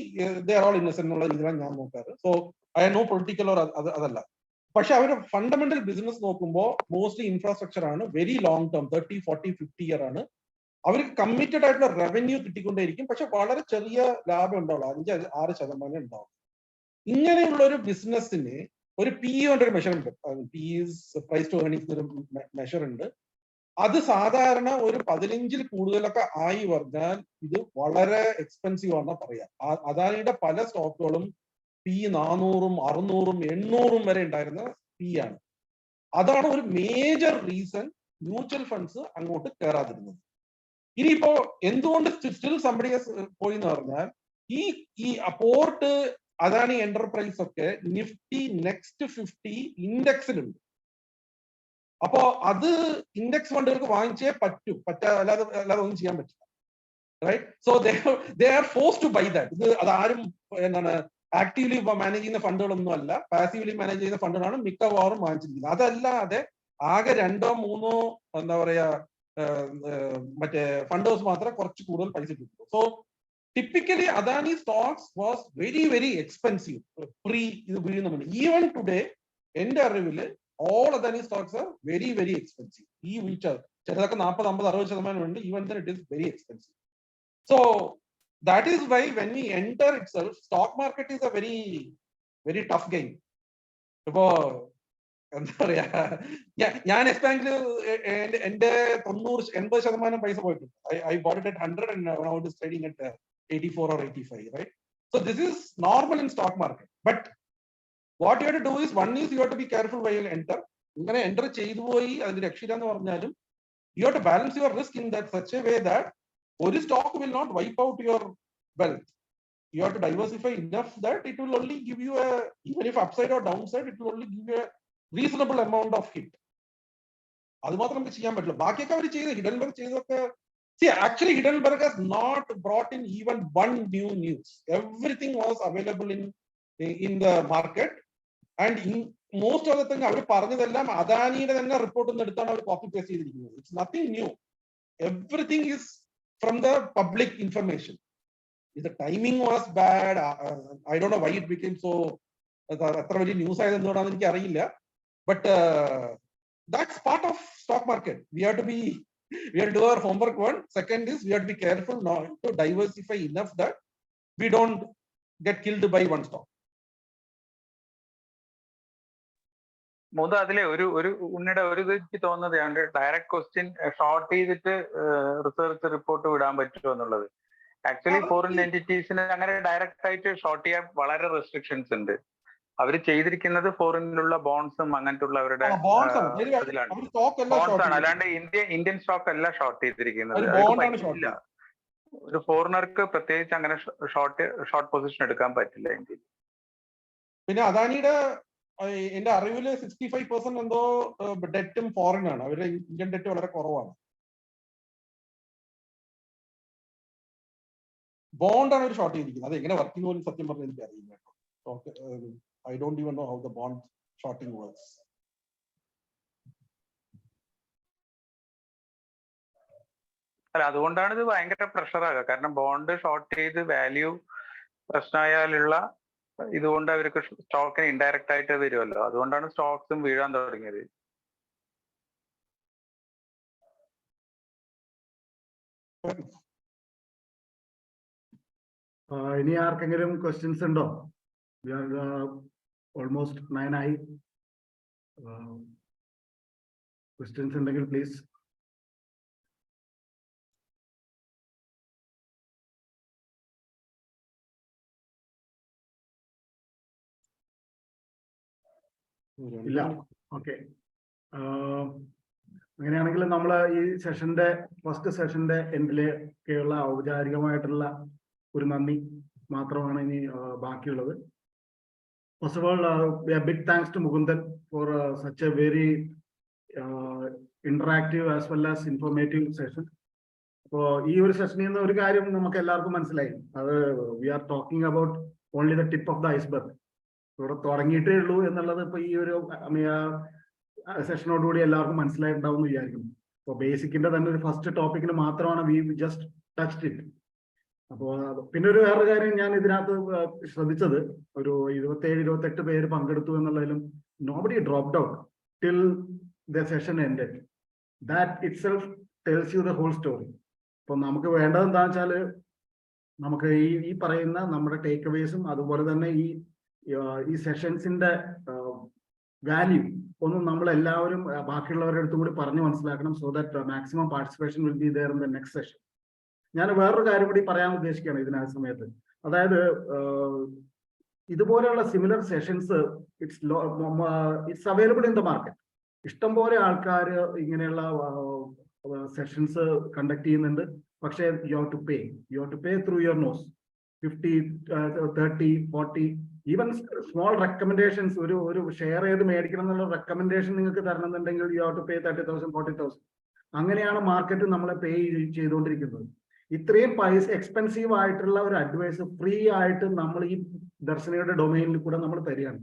they are all Innocent എന്നുള്ള രീതിയിലാണ് ഞാൻ നോക്കാറ്. So I know political or അതല്ല. പക്ഷെ അവരുടെ ഫണ്ടമെന്റൽ ബിസിനസ് നോക്കുമ്പോൾ മോസ്റ്റ്ലി ഇൻഫ്രാസ്ട്രക്ചർ ആണ്, വെരി ലോങ് ടേം, 30, 40, 50 ഇയർ ആണ്. അവർക്ക് കമ്മിറ്റഡ് ആയിട്ടുള്ള റവന്യൂ കിട്ടിക്കൊണ്ടേയിരിക്കും, പക്ഷെ വളരെ ചെറിയ ലാഭം ഉണ്ടാവുള്ളൂ, 5-6% ഉണ്ടാവും. ഇങ്ങനെയുള്ള ഒരു ബിസിനസ്സിന് ഒരു PE കൊണ്ട് ഒരു മെഷർ ഉണ്ട്. PE പ്രൈസ് ടു ഏർണിങ്സ് ഒരു മെഷർ ഉണ്ട്. അത് സാധാരണ ഒരു 15-ൽ കൂടുതലൊക്കെ ആയി പറഞ്ഞാൽ ഇത് വളരെ എക്സ്പെൻസീവ് ആണെന്ന് പറയാം. അദാനിയുടെ പല സ്റ്റോക്കുകളും PE 400, 600, 800 വരെ ഉണ്ടായിരുന്ന PE ആണ്. അതാണ് ഒരു മേജർ റീസൺ മ്യൂച്വൽ ഫണ്ട്സ് അങ്ങോട്ട് കയറാതിരുന്നത്. ഇനിയിപ്പോ എന്തുകൊണ്ട് സ്റ്റിൽ സംബഡി പോയി എന്ന് പറഞ്ഞാൽ, ഈ അപ്പോർട്ട് അദാനി എന്റർപ്രൈസ് ഒക്കെ നിഫ്റ്റി നെക്സ്റ്റ് 50 ഇൻഡെക്സിലുണ്ട്. അപ്പോ അത് ഇൻഡെക്സ് ഫണ്ടുകൾക്ക് വാങ്ങിച്ചേ അല്ലാതെ ഒന്നും ചെയ്യാൻ പറ്റില്ല. Right? So they are forced to buy that. ഇത് അതാരും ആക്റ്റീവ്ലി മാനേജ് ചെയ്യുന്ന ഫണ്ടുകളൊന്നും അല്ല, പാസീവ്ലി മാനേജ് ചെയ്യുന്ന ഫണ്ടുകളാണ് മിക്കവാറും വാങ്ങിച്ചിരിക്കുന്നത്. അതല്ലാതെ ആകെ 2-3 എന്താ പറയാ മറ്റേ ഫണ്ടേഴ്സ് മാത്രമേ കുറച്ച് കൂടുതൽ പൈസ കിട്ടുള്ളൂ. So typically Adani stocks was very very expensive pre ഇത് വീഴുന്ന മുന്നേ. ഈവൻ ടുഡേ എന്റെ അറിവില് all Adani stocks are very very expensive. ഈ വീഴ്ച ചിലതൊക്കെ 40, 50, 60% ഉണ്ട്. Even then it is very expensive. So that is why when we enter itself, stock market is a very very tough game. ഇപ്പോ എന്താ പറയാ, ഞാൻ S ബാങ്കിൽ എന്റെ 90-80% പൈസ പോയിട്ടുണ്ട്. I bought it at 100 and now it is trading at 84 or 85, right? So this is normal in stock market. But what you have to do is, one is you have to be careful while you enter. ഇങ്ങനെ enter ചെയ്തു പോയി അതിന് രക്ഷയില്ല എന്ന് പറഞ്ഞാലും you have to balance your risk in that such a way that ഒരു stock will not wipe out your wealth. You have to diversify enough that it will only give you a, even if upside or downside, it will only give you a reasonable amount of hit. അത് മാത്രം നമുക്ക് ചെയ്യാൻ പറ്റില്ല. ബാക്കിയൊക്കെ അവർ ചെയ്ത് Hindenburg ചെയ്തൊക്കെ. See, actually Hindenburg has not brought in even one new news. Everything was available in the market, and in most of the thing അവർ പറഞ്ഞതെല്ലാം അദാനിയുടെ തന്നെ റിപ്പോർട്ടിൽ നിന്ന് എടുത്താണ് അവർ കോപ്പി പേസ്റ്റ് ചെയ്തിരിക്കുന്നത്. It's nothing new. Everything is from the public information. The timing was bad. I don't know why it became so അത്ര വലിയ news ആയത് എന്തുകൊണ്ടാണെന്ന് എനിക്ക് അറിയില്ല. But that's part of stock market. We have to do our homework. One. Second is we have to be careful not to diversify enough that we don't get killed by one stock. മൂന്ന് അതിലെ ഒരു ഉണ്ണിയുടെ ഒരു ഇത് എനിക്ക് തോന്നുന്നത് direct question short ചെയ്തിട്ട് research report വിടാൻ പറ്റുമോ എന്നുള്ളത്. ആക്ച്വലി ഫോറിൻ എൻറ്റിറ്റീസിന് അങ്ങനെ ഡയറക്റ്റ് ആയിട്ട് ഷോർട്ട് ചെയ്യാൻ വളരെ റെസ്ട്രിക്ഷൻസ് ഉണ്ട്. അവർ ചെയ്തിരിക്കുന്നത് ഫോറിനിലുള്ള ബോൺസും അങ്ങനത്തെ ഉള്ളവരുടെ അതിലാണ്. ബോൺസ് ആണ്, അല്ലാണ്ട് ഇന്ത്യൻ സ്റ്റോക്ക് അല്ല ഷോർട്ട് ചെയ്തിരിക്കുന്നത്. ഇല്ല, ഒരു ഫോറിനർക്ക് പ്രത്യേകിച്ച് അങ്ങനെ ഷോർട്ട് പൊസിഷൻ എടുക്കാൻ പറ്റില്ല ഇന്ത്യയിൽ. പിന്നെ അദാനിയുടെ എന്റെ അറിവില് 65% എന്തോ ഡെറ്റും ഫോറിൻ ആണ്. അവരുടെ ഇന്ത്യൻ ഡെറ്റ് വളരെ കുറവാണ്. ബോണ്ടാണ് ഒരു ഷോർട്ട് ചെയ്തിരിക്കുന്നത്. അത് എങ്ങനെ വർക്കിംഗ് പോലും സത്യം പറഞ്ഞാൽ എനിക്ക് അറിയില്ല. I don't even know how the bond shorting works. അല്ല, അതുകൊണ്ടാണ് ഇത് ഭയങ്കര പ്രഷറാകുക. കാരണം ബോണ്ട് ഷോർട്ട് ചെയ്ത് വാല്യൂ പ്രശ്നമായാലുള്ള ഇതുകൊണ്ട് അവർക്ക് സ്റ്റോക്കിന് ഇൻഡയറക്റ്റ് ആയിട്ട് വരുമല്ലോ. അതുകൊണ്ടാണ് സ്റ്റോക്സും വീഴാൻ തുടങ്ങിയത്. ഇനി ആർക്കെങ്കിലും ക്വസ്റ്റ്യൻസ് ഉണ്ടോ? We are almost 9 ആയി. ക്വസ്റ്റ്യൻസ് ഉണ്ടെങ്കിൽ പ്ലീസ്. ഇല്ല, ഓക്കെ. അങ്ങനെയാണെങ്കിൽ നമ്മൾ ഈ സെഷന്റെ ഫസ്റ്റ് സെഷന്റെ എൻഡിലേക്കുള്ള ഔപചാരികമായിട്ടുള്ള ഒരു നന്ദി മാത്രമാണ് ഇനി ബാക്കിയുള്ളത്. First of all, a big thanks to Mukundan for such a very interactive as well as informative session. So, ഈ ഒരു സെഷനിൽ നിന്ന് ഒരു കാര്യം നമുക്ക് എല്ലാവർക്കും മനസ്സിലായി. അത് we are talking about only the tip of the iceberg. ഇവിടെ തുടങ്ങിയിട്ടേ ഉള്ളൂ എന്നുള്ളത് ഇപ്പൊ ഈ ഒരു സെഷനോടുകൂടി എല്ലാവർക്കും മനസ്സിലായിട്ടുണ്ടാവും എന്ന് വിചാരിക്കുന്നു. അപ്പോൾ ബേസിക്കിന്റെ തന്നെ ഒരു ഫസ്റ്റ് ടോപ്പിക്കിന് മാത്രമാണ് വി ജസ്റ്റ് ടച്ച്ഡ് ഇറ്റ്. അപ്പോൾ പിന്നെ ഒരു വേറൊരു കാര്യം ഞാൻ ഇതിനകത്ത് ശ്രദ്ധിച്ചത്, ഒരു 27-28 പേര് പങ്കെടുത്തു എന്നുള്ളതിലും nobody dropped out till the session ended. That itself tells you the whole story. അപ്പൊ നമുക്ക് വേണ്ടത് എന്താ വെച്ചാല് നമുക്ക് ഈ പറയുന്ന നമ്മുടെ ടേക്ക് അവേസും അതുപോലെ തന്നെ ഈ സെഷൻസിന്റെ വാല്യൂ ഒന്നും നമ്മൾ എല്ലാവരും ബാക്കിയുള്ളവരുടെ അടുത്തും കൂടി പറഞ്ഞു മനസ്സിലാക്കണം. So that maximum participation will be there in the next session. ഞാൻ വേറൊരു കാര്യം കൂടി പറയാൻ ഉദ്ദേശിക്കുകയാണ് ഇതിനാ സമയത്ത്. അതായത് ഇതുപോലെയുള്ള similar sessions it's available in the market. ഇഷ്ടംപോലെ ആൾക്കാർ ഇങ്ങനെയുള്ള സെഷൻസ് കണ്ടക്ട് ചെയ്യുന്നുണ്ട്. പക്ഷേ you have to pay through your nose. 50, 30, 40 even small recommendations, ഒരു ഷെയർ ചെയ്ത് മേടിക്കണം എന്നുള്ള റെക്കമെൻഡേഷൻ നിങ്ങൾക്ക് തരണമെന്നുണ്ടെങ്കിൽ യു ഹാവ് ടു പേ 30,000, 40,000. അങ്ങനെയാണ് മാർക്കറ്റ് നമ്മളെ പേ ചെയ്തുകൊണ്ടിരിക്കുന്നത്. ഇത്രയും പൈസ എക്സ്പെൻസീവ് ആയിട്ടുള്ള ഒരു അഡ്വൈസ് ഫ്രീ ആയിട്ട് നമ്മൾ ഈ ദർശനയുടെ ഡൊമൈനിൽ കൂടെ നമ്മൾ തരികയാണ്.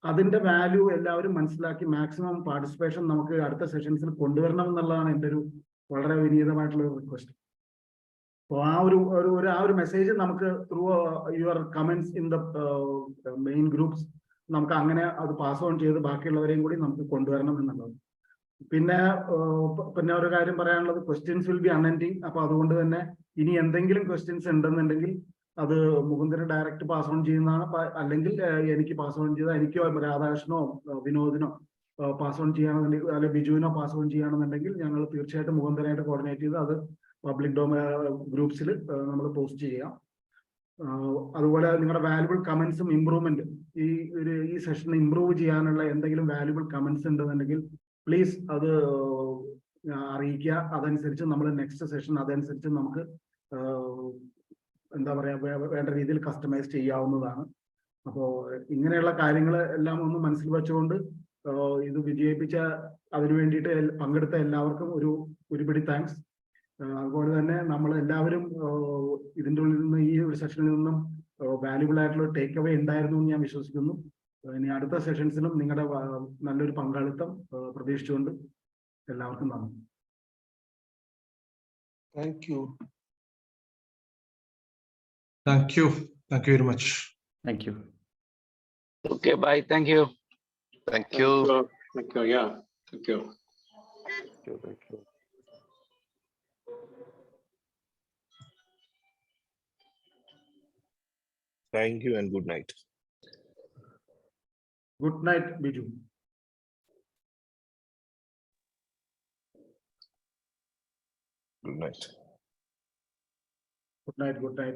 അതിന്റെ വാല്യൂ എല്ലാവരും മനസ്സിലാക്കി മാക്സിമം പാർട്ടിസിപ്പേഷൻ നമുക്ക് അടുത്ത സെഷൻസിൽ കൊണ്ടുവരണം എന്നുള്ളതാണ് എൻ്റെ ഒരു വളരെ വിനീതമായിട്ടുള്ള ഒരു റിക്വസ്റ്റ്. അപ്പോൾ ആ ഒരു മെസ്സേജ് നമുക്ക് through your comments in the main groups നമുക്ക് അങ്ങനെ അത് പാസ് ഓൺ ചെയ്ത് ബാക്കിയുള്ളവരെയും കൂടി നമുക്ക് കൊണ്ടുവരണം എന്നുള്ളത്. പിന്നെ ഒരു കാര്യം പറയാനുള്ളത്, ക്വസ്റ്റ്യൻസ് വിൽ ബി അൺഎൻഡിങ്. അപ്പൊ അതുകൊണ്ട് തന്നെ ഇനി എന്തെങ്കിലും ക്വസ്റ്റ്യൻസ് ഉണ്ടെന്നുണ്ടെങ്കിൽ അത് മുകുന്ദന് ഡയറക്റ്റ് പാസ് ഓൺ ചെയ്യുന്നതാണ്. അല്ലെങ്കിൽ എനിക്ക് പാസ് ഓൺ ചെയ്താൽ എനിക്കോ രാധാകൃഷ്ണനോ വിനോദിനോ പാസ് ഓൺ ചെയ്യുകയാണെന്നുണ്ടെങ്കിൽ, അല്ലെങ്കിൽ ബിജുവിനോ പാസ് ഓൺ ചെയ്യുകയാണെന്നുണ്ടെങ്കിൽ ഞങ്ങൾ തീർച്ചയായിട്ടും മുകുന്ദനായിട്ട് കോർഡിനേറ്റ് ചെയ്ത് അത് പബ്ലിക് ഗ്രൂപ്പ്സിൽ നമ്മൾ പോസ്റ്റ് ചെയ്യാം. അതുപോലെ നിങ്ങളുടെ വാല്യുബിൾ കമന്റ്സും ഇമ്പ്രൂവ്മെന്റ്, ഈ സെഷൻ ഇമ്പ്രൂവ് ചെയ്യാനുള്ള എന്തെങ്കിലും വാല്യുബിൾ കമന്റ്സ് ഉണ്ടെന്നുണ്ടെങ്കിൽ പ്ലീസ് അത് അറിയിക്കുക. അതനുസരിച്ച് നമ്മൾ നെക്സ്റ്റ് സെഷൻ അതനുസരിച്ച് നമുക്ക് എന്താ പറയാ വേണ്ട രീതിയിൽ കസ്റ്റമൈസ് ചെയ്യാവുന്നതാണ്. അപ്പോൾ ഇങ്ങനെയുള്ള കാര്യങ്ങൾ എല്ലാം ഒന്ന് മനസ്സിൽ വെച്ചുകൊണ്ട് ഇത് വിജയിപ്പിച്ച അതിനു വേണ്ടിയിട്ട് പങ്കെടുത്ത എല്ലാവർക്കും ഒരുപിടി താങ്ക്സ്. അതുപോലെ തന്നെ നമ്മൾ എല്ലാവരും ഇതിൻ്റെ ഉള്ളിൽ നിന്ന് ഈ ഒരു സെഷനിൽ നിന്നും വാല്യുബിൾ ആയിട്ടുള്ള ടേക്ക് അവേ ഉണ്ടായിരുന്നു എന്ന് ഞാൻ വിശ്വസിക്കുന്നു. ഇനി അടുത്ത സെഷൻസിലും നിങ്ങളുടെ നല്ലൊരു പങ്കാളിത്തം പ്രതീക്ഷിച്ചുകൊണ്ട് എല്ലാവർക്കും നന്ദി. Thank you. Thank you very much. Thank you. Okay, bye. Thank you. Thank you. Yeah. Thank you. Thank you. Thank you and good night. Good night, Biju. Good night. Good night. Good night.